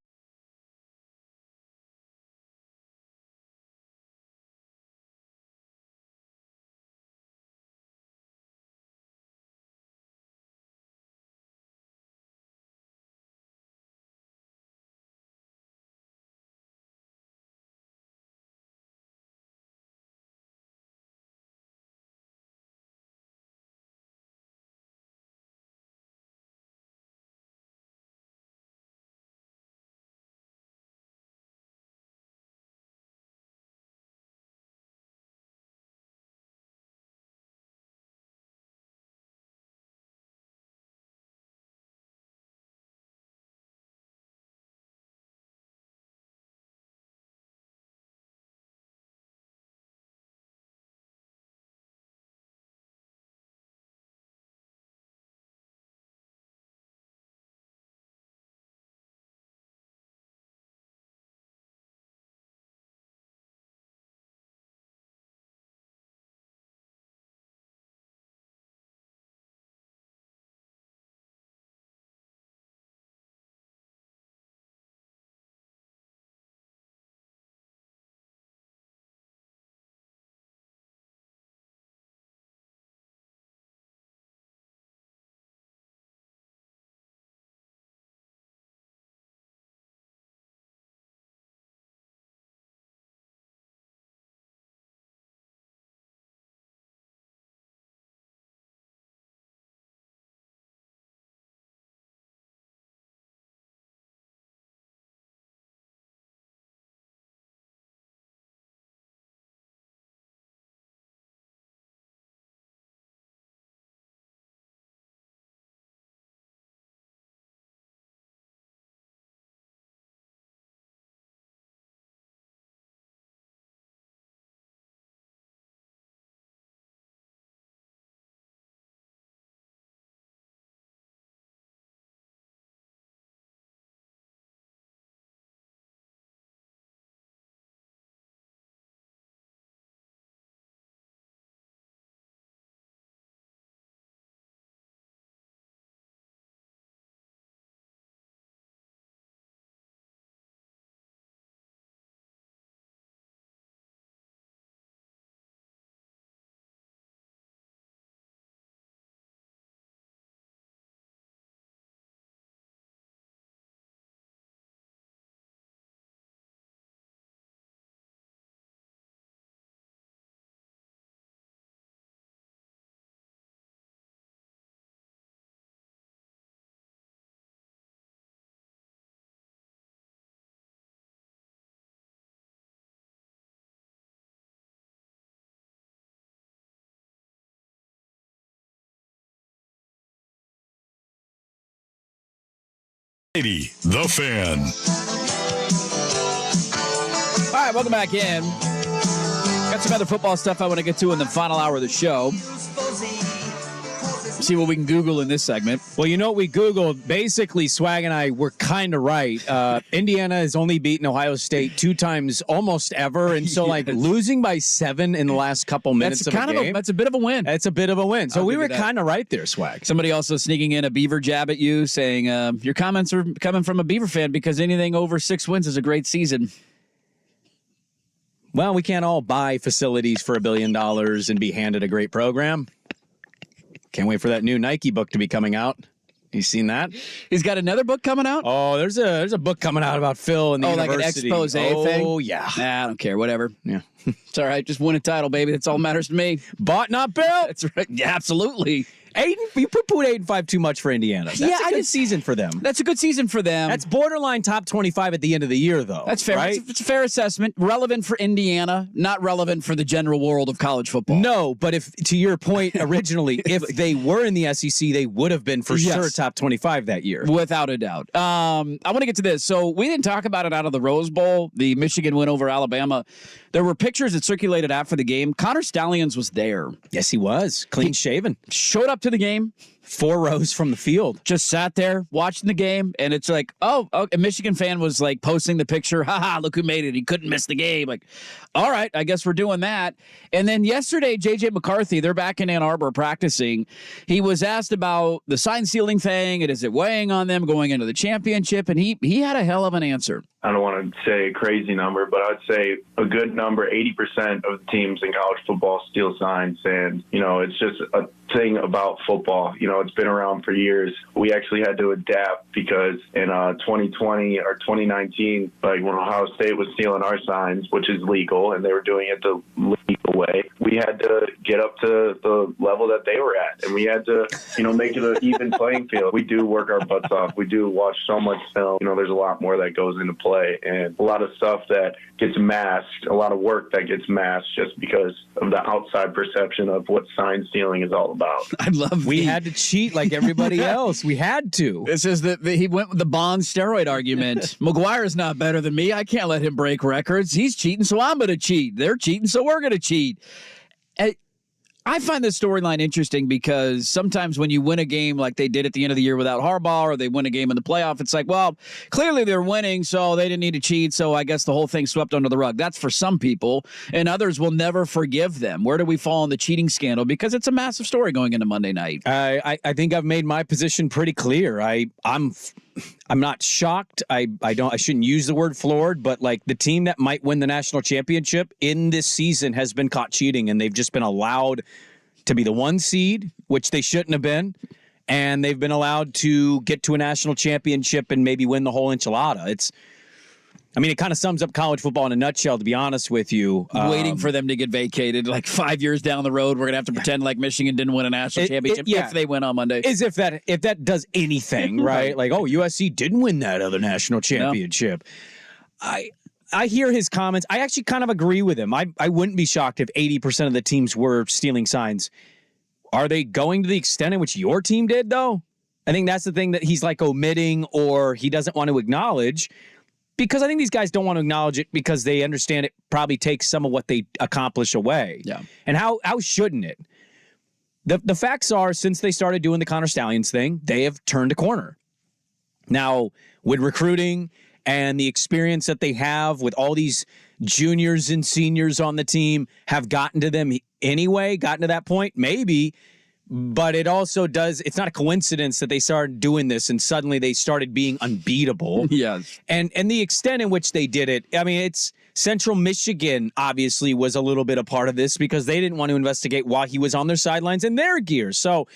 80, The Fan. All right, welcome back in. Got some other football stuff I want to get to in the final hour of the show. See what we can Google in this segment. Well, you know what we Googled? Basically, Swag and I were kind of right. Indiana has only beaten Ohio State 2 times almost ever. And so, like, losing by 7 in the last couple minutes of a game. That's a bit of a win. That's a bit of a win. So we were kind of right there, Swag. Somebody also sneaking in a Beaver jab at you, saying your comments are coming from a Beaver fan because anything over 6 wins is a great season. Well, we can't all buy facilities for $1 billion and be handed a great program. Can't wait for that new Nike book to be coming out. You seen that? He's got another book coming out? Oh, there's a book coming out about Phil and the university. Like an expose thing? Oh, yeah. Nah, I don't care. Whatever. Yeah. It's all right. Just win a title, baby. That's all that matters to me. Bought, not built. That's right. Yeah, absolutely. You put 8-5 too much for Indiana. That's a good season for them. That's a good season for them. That's borderline top 25 at the end of the year, though. That's fair. Right? It's a fair assessment. Relevant for Indiana, not relevant for the general world of college football. No, but if, to your point originally, if they were in the SEC, they would have been for sure top 25 that year. Without a doubt. I want to get to this. So we didn't talk about it out of the Rose Bowl, the Michigan win over Alabama. There were pictures that circulated after the game. Connor Stallions was there. Yes, he was. Clean shaven. Showed up to the game. 4 rows from the field. Just sat there watching the game, and it's like, a Michigan fan was like posting the picture. Haha, look who made it. He couldn't miss the game. Like, all right, I guess we're doing that. And then yesterday, J.J. McCarthy, they're back in Ann Arbor practicing. He was asked about the sign stealing thing, and is it weighing on them going into the championship? And he had a hell of an answer. I don't want to say a crazy number, but I'd say a good number, 80% of the teams in college football steal signs. And, it's just a thing about football. It's been around for years. We actually had to adapt because in 2020 or 2019, like when Ohio State was stealing our signs, which is legal, and they were doing it the legal way, we had to get up to the level that they were at. And we had to, make it an even playing field. We do work our butts off. We do watch so much film. There's a lot more that goes into play and a lot of stuff that gets masked, a lot of work that gets masked just because of the outside perception of what sign stealing is all about. I love we had to cheat like everybody else. We had to. This is he went with the Bond steroid argument. McGuire's not better than me. I can't let him break records. He's cheating, so I'm going to cheat. They're cheating, so we're going to cheat. I find this storyline interesting because sometimes when you win a game like they did at the end of the year without Harbaugh, or they win a game in the playoff, it's like, well, clearly they're winning, so they didn't need to cheat, so I guess the whole thing swept under the rug. That's for some people, and others will never forgive them. Where do we fall in the cheating scandal? Because it's a massive story going into Monday night. I think I've made my position pretty clear. I'm not shocked. I shouldn't use the word floored, but like the team that might win the national championship in this season has been caught cheating, and they've just been allowed to be the 1 seed, which they shouldn't have been, and they've been allowed to get to a national championship and maybe win the whole enchilada. It kind of sums up college football in a nutshell, to be honest with you. Waiting for them to get vacated, like 5 years down the road, we're going to have to pretend like Michigan didn't win a national championship if they win on Monday. As if that does anything, right? Like, USC didn't win that other national championship. No. I hear his comments. I actually kind of agree with him. I wouldn't be shocked if 80% of the teams were stealing signs. Are they going to the extent in which your team did, though? I think that's the thing that he's like omitting or he doesn't want to acknowledge, because I think these guys don't want to acknowledge it because they understand it probably takes some of what they accomplish away. Yeah. And how shouldn't it? The facts are, since they started doing the Connor Stallions thing, they have turned a corner. Now, with recruiting and the experience that they have with all these juniors and seniors on the team have gotten to them anyway, gotten to that point, maybe. But it also it's not a coincidence that they started doing this and suddenly they started being unbeatable. Yes. And the extent in which they did it, it's Central Michigan obviously was a little bit a part of this because they didn't want to investigate while he was on their sidelines in their gear. So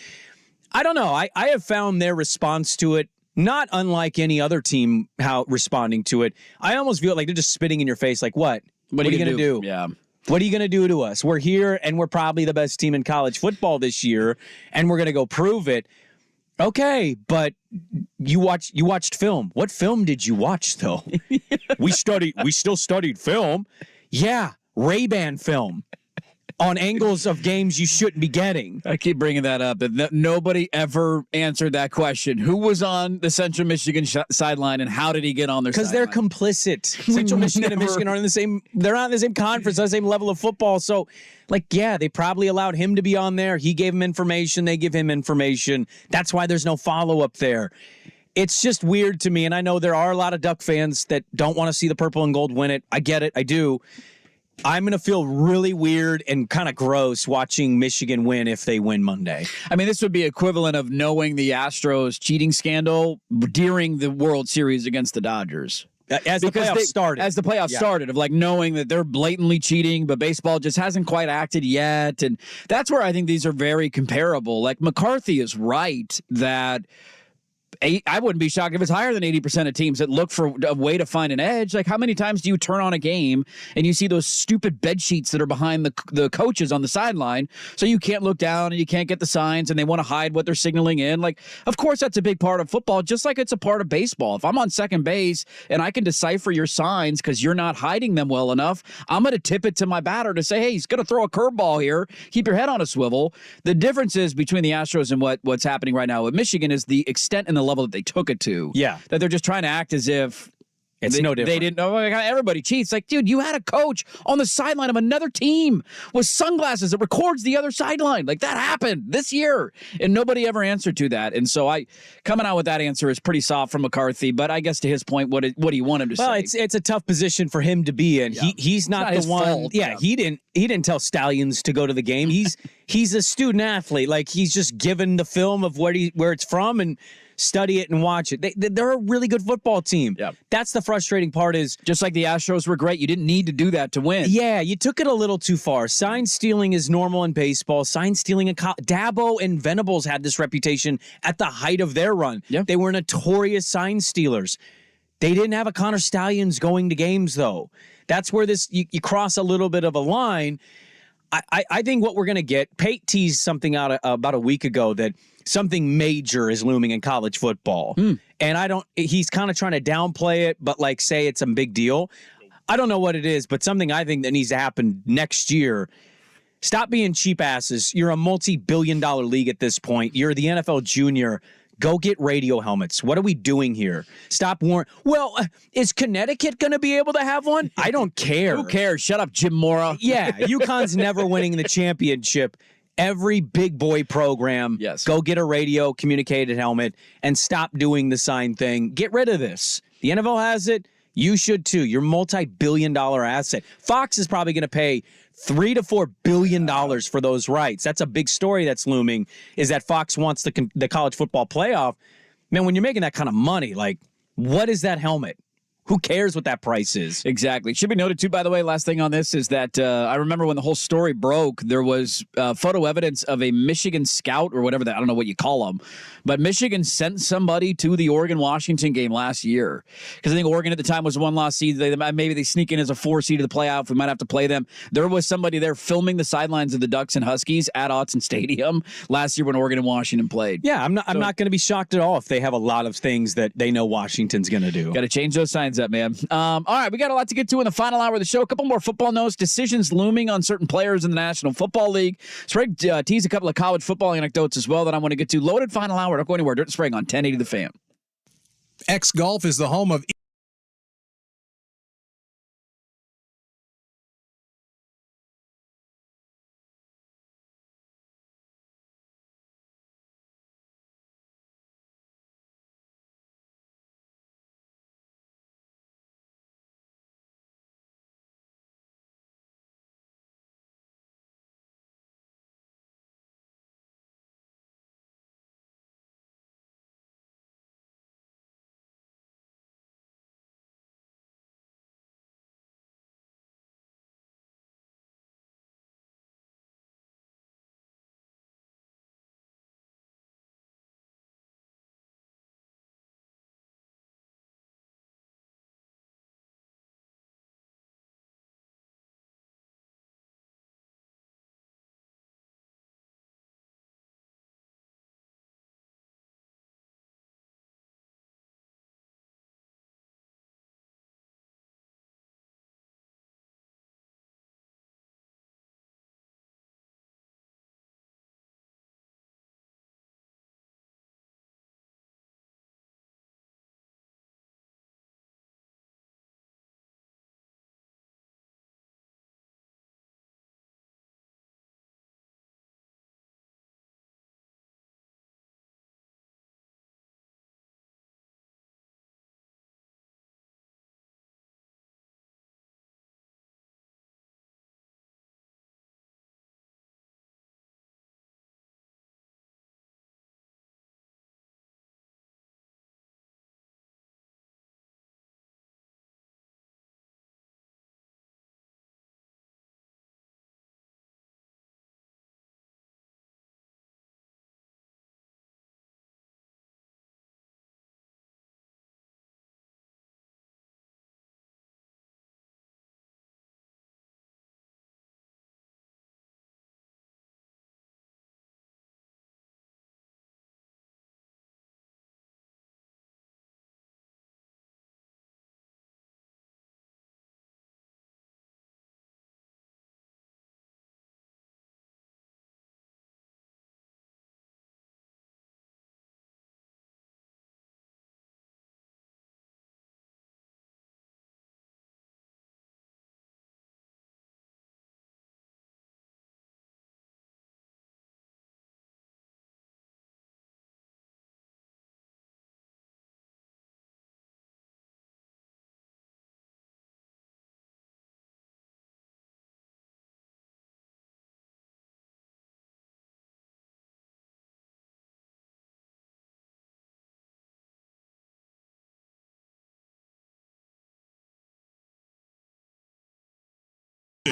I don't know. I have found their response to it not unlike any other team responding to it. I almost feel like they're just spitting in your face like, what? What are you going to do? Yeah. What are you going to do to us? We're here, and we're probably the best team in college football this year, and we're going to go prove it. Okay, but you watched film. What film did you watch, though? We still studied film. Yeah, Ray-Ban film. on angles of games you shouldn't be getting. I keep bringing that up. That nobody ever answered that question. Who was on the Central Michigan sideline, and how did he get on their sideline? Because they're complicit. Central Michigan and Michigan are in the same. They're not in the same conference, on the same level of football. So, they probably allowed him to be on there. He gave him information. They give him information. That's why there's no follow up there. It's just weird to me, and I know there are a lot of Duck fans that don't want to see the purple and gold win it. I get it. I do. I'm going to feel really weird and kind of gross watching Michigan win if they win Monday. I mean, this would be equivalent of knowing the Astros cheating scandal during the World Series against the Dodgers. As the playoffs started, of knowing that they're blatantly cheating, but baseball just hasn't quite acted yet. And that's where I think these are very comparable. Like, McCarthy is right that I wouldn't be shocked if it's higher than 80% of teams that look for a way to find an edge. Like, how many times do you turn on a game and you see those stupid bed sheets that are behind the coaches on the sideline, so you can't look down and you can't get the signs, and they want to hide what they're signaling in? Like, of course, that's a big part of football, just like it's a part of baseball. If I'm on second base and I can decipher your signs because you're not hiding them well enough, I'm going to tip it to my batter to say, hey, he's going to throw a curveball here. Keep your head on a swivel. The difference is between the Astros and what's happening right now with Michigan is the extent and the level that they took it to. Yeah. That they're just trying to act as if no different. They didn't know. Everybody cheats. Like, dude, you had a coach on the sideline of another team with sunglasses that records the other sideline. Like, that happened this year, and nobody ever answered to that. And so coming out with that answer is pretty soft from McCarthy. But I guess to his point, what do you want him to say? Well, it's a tough position for him to be in. Yeah. He's not the one. Fault. Yeah, he didn't tell Stallions to go to the game. He's a student athlete. Like, he's just given the film of where it's from and study it and watch it. They're a really good football team. Yep. That's the frustrating part is... Just like the Astros were great. You didn't need to do that to win. Yeah, you took it a little too far. Sign stealing is normal in baseball. Sign stealing in Dabo and Venables had this reputation at the height of their run. Yep. They were notorious sign stealers. They didn't have a Connor Stallions going to games, though. That's where you cross a little bit of a line. I think what we're going to get... Pate teased something out about a week ago that something major is looming in college football. And he's kind of trying to downplay it, but say it's a big deal. I don't know what it is, but something I think that needs to happen next year. Stop being cheap asses. You're a multi-billion-dollar league at this point. You're the NFL junior. Go get radio helmets. What are we doing here? Stop warning. Well, is Connecticut going to be able to have one? I don't care. Who cares? Shut up, Jim Mora. Yeah, UConn's never winning the championship. Every big boy program, go get a radio communicated helmet and stop doing the sign thing. Get rid of this. The NFL has it. You should too. You're multi-billion-dollar asset. Fox is probably going to pay $3 to $4 billion for those rights. That's a big story that's looming, is that Fox wants the college football playoff. Man, when you're making that kind of money, what is that helmet? Who cares what that price is? Exactly. Should be noted, too, by the way, last thing on this is that I remember when the whole story broke, there was photo evidence of a Michigan scout or whatever I don't know what you call them, but Michigan sent somebody to the Oregon-Washington game last year because I think Oregon at the time was a one-loss seed. Maybe they sneak in as a 4 seed to the playoff. We might have to play them. There was somebody there filming the sidelines of the Ducks and Huskies at Autzen Stadium last year when Oregon and Washington played. Yeah, I'm not going to be shocked at all if they have a lot of things that they know Washington's going to do. Got to change those signs up, man. All right, we got a lot to get to in the final hour of the show. A couple more football notes, decisions looming on certain players in the National Football League. Sprague teased a couple of college football anecdotes as well that I want to get to. Loaded final hour. Don't go anywhere. Dirt Sprague on 1080 The Fan. X Golf is the home of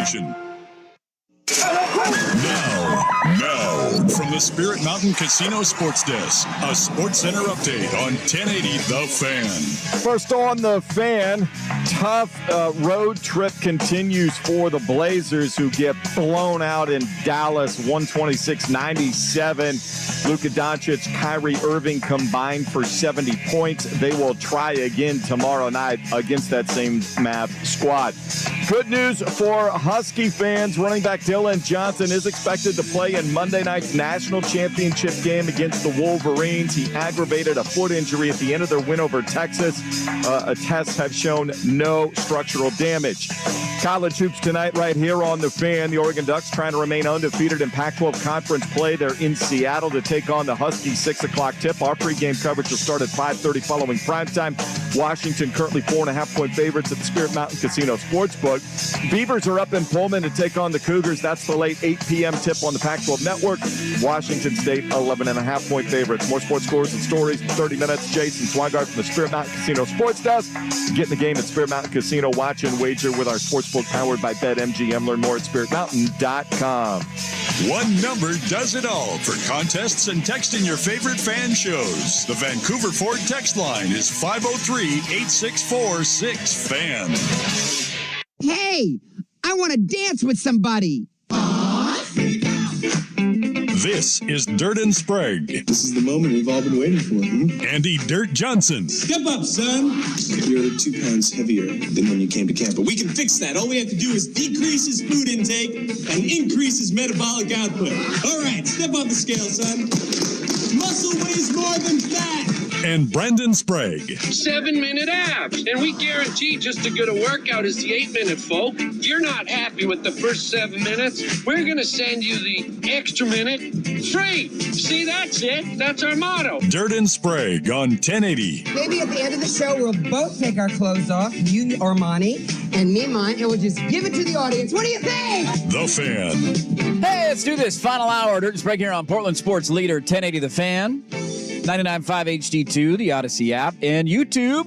station. Now, from the Spirit Mountain Casino Sports Desk, a Sports Center update on 1080 The Fan. First on The Fan, tough road trip continues for the Blazers, who get blown out in Dallas, 126-97. Luka Doncic, Kyrie Irving combined for 70 points. They will try again tomorrow night against that same Mavs squad. Good news for Husky fans. Running back Dylan Johnson is expected to play in Monday night's national championship game against the Wolverines. He aggravated a foot injury at the end of their win over Texas. Tests have shown no structural damage. College hoops tonight right here on The Fan. The Oregon Ducks trying to remain undefeated in Pac-12 conference play. They're in Seattle to take on the Huskies. 6 o'clock tip. Our pregame coverage will start at 5:30 following primetime. Washington currently 4.5-point favorites at the Spirit Mountain Casino Sportsbook. Beavers are up in Pullman to take on the Cougars. That's the late 8 p.m. tip on the Pac-12 Network. Washington State 11.5-point favorites. More sports scores and stories in 30 minutes. Jason Swigart from the Spirit Mountain Casino Sports Desk. Get in the game at Spirit Mountain Casino. Watch and wager with our sportsbook powered by BetMGM. Learn more at spiritmountain.com. One number does it all for contests and texting your favorite fan shows. The Vancouver Ford text line is 503-864-6FAN. Hey, I want to dance with somebody. This is Dirt and Sprague. This is the moment we've all been waiting for. Andy Dirt Johnson. Step up, son. You're 2 pounds heavier than when you came to camp, but we can fix that. All we have to do is decrease his food intake and increase his metabolic output. All right, step on the scale, son. Muscle weighs more than fat. And Brendan Sprague. 7-minute abs. And we guarantee just as good a workout as the 8-minute, folk. If you're not happy with the first 7 minutes, we're going to send you the extra minute free. See, that's it. That's our motto. Dirt and Sprague on 1080. Maybe at the end of the show, we'll both take our clothes off, you Armani, and me mine, and we'll just give it to the audience. What do you think? The Fan. Hey, let's do this. Final hour. Dirt and Sprague here on Portland Sports Leader 1080 The Fan. 99.5 HD2, the Odyssey app, and YouTube.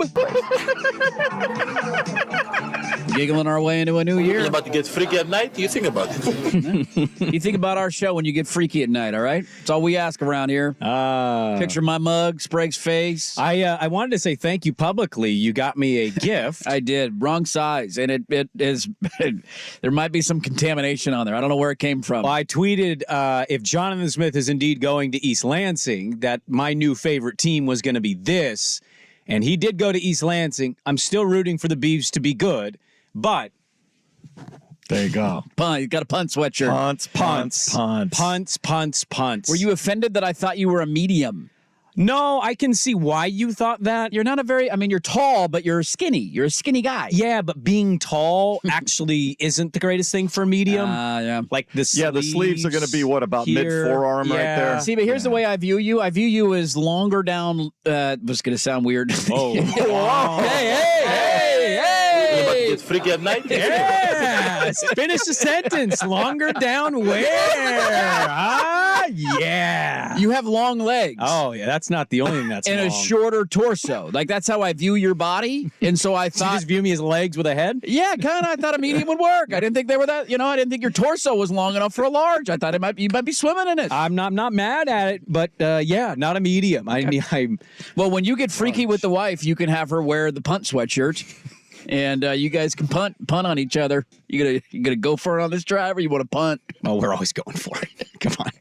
Giggling our way into a new year. You're about to get freaky at night? You think about it. You think about our show when you get freaky at night, all right? That's all we ask around here. Picture my mug, Sprague's face. I wanted to say thank you publicly. You got me a gift. I did. Wrong size. And it is, there might be some contamination on there. I don't know where it came from. Well, I tweeted, if Jonathan Smith is indeed going to East Lansing, that my new favorite team was going to be this. And he did go to East Lansing. I'm still rooting for the Beavs to be good, but there you go. Punt. You got a punt sweatshirt. Punts. Were you offended that I thought you were a medium? No, I can see why you thought that. You're not you're tall, but you're skinny. You're a skinny guy. Yeah, but being tall actually isn't the greatest thing for a medium. Yeah. Like the sleeves. Yeah, the sleeves are going to be about mid-forearm right there. See, but here's the way I view you. I view you as longer down. Was going to sound weird. Oh. Hey! It's freaky at night? Yeah! Finish the sentence. Longer down where? Yeah. You have long legs. Oh, yeah. That's not the only thing that's and long. A shorter torso. Like, that's how I view your body. And so I thought. You just view me as legs with a head? Yeah, kind of. I thought a medium would work. I didn't think they were that. I didn't think your torso was long enough for a large. I thought you might be swimming in it. I'm not mad at it, but yeah, not a medium. Well, when you get freaky with the wife, you can have her wear the punt sweatshirt. And you guys can punt on each other. You gonna go for it on this drive, or you want to punt? Oh, we're always going for it. Come on,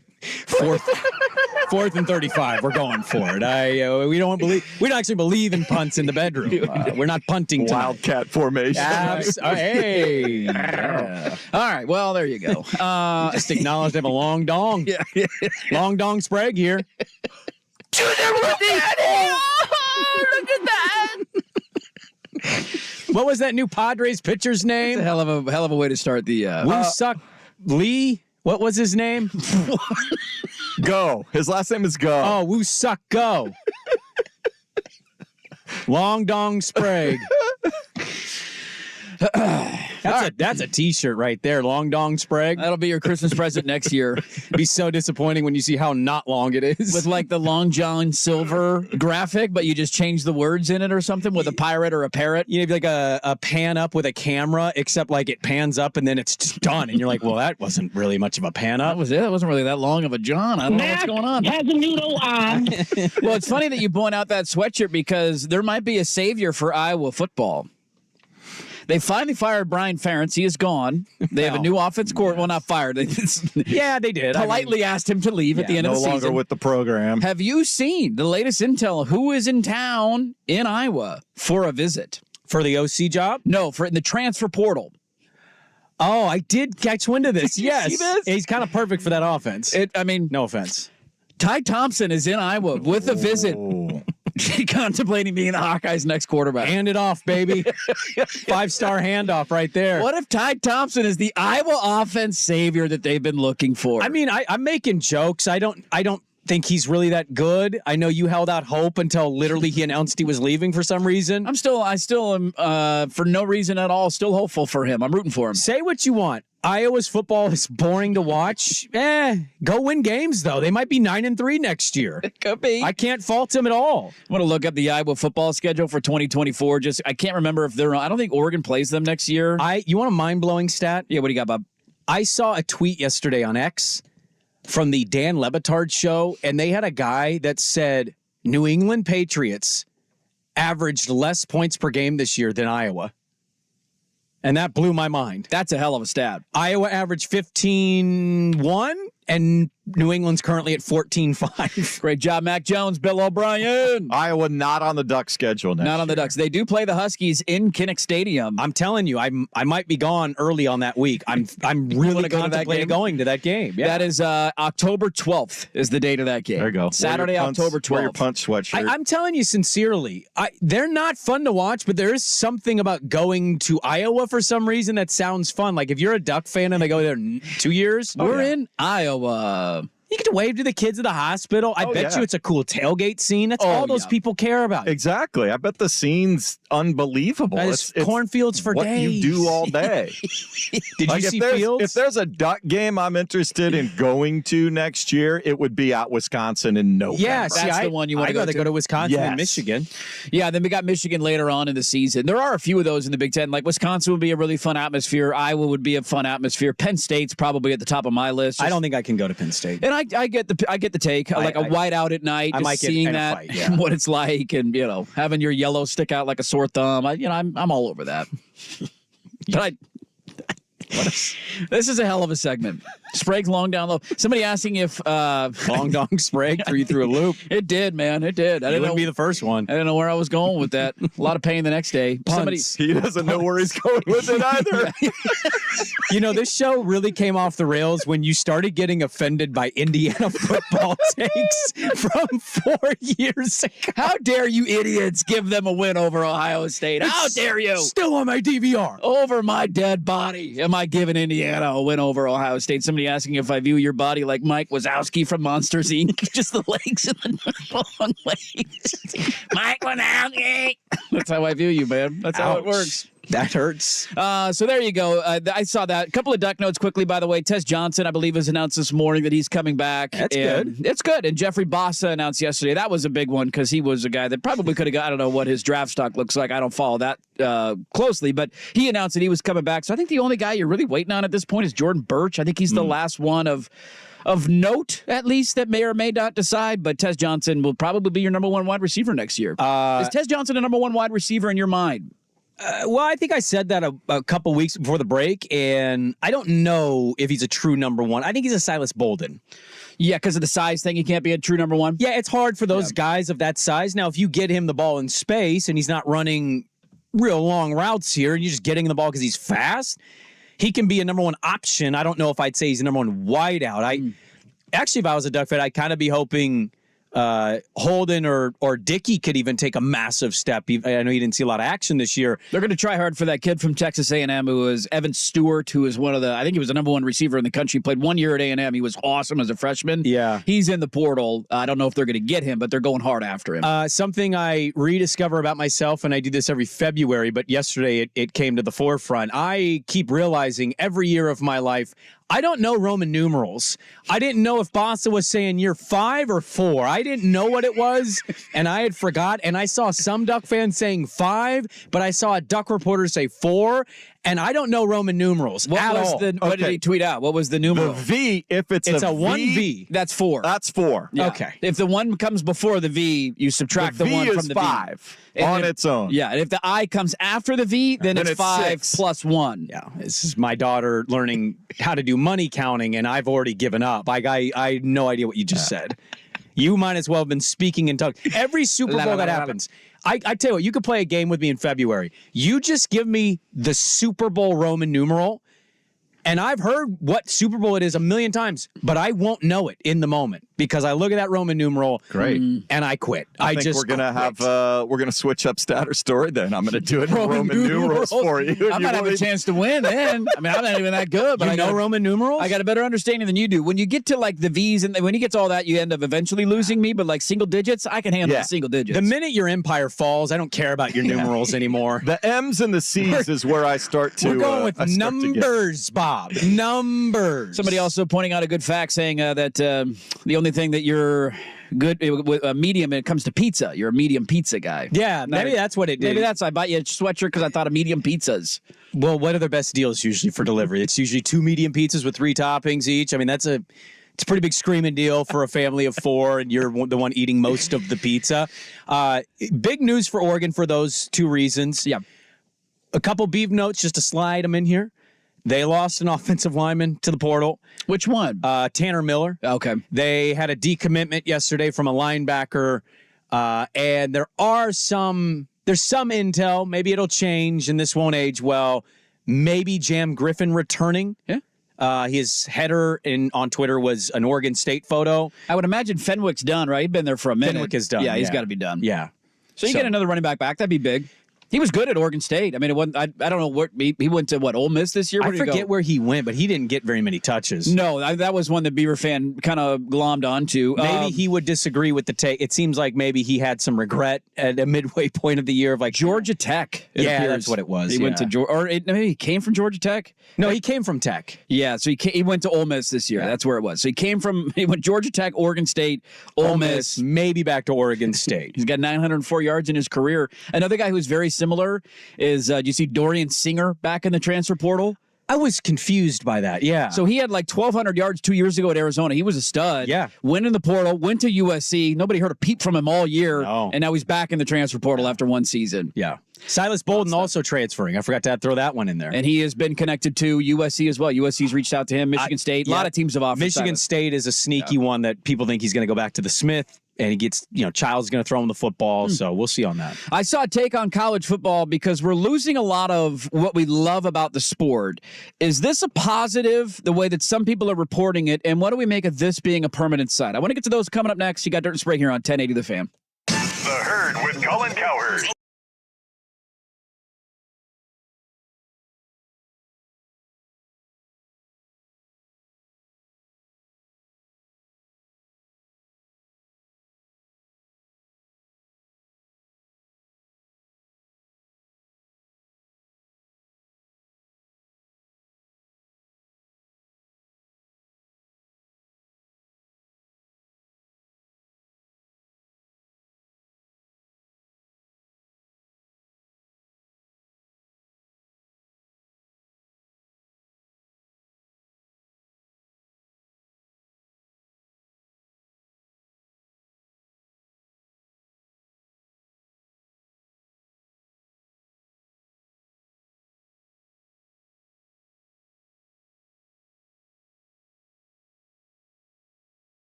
fourth and 35. We're going for it. We don't actually believe in punts in the bedroom. We're not punting tonight. Wildcat formation. Hey. Yeah. All right. Well, there you go. Just acknowledged I have a long dong. Yeah. Long dong Sprague here. Look at that. What was that new Padres pitcher's name? It's a hell of a way to start the Woo-Suck Lee. What was his name? Go. His last name is Go. Oh, Woo-Suck Go. Long Dong Sprague. That's a T-shirt right there. Long dong Sprague. That'll be your Christmas present next year. Be so disappointing when you see how not long it is. With like the Long John Silver graphic, but you just change the words in it or something with a pirate or a parrot. You know, like a pan up with a camera, except like it pans up and then it's just done. And you're like, well, that wasn't really much of a pan up. That was it. It wasn't really that long of a John. I don't know what's going on. Has a noodle on. Well, it's funny that you point out that sweatshirt because there might be a savior for Iowa football. They finally fired Brian Ferentz. He is gone. They have a new offense court. Well, not fired. Yeah, they did. Politely asked him to leave at the end of the season. No longer with the program. Have you seen the latest intel? Who is in town in Iowa for a visit? For the OC job? No, in the transfer portal. Oh, I did catch wind of this. Did you Yes. see this? He's kind of perfect for that offense. No offense. Ty Thompson is in Iowa with a visit. Contemplating being the Hawkeyes' next quarterback. Hand it off, baby. 5-star handoff right there. What if Ty Thompson is the Iowa offense savior that they've been looking for? I mean, I'm making jokes. I don't think he's really that good. I know you held out hope until literally he announced he was leaving for some reason. I still am, for no reason at all, still hopeful for him. I'm rooting for him. Say what you want. Iowa's football is boring to watch. Go win games, though. They might be 9-3 next year. It could be. I can't fault them at all. I'm going to look up the Iowa football schedule for 2024. I can't remember if they're on. I don't think Oregon plays them next year. You want a mind-blowing stat? Yeah, what do you got, Bob? I saw a tweet yesterday on X from the Dan Le Batard show, and they had a guy that said New England Patriots averaged less points per game this year than Iowa. And that blew my mind. That's a hell of a stat. Iowa averaged 15-1, and New England's currently at 14-5. Great job, Mac Jones, Bill O'Brien. Iowa not on the Duck schedule now. Not on the Ducks. They do play the Huskies in Kinnick Stadium. I'm telling you, I might be gone early on that week. I'm really contemplating going to that game. Yeah. That is October 12th is the date of that game. There you go. Saturday, October 12th. Wear your punch sweatshirt. I'm telling you sincerely, they're not fun to watch, but there is something about going to Iowa for some reason that sounds fun. Like if you're a Duck fan and they go there 2 years. We're in Iowa. You get to wave to the kids at the hospital. I bet you it's a cool tailgate scene. That's all those people care about. Exactly. I bet the scene's unbelievable. It's cornfields for what days. You do all day. Did you see Fields? If there's a Duck game I'm interested in going to next year, it would be at Wisconsin in November. Yeah, that's the one you want to go to. go to Wisconsin and Michigan. Yeah, then we got Michigan later on in the season. There are a few of those in the Big Ten. Like Wisconsin would be a really fun atmosphere. Iowa would be a fun atmosphere. Penn State's probably at the top of my list. I don't think I can go to Penn State. And I get the take. Like a white out at night, just seeing that, what it's like, and having your yellow stick out like a sore thumb. I'm all over that. But this is a hell of a segment. Sprague's long down low. Somebody asking if long dong Sprague threw you through a loop. It did, man. It did. I wouldn't be the first one. I didn't know where I was going with that. A lot of pain the next day. He doesn't know where he's going with it either. This show really came off the rails when you started getting offended by Indiana football takes from 4 years ago. How dare you idiots give them a win over Ohio State? How dare you? Still on my DVR. Over my dead body. Am I giving Indiana a win over Ohio State? Somebody asking if I view your body like Mike Wazowski from Monsters, Inc. Just the legs and the long legs. Mike Wazowski. That's how I view you, man. That's how it works. That hurts. So there you go. I saw that. A couple of Duck notes quickly, by the way. Tess Johnson, I believe, has announced this morning that he's coming back. That's good. It's good. And Jeffrey Bossa announced yesterday. That was a big one because he was a guy that probably could have got, I don't know what his draft stock looks like. I don't follow that closely, but he announced that he was coming back. So I think the only guy you're really waiting on at this point is Jordan Birch. I think he's the last one of note, at least, that may or may not decide. But Tess Johnson will probably be your number one wide receiver next year. Is Tess Johnson a number one wide receiver in your mind? Well, I think I said that a couple weeks before the break, and I don't know if he's a true number one. I think he's a Silas Bolden. Yeah, because of the size thing, he can't be a true number one. Yeah, it's hard for those guys of that size. Now, if you get him the ball in space and he's not running real long routes here, and you're just getting the ball because he's fast, he can be a number one option. I don't know if I'd say he's a number one wideout. Actually, if I was a Duck fan, I'd kind of be hoping Holden or Dickey could even take a massive step. I know you didn't see a lot of action this year. They're going to try hard for that kid from Texas A&M who is Evan Stewart, who is I think he was the number one receiver in the country. Played 1 year at A&M. He was awesome as a freshman. Yeah. He's in the portal. I don't know if they're going to get him, but they're going hard after him. Something I rediscover about myself, and I do this every February, but yesterday it came to the forefront. I keep realizing every year of my life, I don't know Roman numerals. I didn't know if Bassa was saying year 5 or 4. I didn't know what it was, and I had forgot. And I saw some Duck fans saying 5, but I saw a Duck reporter say 4, and I don't know Roman numerals at all. What did he tweet out? What was the numeral? The V, if it's a 1V. That's 4. That's 4. Yeah. Okay. If the 1 comes before the V, you subtract the 1 from the V. 5 And on its own. Yeah, and if the I comes after the V, then it's 5 6. plus 1. Yeah, this is my daughter learning how to do money counting, and I've already given up. I had no idea what you just said. You might as well have been speaking in tongues. Every Super Bowl that happens, I tell you what, you could play a game with me in February. You just give me the Super Bowl Roman numeral, and I've heard what Super Bowl it is a million times, but I won't know it in the moment because I look at that Roman numeral. Great. And I quit. I think we're gonna switch up stat or story then. I'm gonna do it in Roman numerals for you. I might have a chance to win then. I mean, I'm not even that good, but I know Roman numerals. I got a better understanding than you do. When you get to like the V's and when you get to all that, you end up eventually losing me. But like single digits, I can handle the single digits. The minute your empire falls, I don't care about your numerals anymore. The M's and the C's is where I start to. We're going with numbers, Bob. Numbers. Somebody also pointing out a good fact saying that the only thing that you're good with a medium when it comes to pizza, you're a medium pizza guy. Yeah, maybe that's what it did. Maybe that's I bought you a sweatshirt because I thought of medium pizzas. Well, what are their best deals usually for delivery? It's usually 2 medium pizzas with 3 toppings each. I mean, it's a pretty big screaming deal for a family of 4, and you're the one eating most of the pizza. Big news for Oregon for those 2 reasons. Yeah. A couple beef notes just to slide them in here. They lost an offensive lineman to the portal. Which one? Tanner Miller. Okay. They had a decommitment yesterday from a linebacker, and there's some intel. Maybe it'll change, and this won't age well. Maybe Jam Griffin returning. Yeah. His header on Twitter was an Oregon State photo. I would imagine Fenwick's done, right? He's been there for a minute. Fenwick is done. Yeah, he's got to be done. Yeah. So you get another running back. That'd be big. He was good at Oregon State. I mean, it wasn't. I don't know where he went to. What, Ole Miss this year? I forget where he went, but he didn't get very many touches. No, that was one that Beaver fan kind of glommed onto. Maybe he would disagree with the take. It seems like maybe he had some regret at a midway point of the year of like Georgia Tech. Yeah, that's what it was. He went to Georgia, or maybe he came from Georgia Tech. No, he came from Tech. Yeah, so he went to Ole Miss this year. Yeah. That's where it was. So he went Georgia Tech, Oregon State, Ole Miss, maybe back to Oregon State. He's got 904 yards in his career. Another guy who's very similar is, do you see Dorian Singer back in the transfer portal? I was confused by that, yeah. So he had like 1,200 yards 2 years ago at Arizona. He was a stud. Yeah. Went in the portal, went to USC. Nobody heard a peep from him all year. No. And now he's back in the transfer portal after one season. Yeah. Silas Bolden also transferring. I forgot to throw that one in there. And he has been connected to USC as well. USC's reached out to him. Michigan State. A lot of teams have offered. Michigan State is a sneaky one that people think he's going to go back to the Smith. And he gets, Child's going to throw him the football. So we'll see on that. I saw a take on college football because we're losing a lot of what we love about the sport. Is this a positive, the way that some people are reporting it? And what do we make of this being a permanent site? I want to get to those coming up next. You got Dirt and Sprague here on 1080 The Fan. The Herd with Colin Cowherd.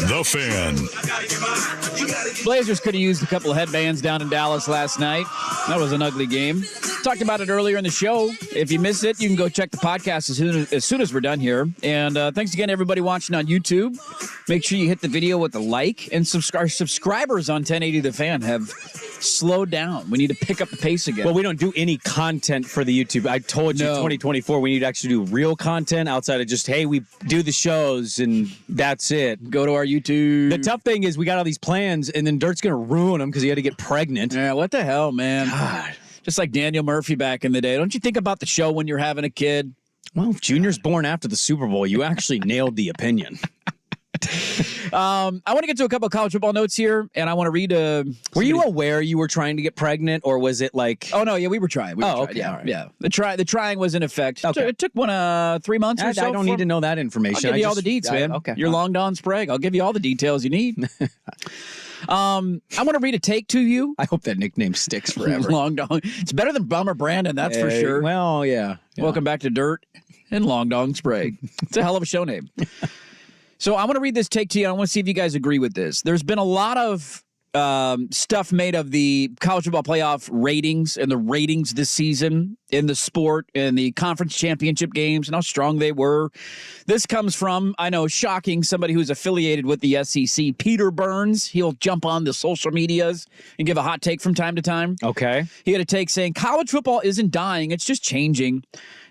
The Fan. Blazers could have used a couple of headbands down in Dallas last night. That was an ugly game. Talked about it earlier in the show. If you missed it, you can go check the podcast as soon as we're done here. And thanks again, everybody watching on YouTube. Make sure you hit the video with a like. And our subscribers on 1080 The Fan have slowed down. We need to pick up the pace again. Well, we don't do any content for the YouTube. I told you 2024 we need to actually do real content outside of just, hey, we do the shows and that's it. Go to our YouTube. The tough thing is we got all these plans and then Dirt's going to ruin them because he had to get pregnant. Yeah, what the hell, man? God. Just like Daniel Murphy back in the day. Don't you think about the show when you're having a kid? Well, if Junior's born after the Super Bowl, you actually nailed the opinion. I want to get to a couple of college football notes here, and I want to read Were you aware you were trying to get pregnant, or was it like... Oh, no, yeah, we were trying. Okay. Yeah, All right. yeah. The trying was in effect. Okay. It took 3 months or so. I don't need to know that information. I'll give you all the deets, man. Okay. You're Long Don Sprague. I'll give you all the details you need. I want to read a take to you. I hope that nickname sticks forever. Long Don. It's better than Bummer Brandon, that's for sure. Well, yeah. Welcome back to Dirt and Long Don Sprague. It's a hell of a show name. So I want to read this take to you. I want to see if you guys agree with this. There's been a lot of stuff made of the college football playoff ratings and the ratings this season in the sport and the conference championship games and how strong they were. This comes from, I know, shocking, somebody who's affiliated with the SEC, Peter Burns. He'll jump on the social medias and give a hot take from time to time. Okay. He had a take saying, college football isn't dying, it's just changing.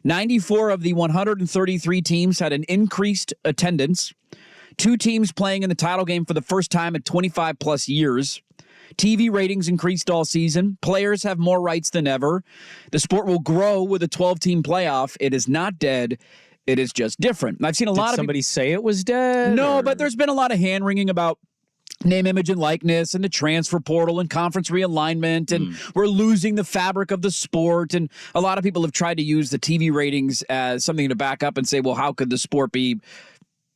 94 of the 133 teams had an increased attendance. 2 teams playing in the title game for the first time in 25 plus years. TV ratings increased all season. Players have more rights than ever. The sport will grow with a 12-team playoff. It is not dead. It is just different. I've seen a lot of somebody say it was dead. No, but there's been a lot of hand-wringing about name, image, and likeness and the transfer portal and conference realignment, and we're losing the fabric of the sport. And a lot of people have tried to use the TV ratings as something to back up and say, well, how could the sport be,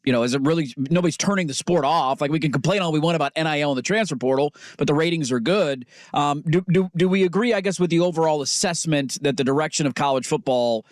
is it really, nobody's turning the sport off. Like, we can complain all we want about NIL and the transfer portal, but the ratings are good. Do we agree, I guess, with the overall assessment that the direction of college football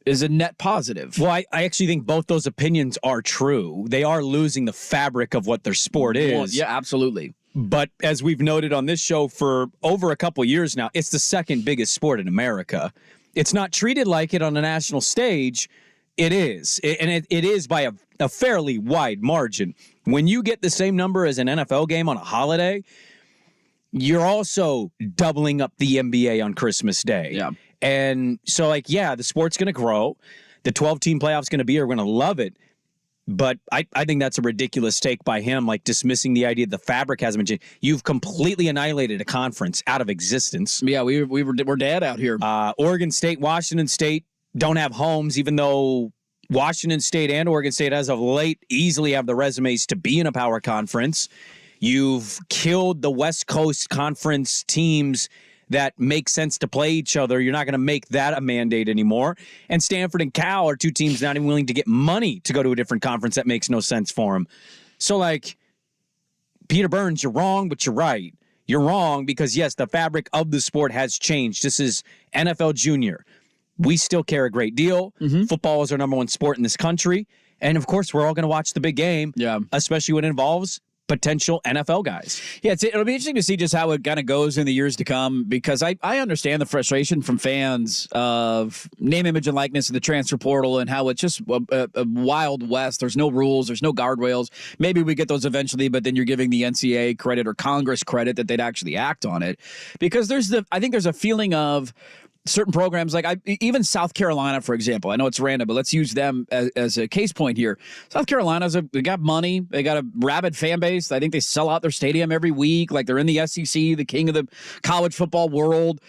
is a net positive? Well, I actually think both those opinions are true. They are losing the fabric of what their sport is. Well, yeah, absolutely. But as we've noted on this show for over a couple years now, it's the second biggest sport in America. It's not treated like it on a national stage. It is. It is by a fairly wide margin. When you get the same number as an NFL game on a holiday, you're also doubling up the NBA on Christmas Day. Yeah. And so, the sport's going to grow. The 12-team playoff's going to be here. We're going to love it. But I think that's a ridiculous take by him, like dismissing the idea the fabric hasn't been changed. You've completely annihilated a conference out of existence. Yeah, we're dead out here. Oregon State, Washington State don't have homes, even though Washington State and Oregon State, as of late, easily have the resumes to be in a power conference. You've killed the West Coast Conference teams that make sense to play each other. You're not going to make that a mandate anymore. And Stanford and Cal are 2 teams not even willing to get money to go to a different conference. That makes no sense for them. So, Peter Burns, you're wrong, but you're right. You're wrong because, yes, the fabric of the sport has changed. This is NFL Junior. We still care a great deal. Football is our number 1 sport in this country. And, of course, we're all going to watch the big game, especially when it involves potential NFL guys. Yeah, it'll be interesting to see just how it kind of goes in the years to come, because I understand the frustration from fans of name, image, and likeness in the transfer portal and how it's just a wild west. There's no rules. There's no guardrails. Maybe we get those eventually, but then you're giving the NCAA credit or Congress credit that they'd actually act on it. Because I think there's a feeling of certain programs, even South Carolina, for example. I know it's random, but let's use them as a case point here. South Carolina's they got money. They got a rabid fan base. I think they sell out their stadium every week. Like, they're in the SEC, the king of the college football world.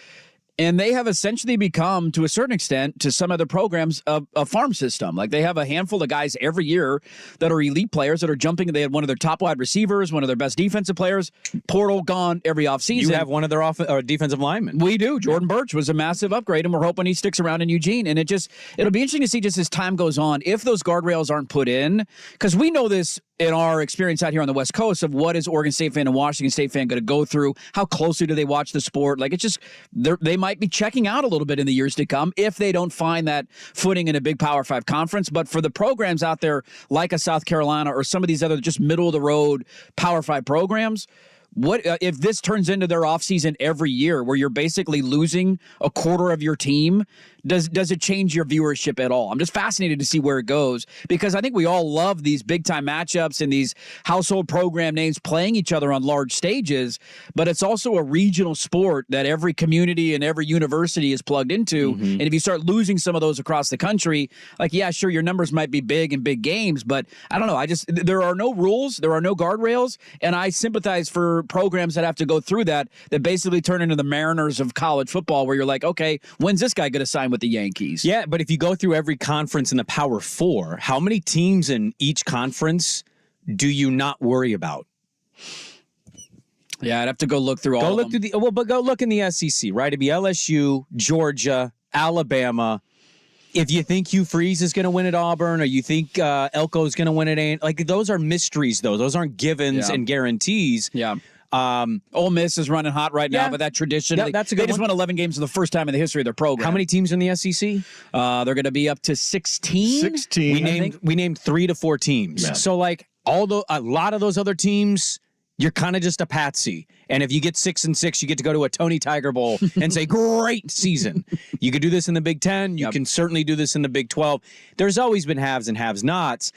And they have essentially become, to a certain extent, to some other programs, a farm system. Like, they have a handful of guys every year that are elite players that are jumping. They had one of their top wide receivers, one of their best defensive players, portal gone every offseason. You have one of their defensive linemen. We do. Jordan Birch was a massive upgrade, and we're hoping he sticks around in Eugene. And it'll be interesting to see just as time goes on, if those guardrails aren't put in, because we know this in our experience out here on the West Coast of what is Oregon State fan and Washington State fan going to go through, how closely do they watch the sport. Like, it's just, they might might be checking out a little bit in the years to come if they don't find that footing in a big Power 5 conference. But for the programs out there like a South Carolina or some of these other just middle-of-the-road Power 5 programs, what if this turns into their offseason every year where you're basically losing a quarter of your team? Does it change your viewership at all? I'm just fascinated to see where it goes because I think we all love these big-time matchups and these household program names playing each other on large stages, but it's also a regional sport that every community and every university is plugged into. Mm-hmm. And if you start losing some of those across the country, like, yeah, sure, your numbers might be big in big games, but I don't know. There are no rules, there are no guardrails, and I sympathize for programs that have to go through that basically turn into the Mariners of college football where you're like, okay, when's this guy going to sign with the Yankees? Yeah, but if you go through every conference in the Power 4, how many teams in each conference do you not worry about? Yeah, I'd have to go look through all of them. But go look in the SEC, right? It'd be LSU, Georgia, Alabama. If you think Hugh Freeze is going to win at Auburn or you think Elko is going to win at A&M, like those are mysteries, though. Those aren't givens and guarantees. Yeah. Ole Miss is running hot right now, but that tradition, that's a good they just won 11 games for the first time in the history of their program. How many teams are in the SEC? They're going to be up to 16. 16. We named 3 to 4 teams. Yeah. So like a lot of those other teams, you're kind of just a patsy. And if you get 6-6, you get to go to a Tony Tiger Bowl and say, great season. You could do this in the Big Ten. You can certainly do this in the Big 12. There's always been haves and have-nots.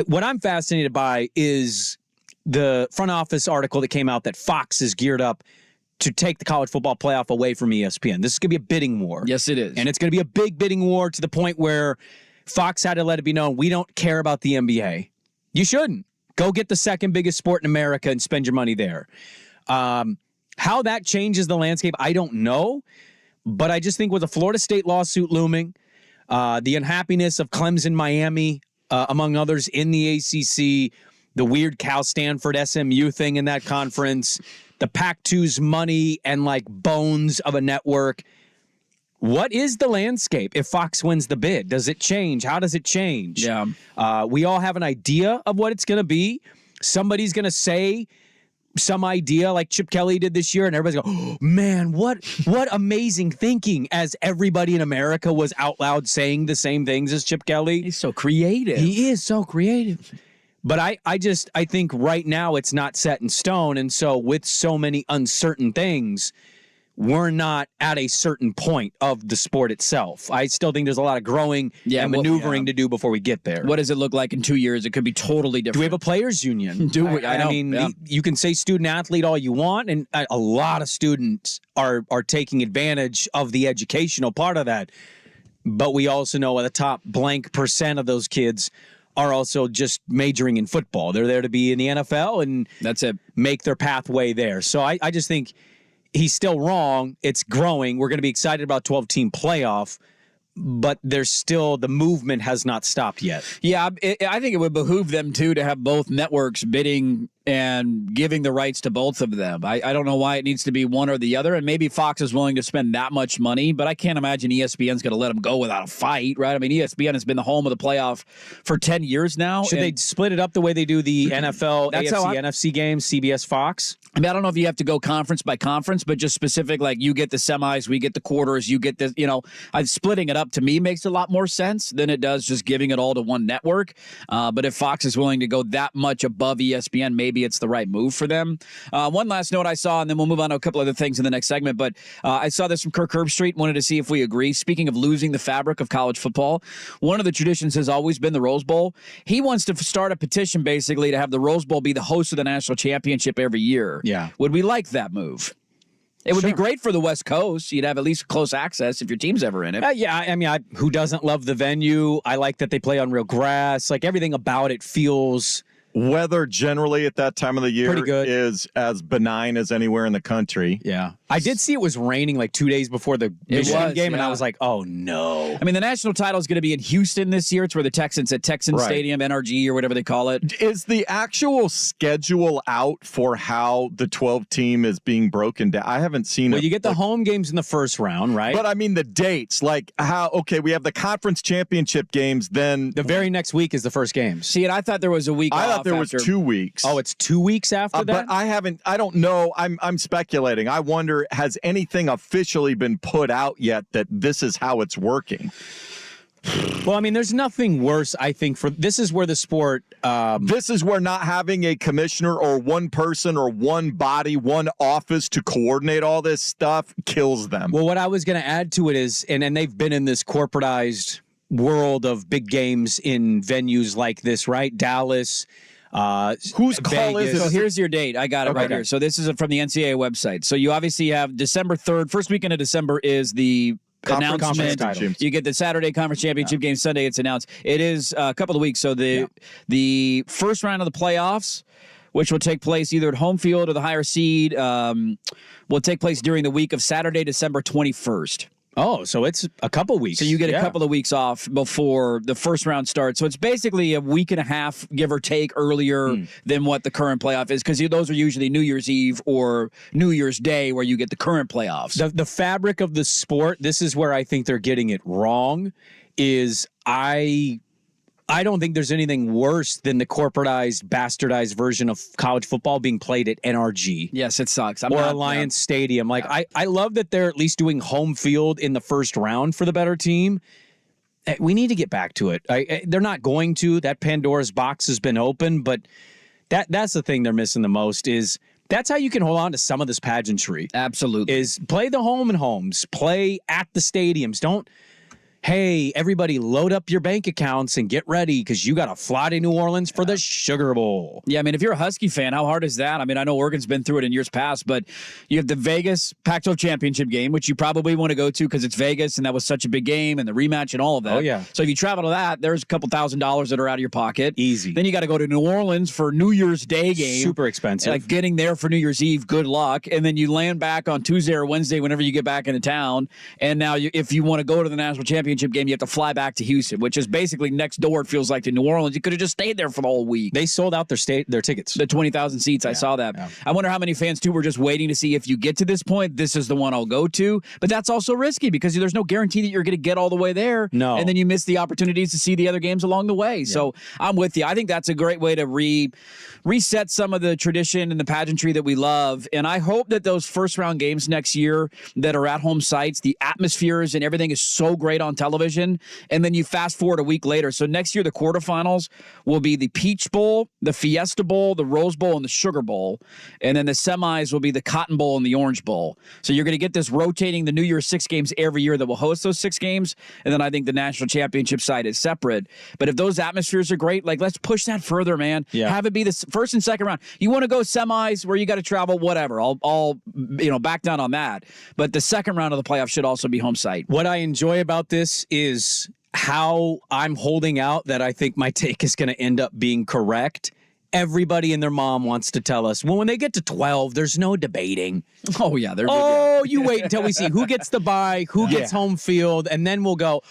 What I'm fascinated by is the front office article that came out that Fox is geared up to take the college football playoff away from ESPN. This is going to be a bidding war. Yes, it is. And it's going to be a big bidding war to the point where Fox had to let it be known, we don't care about the NBA. You shouldn't. Go get the second biggest sport in America and spend your money there. How that changes the landscape, I don't know. But I just think with the Florida State lawsuit looming, the unhappiness of Clemson, Miami, among others in the ACC, the weird Cal Stanford SMU thing in that conference, the Pac-2's money and like bones of a network. What is the landscape if Fox wins the bid? Does it change? How does it change? Yeah. We all have an idea of what it's going to be. Somebody's going to say some idea like Chip Kelly did this year, and everybody's going, oh, man, what amazing thinking, as everybody in America was out loud saying the same things as Chip Kelly. He's so creative. He is so creative. But I think right now it's not set in stone. And so with so many uncertain things, we're not at a certain point of the sport itself. I still think there's a lot of growing and maneuvering to do before we get there. What does it look like in 2 years? It could be totally different. Do we have a players union? Do we? I mean, you can say student athlete all you want, and a lot of students are taking advantage of the educational part of that. But we also know the top blank % of those kids are also just majoring in football. They're there to be in the NFL and that's it. Make their pathway there. So I just think he's still wrong. It's growing. We're going to be excited about 12-team playoff, but there's still the movement has not stopped yet. Yeah, I think it would behoove them, too, to have both networks bidding and giving the rights to both of them. I don't know why it needs to be one or the other, and maybe Fox is willing to spend that much money, but I can't imagine ESPN's going to let them go without a fight, right? I mean, ESPN has been the home of the playoff for 10 years now. Should they split it up the way they do the NFL, AFC, NFC games, CBS, Fox? I mean, I don't know if you have to go conference by conference, but just specific, like you get the semis, we get the quarters, you get the, splitting it up to me makes a lot more sense than it does just giving it all to one network. But if Fox is willing to go that much above ESPN, maybe it's the right move for them. One last note I saw, and then we'll move on to a couple other things in the next segment, but I saw this from Kirk Herbstreit, wanted to see if we agree. Speaking of losing the fabric of college football, one of the traditions has always been the Rose Bowl. He wants to start a petition basically to have the Rose Bowl be the host of the national championship every year. Yeah. Would we like that move? It would be great for the West Coast. You'd have at least close access if your team's ever in it. Yeah, I mean, who doesn't love the venue? I like that they play on real grass. Like everything about it feels... Weather generally at that time of the year is as benign as anywhere in the country. Yeah. I did see it was raining like 2 days before the Michigan game, and I was like, oh, no. I mean, the national title is going to be in Houston this year. It's where the Texans at Texans Stadium, NRG, or whatever they call it. Is the actual schedule out for how the 12 team is being broken down? I haven't seen it. Well, you get the home games in the first round, right? But I mean the dates, like we have the conference championship games, then the very next week is the first games. See, and I thought there was a week off. thought there was 2 weeks. Oh, it's 2 weeks after that? But I don't know. I'm speculating. I wonder, has anything officially been put out yet that this is how it's working? Well, I mean, there's nothing worse, I think, this is where the sport... this is where not having a commissioner or one person or one body, one office to coordinate all this stuff kills them. Well, what I was going to add to it is, and they've been in this corporatized world of big games in venues like this, right? Dallas... whose call is it? So here's your date. I got it right here. So this is from the NCAA website. So you obviously have December 3rd. First weekend of December is the announcement. You get the Saturday conference championship game. Sunday it's announced. It is a couple of weeks. So the first round of the playoffs, which will take place either at home field or the higher seed, will take place during the week of Saturday, December 21st. Oh, so it's a couple weeks. So you get a couple of weeks off before the first round starts. So it's basically a week and a half, give or take, earlier than what the current playoff is, because those are usually New Year's Eve or New Year's Day where you get the current playoffs. The fabric of the sport, this is where I think they're getting it wrong, is I don't think there's anything worse than the corporatized, bastardized version of college football being played at NRG. Yes, it sucks. Alliance Stadium. I love that they're at least doing home field in the first round for the better team. We need to get back to it. They're not going to. That Pandora's box has been open, but that's the thing they're missing the most is that's how you can hold on to some of this pageantry. Absolutely. Is play the home and homes. Play at the stadiums. Don't... Hey, everybody, load up your bank accounts and get ready because you got to fly to New Orleans for the Sugar Bowl. Yeah, I mean, if you're a Husky fan, how hard is that? I mean, I know Oregon's been through it in years past, but you have the Vegas Pac-12 championship game, which you probably want to go to because it's Vegas and that was such a big game and the rematch and all of that. Oh, yeah. So if you travel to that, there's a couple $1,000s that are out of your pocket. Easy. Then you got to go to New Orleans for New Year's Day game. Super expensive. Like getting there for New Year's Eve, good luck. And then you land back on Tuesday or Wednesday whenever you get back into town. And now if you want to go to the national championship game, you have to fly back to Houston, which is basically next door, it feels like, to New Orleans. You could have just stayed there for the whole week. They sold out their tickets. The 20,000 seats. I saw that. Yeah. I wonder how many fans, too, were just waiting to see if you get to this point, this is the one I'll go to. But that's also risky because there's no guarantee that you're going to get all the way there. No. And then you miss the opportunities to see the other games along the way. Yeah. So I'm with you. I think that's a great way to reset some of the tradition and the pageantry that we love. And I hope that those first-round games next year that are at home sites, the atmospheres and everything is so great on television. And then you fast forward a week later. So next year, the quarterfinals will be the Peach Bowl, the Fiesta Bowl, the Rose Bowl, and the Sugar Bowl. And then the semis will be the Cotton Bowl and the Orange Bowl. So you're going to get this rotating the New Year's 6 games every year that will host those 6 games. And then I think the national championship side is separate. But if those atmospheres are great, let's push that further, man. Yeah. Have it be the first and second round. You want to go semis where you got to travel, whatever. I'll back down on that. But the second round of the playoffs should also be home site. What I enjoy about this is how I'm holding out that I think my take is going to end up being correct. Everybody and their mom wants to tell us, well, when they get to 12, there's no debating. Oh, yeah. You wait until we see who gets the bye, who gets home field, and then we'll go,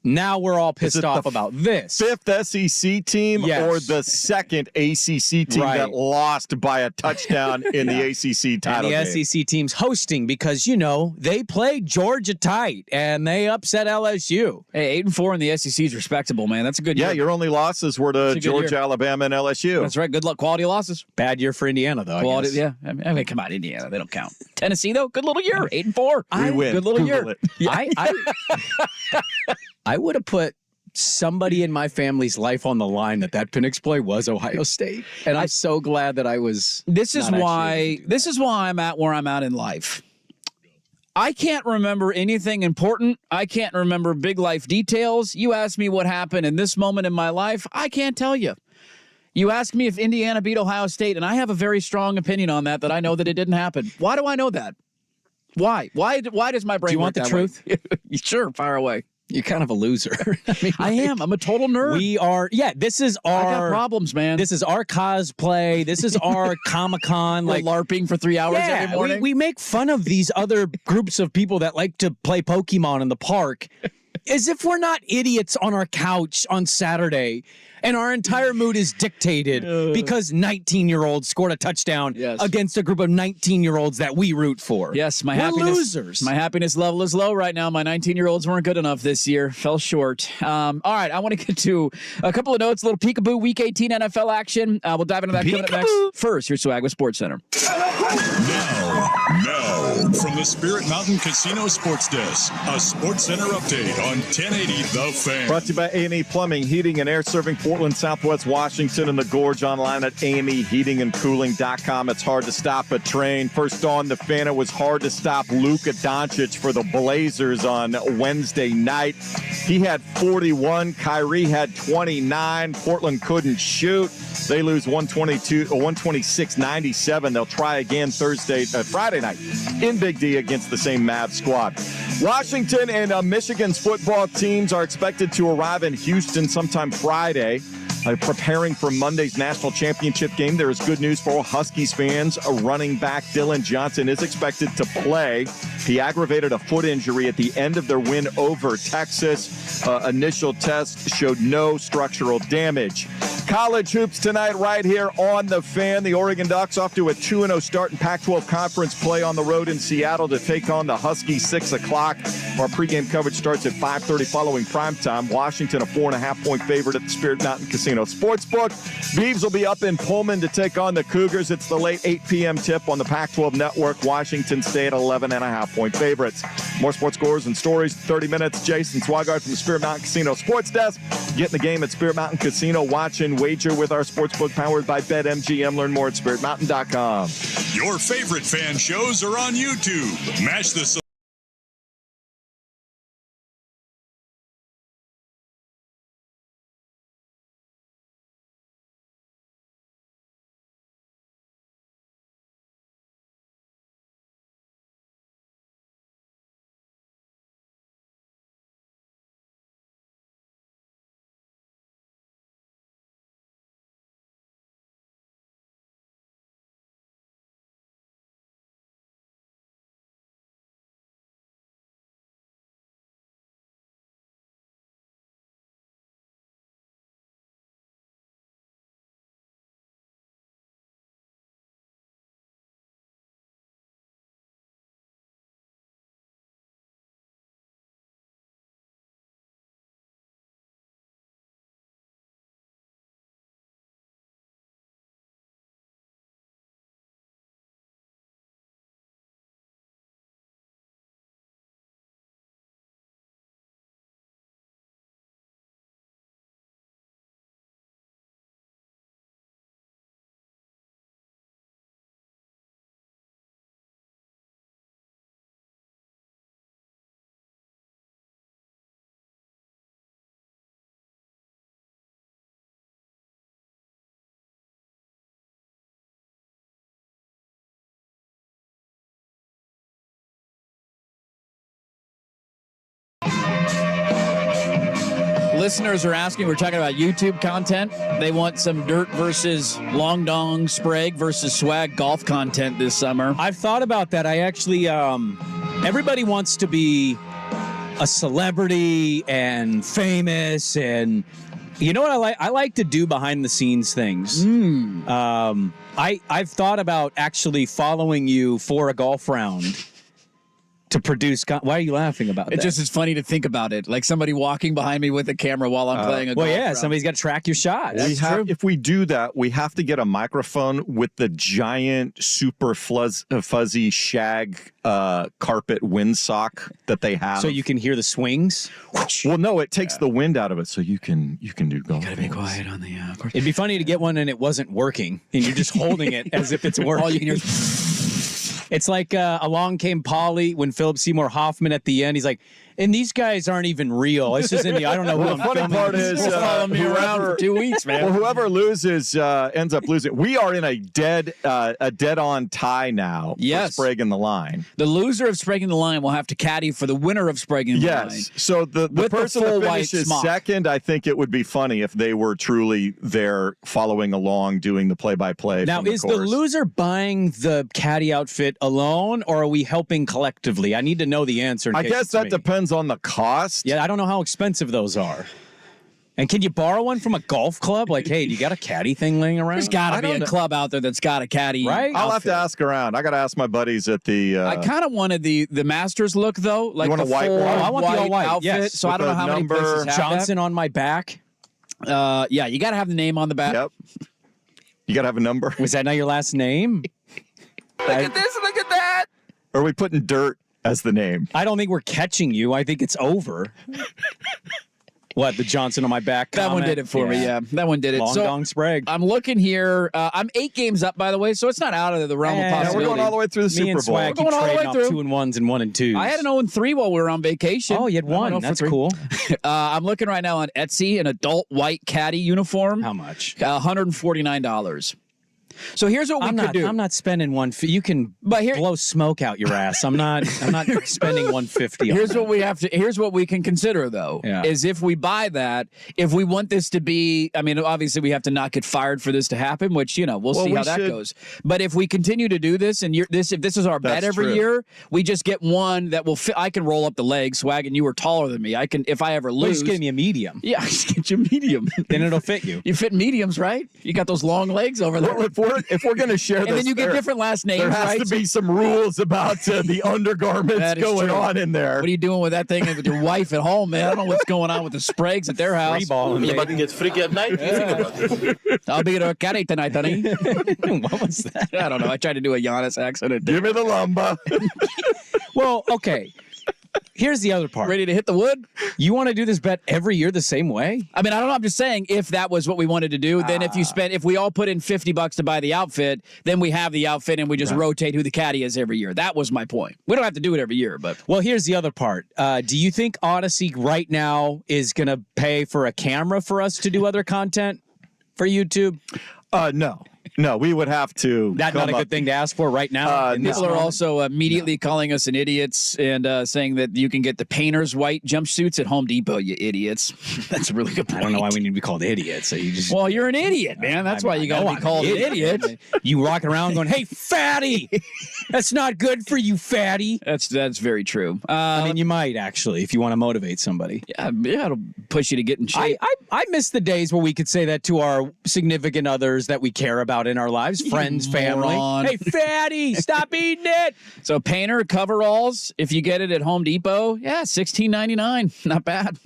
now we're all pissed off about this. 5th SEC team or the 2nd ACC team that lost by a touchdown in the ACC title game. And the SEC team's hosting because, they played Georgia tight, and they upset LSU. Hey, 8-4 in the SEC is respectable, man. That's a good year. Yeah, your only losses were to Georgia, Alabama, and LSU. That's right. Good luck. Quality losses. Bad year for Indiana, though. Quality, yeah. I mean, come on, Indiana. They don't count. Tennessee, though, good little year. 8-4. We win. Good little Google year. I would have put somebody in my family's life on the line that Penix play was Ohio State, and I'm so glad that I was. This is why I'm at where I'm at in life. I can't remember anything important. I can't remember big life details. You ask me what happened in this moment in my life, I can't tell you. You ask me if Indiana beat Ohio State, and I have a very strong opinion on that I know that it didn't happen. Why do I know that? Why? Why does my brain Do you want the truth? Sure, fire away. You're kind of a loser. I am. I'm a total nerd. We are. Yeah, this is our. I got problems, man. This is our cosplay. This is our Comic-Con. We're LARPing for 3 hours every morning. We make fun of these other groups of people that like to play Pokemon in the park. as if we're not idiots on our couch on Saturday and our entire mood is dictated because 19-year-olds scored a touchdown against a group of 19-year-olds that we root for. Yes, we're losers. My happiness level is low right now. My 19-year-olds weren't good enough this year. Fell short. All right, I want to get to a couple of notes, a little peekaboo Week 18 NFL action. We'll dive into that coming up next. First, here's Swag with Sports Center. Now, from the Spirit Mountain Casino Sports Desk, a Sports Center update on 1080 The Fan. Brought to you by A&E Plumbing, Heating, and Air, serving Portland, Southwest Washington, and the Gorge. Online at ameheatingandcooling.com. It's hard to stop a train. First on The Fan, it was hard to stop Luka Doncic for the Blazers on Wednesday night. He had 41. Kyrie had 29. Portland couldn't shoot. They lose 126-97. They'll try again Friday night in Big D against the same Mavs squad. Washington and Michigan's football teams are expected to arrive in Houston sometime Friday. Preparing for Monday's national championship game. There is good news for all Huskies fans. A running back, Dylan Johnson, is expected to play. He aggravated a foot injury at the end of their win over Texas. Initial test showed no structural damage. College hoops tonight right here on The Fan. The Oregon Ducks off to a 2-0 start in Pac-12 conference play on the road in Seattle to take on the Huskies 6 o'clock. Our pregame coverage starts at 5:30 following primetime. Washington a 4.5-point favorite at the Spirit Mountain Casino Sportsbook. Beavs will be up in Pullman to take on the Cougars. It's the late 8 p.m. tip on the Pac-12 Network. Washington State 11.5-point favorites. More sports scores and stories, 30 minutes. Jason Swigard from the Spirit Mountain Casino Sports Desk. Get in the game at Spirit Mountain Casino. Watch and wager with our sportsbook powered by BetMGM. Learn more at spiritmountain.com. Your favorite fan shows are on YouTube. Mash the Listeners are asking, we're talking about YouTube content. They want some Dirt versus Long Dong, Sprague versus Swag golf content this summer. I've thought about that. I actually, everybody wants to be a celebrity and famous, and you know what I like? I like to do behind the scenes things. I've thought about actually following you for a golf round to produce. Why are you laughing about that? It just is funny to think about it. Like somebody walking behind me with a camera while I'm playing a golf round. Somebody's got to track your shots. If we do that, we have to get a microphone with the giant, super fuzzy shag carpet windsock that they have, so you can hear the swings. Well, no, it takes the wind out of it, so you can do golf. You gotta be quiet on the course. It'd be funny to get one and it wasn't working, and you're just holding it as if it's working. All you can hear. It's like Along Came Polly when Philip Seymour Hoffman at the end, he's like, and these guys aren't even real. It's just in the, I don't know who I'm filming. The funny part is follow me around for 2 weeks, man. Well, whoever loses ends up losing. We are in a dead-on tie now. Yes. For Sprague in the line. The loser of Sprague in the line will have to caddy for the winner of Sprague in the line. Yes. So the person that finishes second, I think it would be funny if they were truly there following along, doing the play-by-play. Now, is the loser buying the caddy outfit alone, or are we helping collectively? I need to know the answer. I guess that depends depends on the cost. Yeah, I don't know how expensive those are. And can you borrow one from a golf club? Like, hey, do you got a caddy thing laying around? There's got to be a club out there that's got a caddy. Right? I'll have to ask around. I got to ask my buddies at the. I kind of wanted the Masters look though, like want the a white full one? I want the all white outfit. yes. So I With don't know the how many number places have Johnson on my back. that. Yeah, you got to have the name on the back. Yep. You got to have a number. Was that not your last name? Look at this! Look at that! Or are we putting dirt as the name? I don't think we're catching you. I think it's over. What, the Johnson on my back That one comment? did it for me, yeah. That one did it. Long So dong Sprague. I'm looking here. I'm 8 games up, by the way, so it's not out of the realm of Yeah, possibility. we're going all the way through the Me Super and Bowl. Swag We're going keep all the way trading off through. 2 and 1s and 1 and 2s. I had an 0-3 while we were on vacation. Oh, you had I went 1. 0 for That's 3. cool. I'm looking right now on Etsy, an adult white caddy uniform. How much? $149. So here's what we could do. I'm not spending you can But blow smoke out your ass. I'm not spending 150 on Here's that. what we have to. Here's what we can consider, though, Yeah. is if we buy that, if we want this to be, I mean, obviously we have to not get fired for this to happen, which we'll see how that goes. But if we continue to do this, and if this is our bet That's every true. year, we just get one that will fit. I can roll up the legs, Swag, and you were taller than me. I can if I ever Well, lose. just give me a medium. Yeah, just get you a medium. Then it'll fit you. You fit mediums, right? You got those long legs over there. Well, if we're going to share and this, then you get there- different last names, There has right? to be some rules about the undergarments That is going true. on in there. What are you doing with that thing with your wife at home, man? I don't know what's going on with the Spragues at their house. Free balling, You about to get freaky at night? You think about it. I'll be at a caddy tonight, honey. What was that? I don't know. I tried to do a Giannis accent. Give me the lumber. Well, okay. Here's the other part. Ready to hit the wood? You want to do this bet every year the same way? I mean, I don't know. I'm just saying, if that was what we wanted to do, then if we all put in $50 to buy the outfit, then we have the outfit and we just rotate who the caddy is every year. That was my point. We don't have to do it every year, but Well, here's the other part. Do you think Odyssey right now is going to pay for a camera for us to do other content for YouTube? No, we would have to. That's not a good thing to ask for right now. in this people are moment? also immediately calling us an idiots and saying that you can get the painter's white jumpsuits at Home Depot, you idiots. That's a really good point. I don't know why we need to be called idiots. So you just Well, you're an idiot, man. That's why you got to be called an idiot. You walking around going, "Hey, fatty, that's not good for you, fatty." That's very true. I mean, you might actually if you want to motivate somebody. Yeah, it'll push you to get in shape. I miss the days where we could say that to our significant others that we care about in our lives, friends, family. moron. Hey, fatty, stop eating it. So painter coveralls, if you get it at Home Depot, yeah, $16.99, not bad.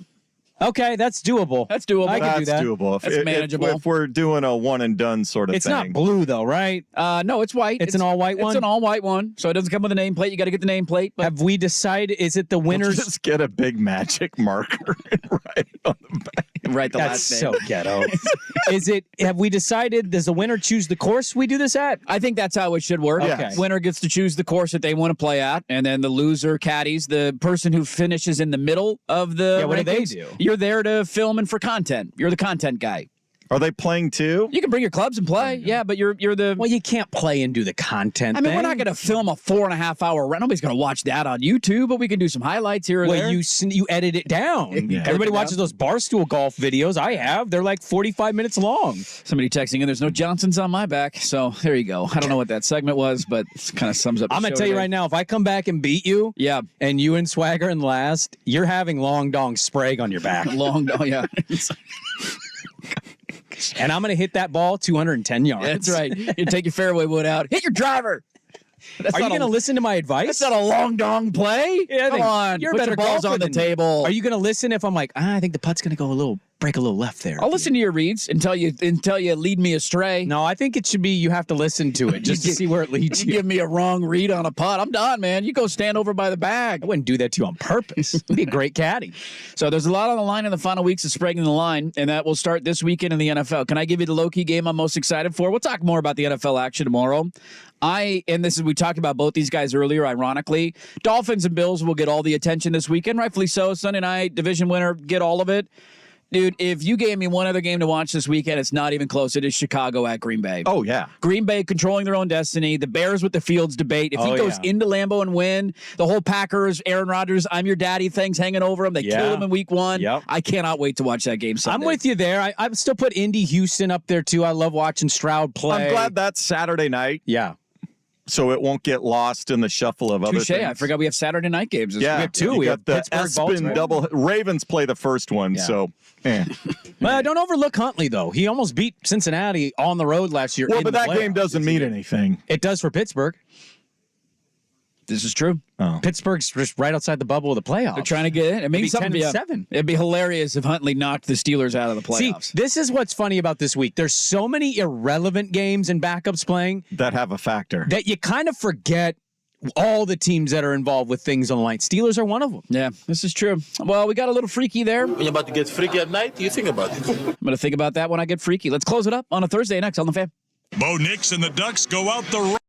Okay, that's doable. That's doable. I can do That's that. doable. That's manageable. If we're doing a one and done sort of It's thing. not blue though, right? No, it's white. It's an all-white one? It's an all-white one, so it doesn't come with a nameplate. You got to get the nameplate. But Have we decided? Is it the We'll winners? just get a big magic marker and write it on the back. write the That's last name. so ghetto. Is it? Have we decided? Does the winner choose the course we do this at? I think that's how it should work. Okay. Winner gets to choose the course that they want to play at, and then the loser caddies, the person who finishes in the middle of the Yeah, what do they rankings, do? You're there to film and for content. You're the content guy. Are they playing too? You can bring your clubs and play, yeah, but you're the. Well, you can't play and do the content. I mean, we're thing. not going to film a 4.5 hour run. Nobody's going to watch that on YouTube, but we can do some highlights here or there. Well, you edit it down. Everybody watches those Barstool golf videos. I have. They're like 45 minutes long. Somebody texting in, there's no Johnsons on my back. So there you go. I don't know what that segment was, but it kind of sums up the I'm going show to tell you today. right now, if I come back and beat you, Yeah. and you and Swagger in last, you're having long dong Sprague on your back. Long, oh, yeah. And I'm going to hit that ball 210 yards. That's right. You take your fairway wood out. Hit your driver. That's Are you not going to listen to my advice? That's not a long dong play. Yeah, I Come think on. you're a Put better your balls golfer on the than- table. Are you going to listen if I'm like, I think the putt's going to go break a little left there? I'll listen to your reads until you lead me astray. No, I think it should be you have to listen to it just to see where it leads You you. give me a wrong read on a putt, I'm done, man. You go stand over by the bag. I wouldn't do that to you on purpose. It'd be a great caddy. So there's a lot on the line in the final weeks of Sprague in the Line, and that will start this weekend in the NFL. Can I give you the low-key game I'm most excited for? We'll talk more about the NFL action tomorrow. We talked about both these guys earlier, ironically. Dolphins and Bills will get all the attention this weekend, rightfully so. Sunday night, division winner, get all of it. Dude, if you gave me one other game to watch this weekend, it's not even close. It is Chicago at Green Bay. Oh, yeah. Green Bay controlling their own destiny. The Bears with the Fields debate. If he goes into Lambeau and win, the whole Packers, Aaron Rodgers, I'm your daddy things hanging over him. They kill him in week one. Yep. I cannot wait to watch that game Sunday. I'm with you there. I still put Indy Houston up there, too. I love watching Stroud play. I'm glad that's Saturday night. Yeah. so it won't get lost in the shuffle of other Touche. things. I forgot we have Saturday night games. Yeah, We have two. We have got the Pittsburgh, Espen Baltimore. double. Ravens play the first one, so. Well, don't overlook Huntley, though. He almost beat Cincinnati on the road last year. Well, in but the that game playoffs. doesn't mean anything. It does for Pittsburgh. This is true. Oh. Pittsburgh's just right outside the bubble of the playoffs. They're trying to get in. It means It'd be something 10-7. It'd be hilarious if Huntley knocked the Steelers out of the playoffs. See, this is what's funny about this week. There's so many irrelevant games and backups playing that have a factor that you kind of forget all the teams that are involved with things on the line. Steelers are one of them. Yeah, this is true. Well, we got a little freaky there. When you're about to get freaky at night, you think about it. I'm going to think about that when I get freaky. Let's close it up on a Thursday next on The Fan. Bo Nix and the Ducks go out the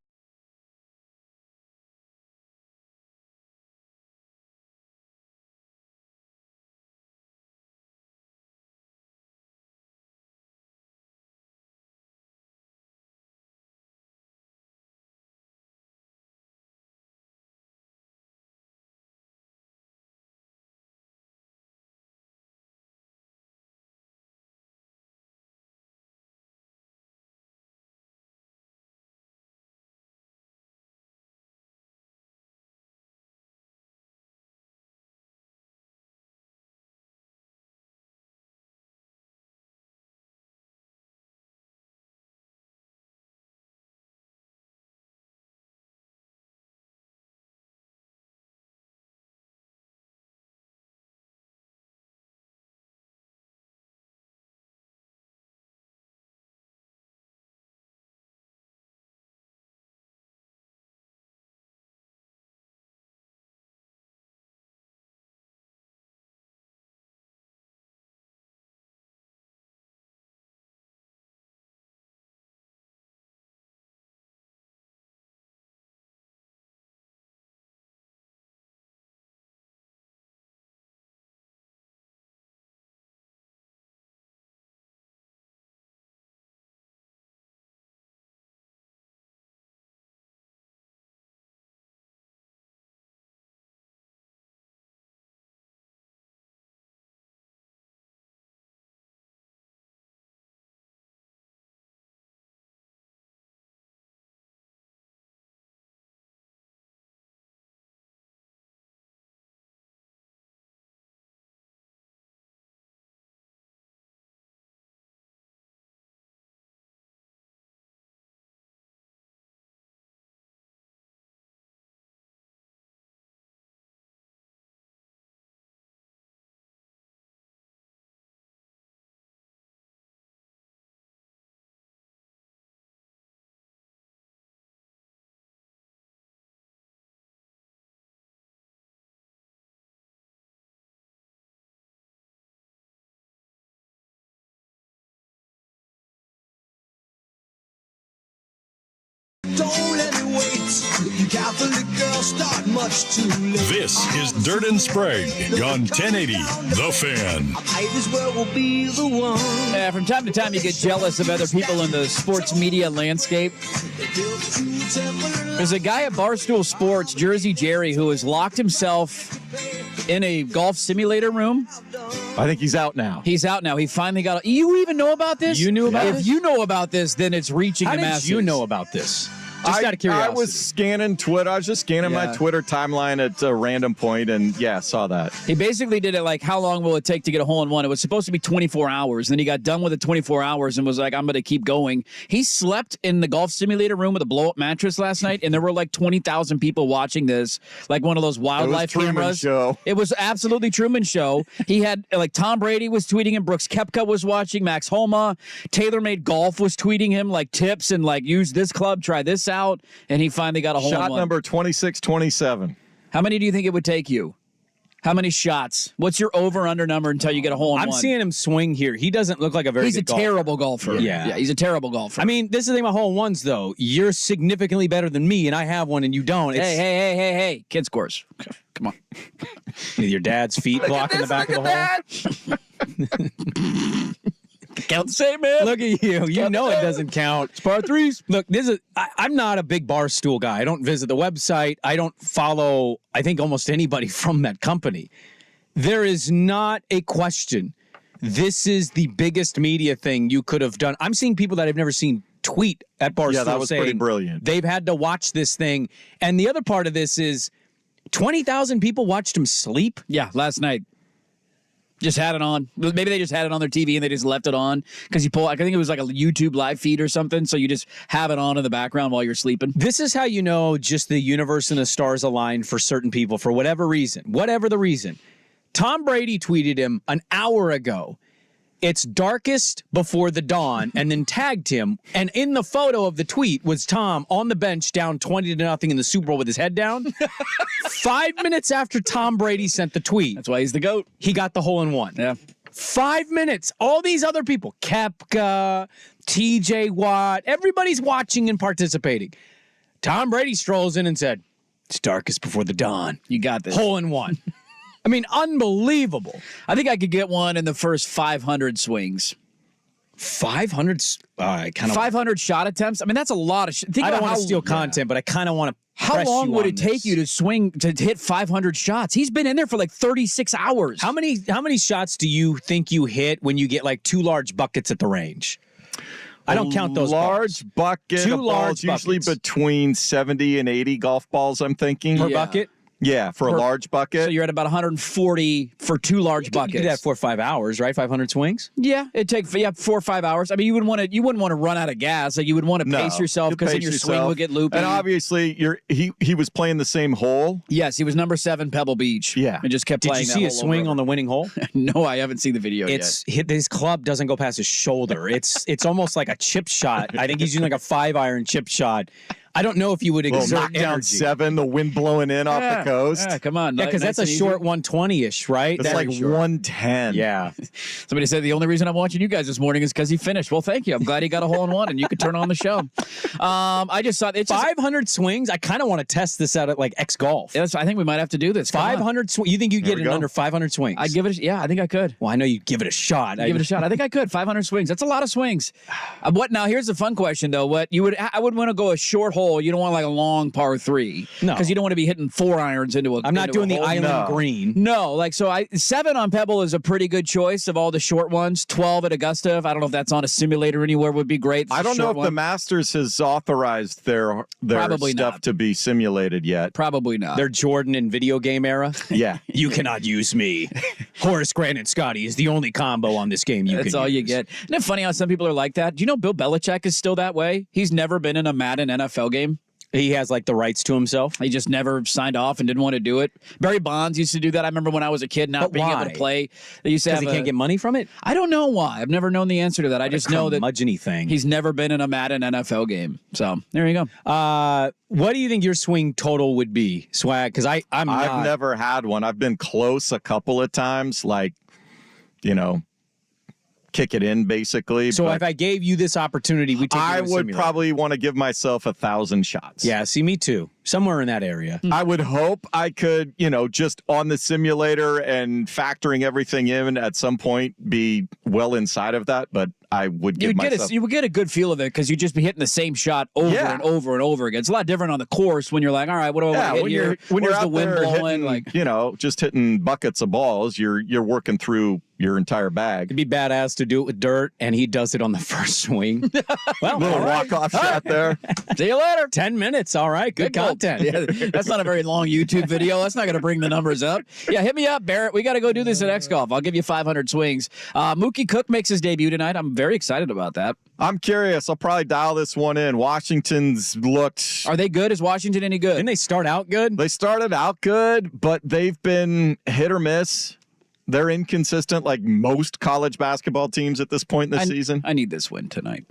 Don't let me wait. You Catholic girls start much too late. This is Dirt and Sprague on 1080 The Fan. I might as well will be the one. Yeah, from time to time you get jealous of other people in the sports media landscape. There's a guy at Barstool Sports, Jersey Jerry, who has locked himself in a golf simulator room. I think he's out now. He's out now. He finally got. You even know about this? You knew about If this? you know about this, then it's reaching How the did masses. you know about this? Just out of curiosity. I was scanning Twitter. I was just scanning my Twitter timeline at a random point, and saw that. He basically did it like, how long will it take to get a hole-in-one? It was supposed to be 24 hours. Then he got done with the 24 hours and was like, I'm going to keep going. He slept in the golf simulator room with a blow-up mattress last night, and there were like 20,000 people watching this, like one of those wildlife Truman cameras. Show. It was absolutely Truman Show. He had, like, Tom Brady was tweeting him, Brooks Koepka was watching, Max Homa, TaylorMade Golf was tweeting him, like, tips and, like, use this club, try this out, and he finally got a hole-in-one. Shot number 2627. How many do you think it would take you? How many shots? What's your over-under number until you get a hole-in-one? I'm seeing him swing here. He doesn't look like a very He's good a terrible golfer. Yeah, he's a terrible golfer. I mean, this is the thing about hole-in-ones, though. You're significantly better than me, and I have one, and you don't. Hey. Kid scores. Come on. With your dad's feet blocking the back of the hole. Count the same, man. Look at you. You know it doesn't count. It's par threes. Look, I'm not a big Barstool guy. I don't visit the website. I don't follow, I think, almost anybody from that company. There is not a question. This is the biggest media thing you could have done. I'm seeing people that I've never seen tweet at Barstool Yeah, that was saying pretty brilliant. they've had to watch this thing. And the other part of this is 20,000 people watched him sleep. Yeah, last night. Just had it on. Maybe they just had it on their TV and they just left it on because you pull. I think it was like a YouTube live feed or something. So you just have it on in the background while you're sleeping. This is how you know just the universe and the stars align for certain people for whatever reason. Whatever the reason. Tom Brady tweeted him an hour ago. It's darkest before the dawn, and then tagged him. And in the photo of the tweet was Tom on the bench down 20-0 in the Super Bowl with his head down. 5 minutes after Tom Brady sent the tweet. That's why he's the GOAT. He got the hole-in-one. Yeah. 5 minutes. All these other people, Koepka, TJ Watt, everybody's watching and participating. Tom Brady strolls in and said, it's darkest before the dawn. You got this. Hole-in-one. I mean, unbelievable. I think I could get one in the first 500 swings. 500? 500 shot attempts? I mean, that's a lot of I don't want to steal content, but I kind of want to. How long would it take you to swing to hit 500 shots? He's been in there for like 36 hours. How many shots do you think you hit when you get like 2 large buckets at the range? I don't count those large bucket. 2 of large balls, usually buckets. between 70 and 80 golf balls, I'm thinking. Per bucket? Yeah, for a large bucket. So you're at about 140 for 2 large buckets. You did that 4 or 5 hours, right? 500 swings? Yeah, it'd take 4 or 5 hours. I mean, you wouldn't want to run out of gas. Like you would want to pace yourself because then your swing would get loopy. And obviously, he was playing the same hole. Yes, he was number 7 Pebble Beach. Yeah, and just kept Did playing. you see a swing on the winning hole? No, I haven't seen the video yet. His club doesn't go past his shoulder. It's almost like a chip shot. I think he's using like a 5-iron chip shot. I don't know if you would exert down energy. 7, the wind blowing in off the coast. Yeah, come on. Yeah, because that's a short 120-ish, right? It's like 110. Yeah. Somebody said the only reason I'm watching you guys this morning is because he finished. Well, thank you. I'm glad he got a hole-in-one, and you could turn on the show. I just thought it's 500 swings. I kind of want to test this out at like X Golf. Yes, I think we might have to do this. 500 swings. You think you get it under 500 swings? I'd give it. Yeah, I think I could. Well, I know you'd give it a shot. Give it a shot. I think I could. 500 swings. That's a lot of swings. What now? Here's the fun question though. What you would? I would want to go a short hole. You don't want like a long par 3. No, because you don't want to be hitting 4 irons into a. I'm not doing the island green. No, like so. 7 on Pebble is a pretty good choice of all the short ones. 12 at Augusta. I don't know if that's on a simulator anywhere. Would be great. I don't know if the Masters has authorized their Probably stuff not. to be simulated yet. Probably not. They're Jordan in video game era. Yeah, you cannot use me. Horace Grant and Scotty is the only combo on this game. That's all you get. Isn't it funny how some people are like that? Do you know Bill Belichick is still that way? He's never been in a Madden NFL game. He has like the rights to himself. He just never signed off and didn't want to do it. Barry Bonds used to do that. I remember when I was a kid not being able to play. They used to have he can't get money from it? I don't know why. I've never known the answer to that. I just know that curmudgeon-y thing. He's never been in a Madden NFL game. So there you go. What do you think your swing total would be, Swag? Because I've never had one. I've been close a couple of times, like, kick it in basically. So if I gave you this opportunity, I would probably want to give myself 1,000 shots. Yeah, see, me too. Somewhere in that area. I would hope I could, just on the simulator and factoring everything in at some point be well inside of that, but I would give myself... You would get a good feel of it because you'd just be hitting the same shot over and over and over again. It's a lot different on the course when you're like, all right, what do I want to hit here? When you're Where's out the wind there blowing? hitting, just hitting buckets of balls, you're working through your entire bag. It'd be badass to do it with dirt, and he does it on the first swing. Well, little walk-off shot there. See you later. 10 minutes. All right. Good content. Yeah, that's not a very long YouTube video. That's not going to bring the numbers up. Yeah, hit me up, Barrett. We got to go do this at X Golf. I'll give you 500 swings. Mookie Cook makes his debut tonight. I'm very excited about that. I'm curious. I'll probably dial this one in. Washington's looked... Are they good? Is Washington any good? Didn't they start out good? They started out good, but they've been hit or miss. They're inconsistent like most college basketball teams at this point in the season. I need this win tonight.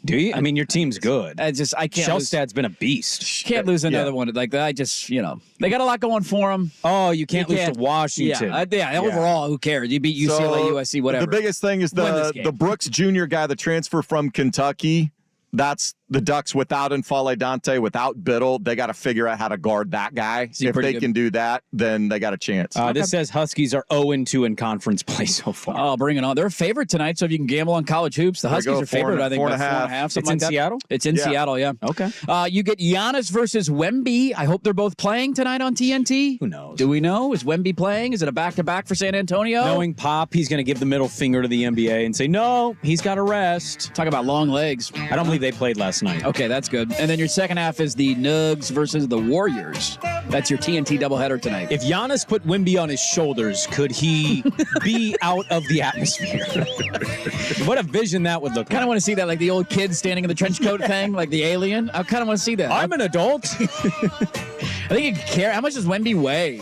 Do you? I mean, your team's good. I can't. Shellstad's been a beast. Can't lose another one like that. They got a lot going for them. Oh, you can't lose to Washington. Yeah, overall, who cares? You beat UCLA, USC, whatever. The biggest thing is the Brooks Jr. guy, the transfer from Kentucky. That's the Ducks without N'Faly Dante, without Biddle, they got to figure out how to guard that guy. If they can do that, then they got a chance. This says Huskies are 0-2 in conference play so far. Oh, bring it on. They're a favorite tonight, so if you can gamble on college hoops, the Huskies are favored, I think, by 4.5. It's in Seattle? It's in Seattle, yeah. Okay. You get Giannis versus Wemby. I hope they're both playing tonight on TNT. Who knows? Do we know? Is Wemby playing? Is it a back-to-back for San Antonio? Knowing Pop, he's going to give the middle finger to the NBA and say, no, he's got to rest. Talk about long legs. I don't believe they played last night. Okay, that's good. And then your second half is the Nugs versus the Warriors. That's your TNT doubleheader tonight. If Giannis put Wemby on his shoulders, could he be out of the atmosphere? What a vision that would look like. I kind of want to see that, like the old kid standing in the trench coat thing, like the alien. I kind of want to see that. I'm an adult. I think you care. How much does Wemby weigh?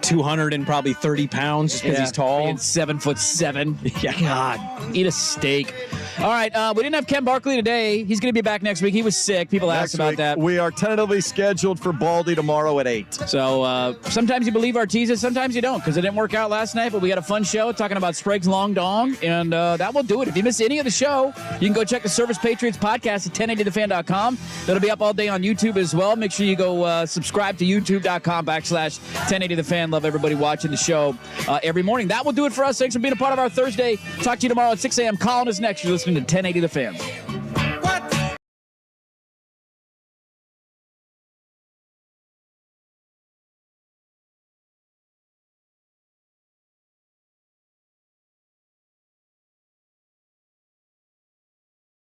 200 and probably 30 pounds just because he's tall. And 7'7". Yeah. God, eat a steak. All right, we didn't have Ken Barkley today. He's going to be back next week. He was sick. People asked about that. We are tentatively scheduled for Baldy tomorrow at 8. So sometimes you believe our teases, sometimes you don't, because it didn't work out last night. But we had a fun show talking about Sprague's Long Dong, and that will do it. If you miss any of the show, you can go check the Service Patriots podcast at 1080thefan.com. That'll be up all day on YouTube as well. Make sure you go subscribe to youtube.com/1080thefan. Love everybody watching the show every morning. That will do it for us. Thanks for being a part of our Thursday. Talk to you tomorrow at 6 a.m. Colin is next. You're listening to 1080 The Fan.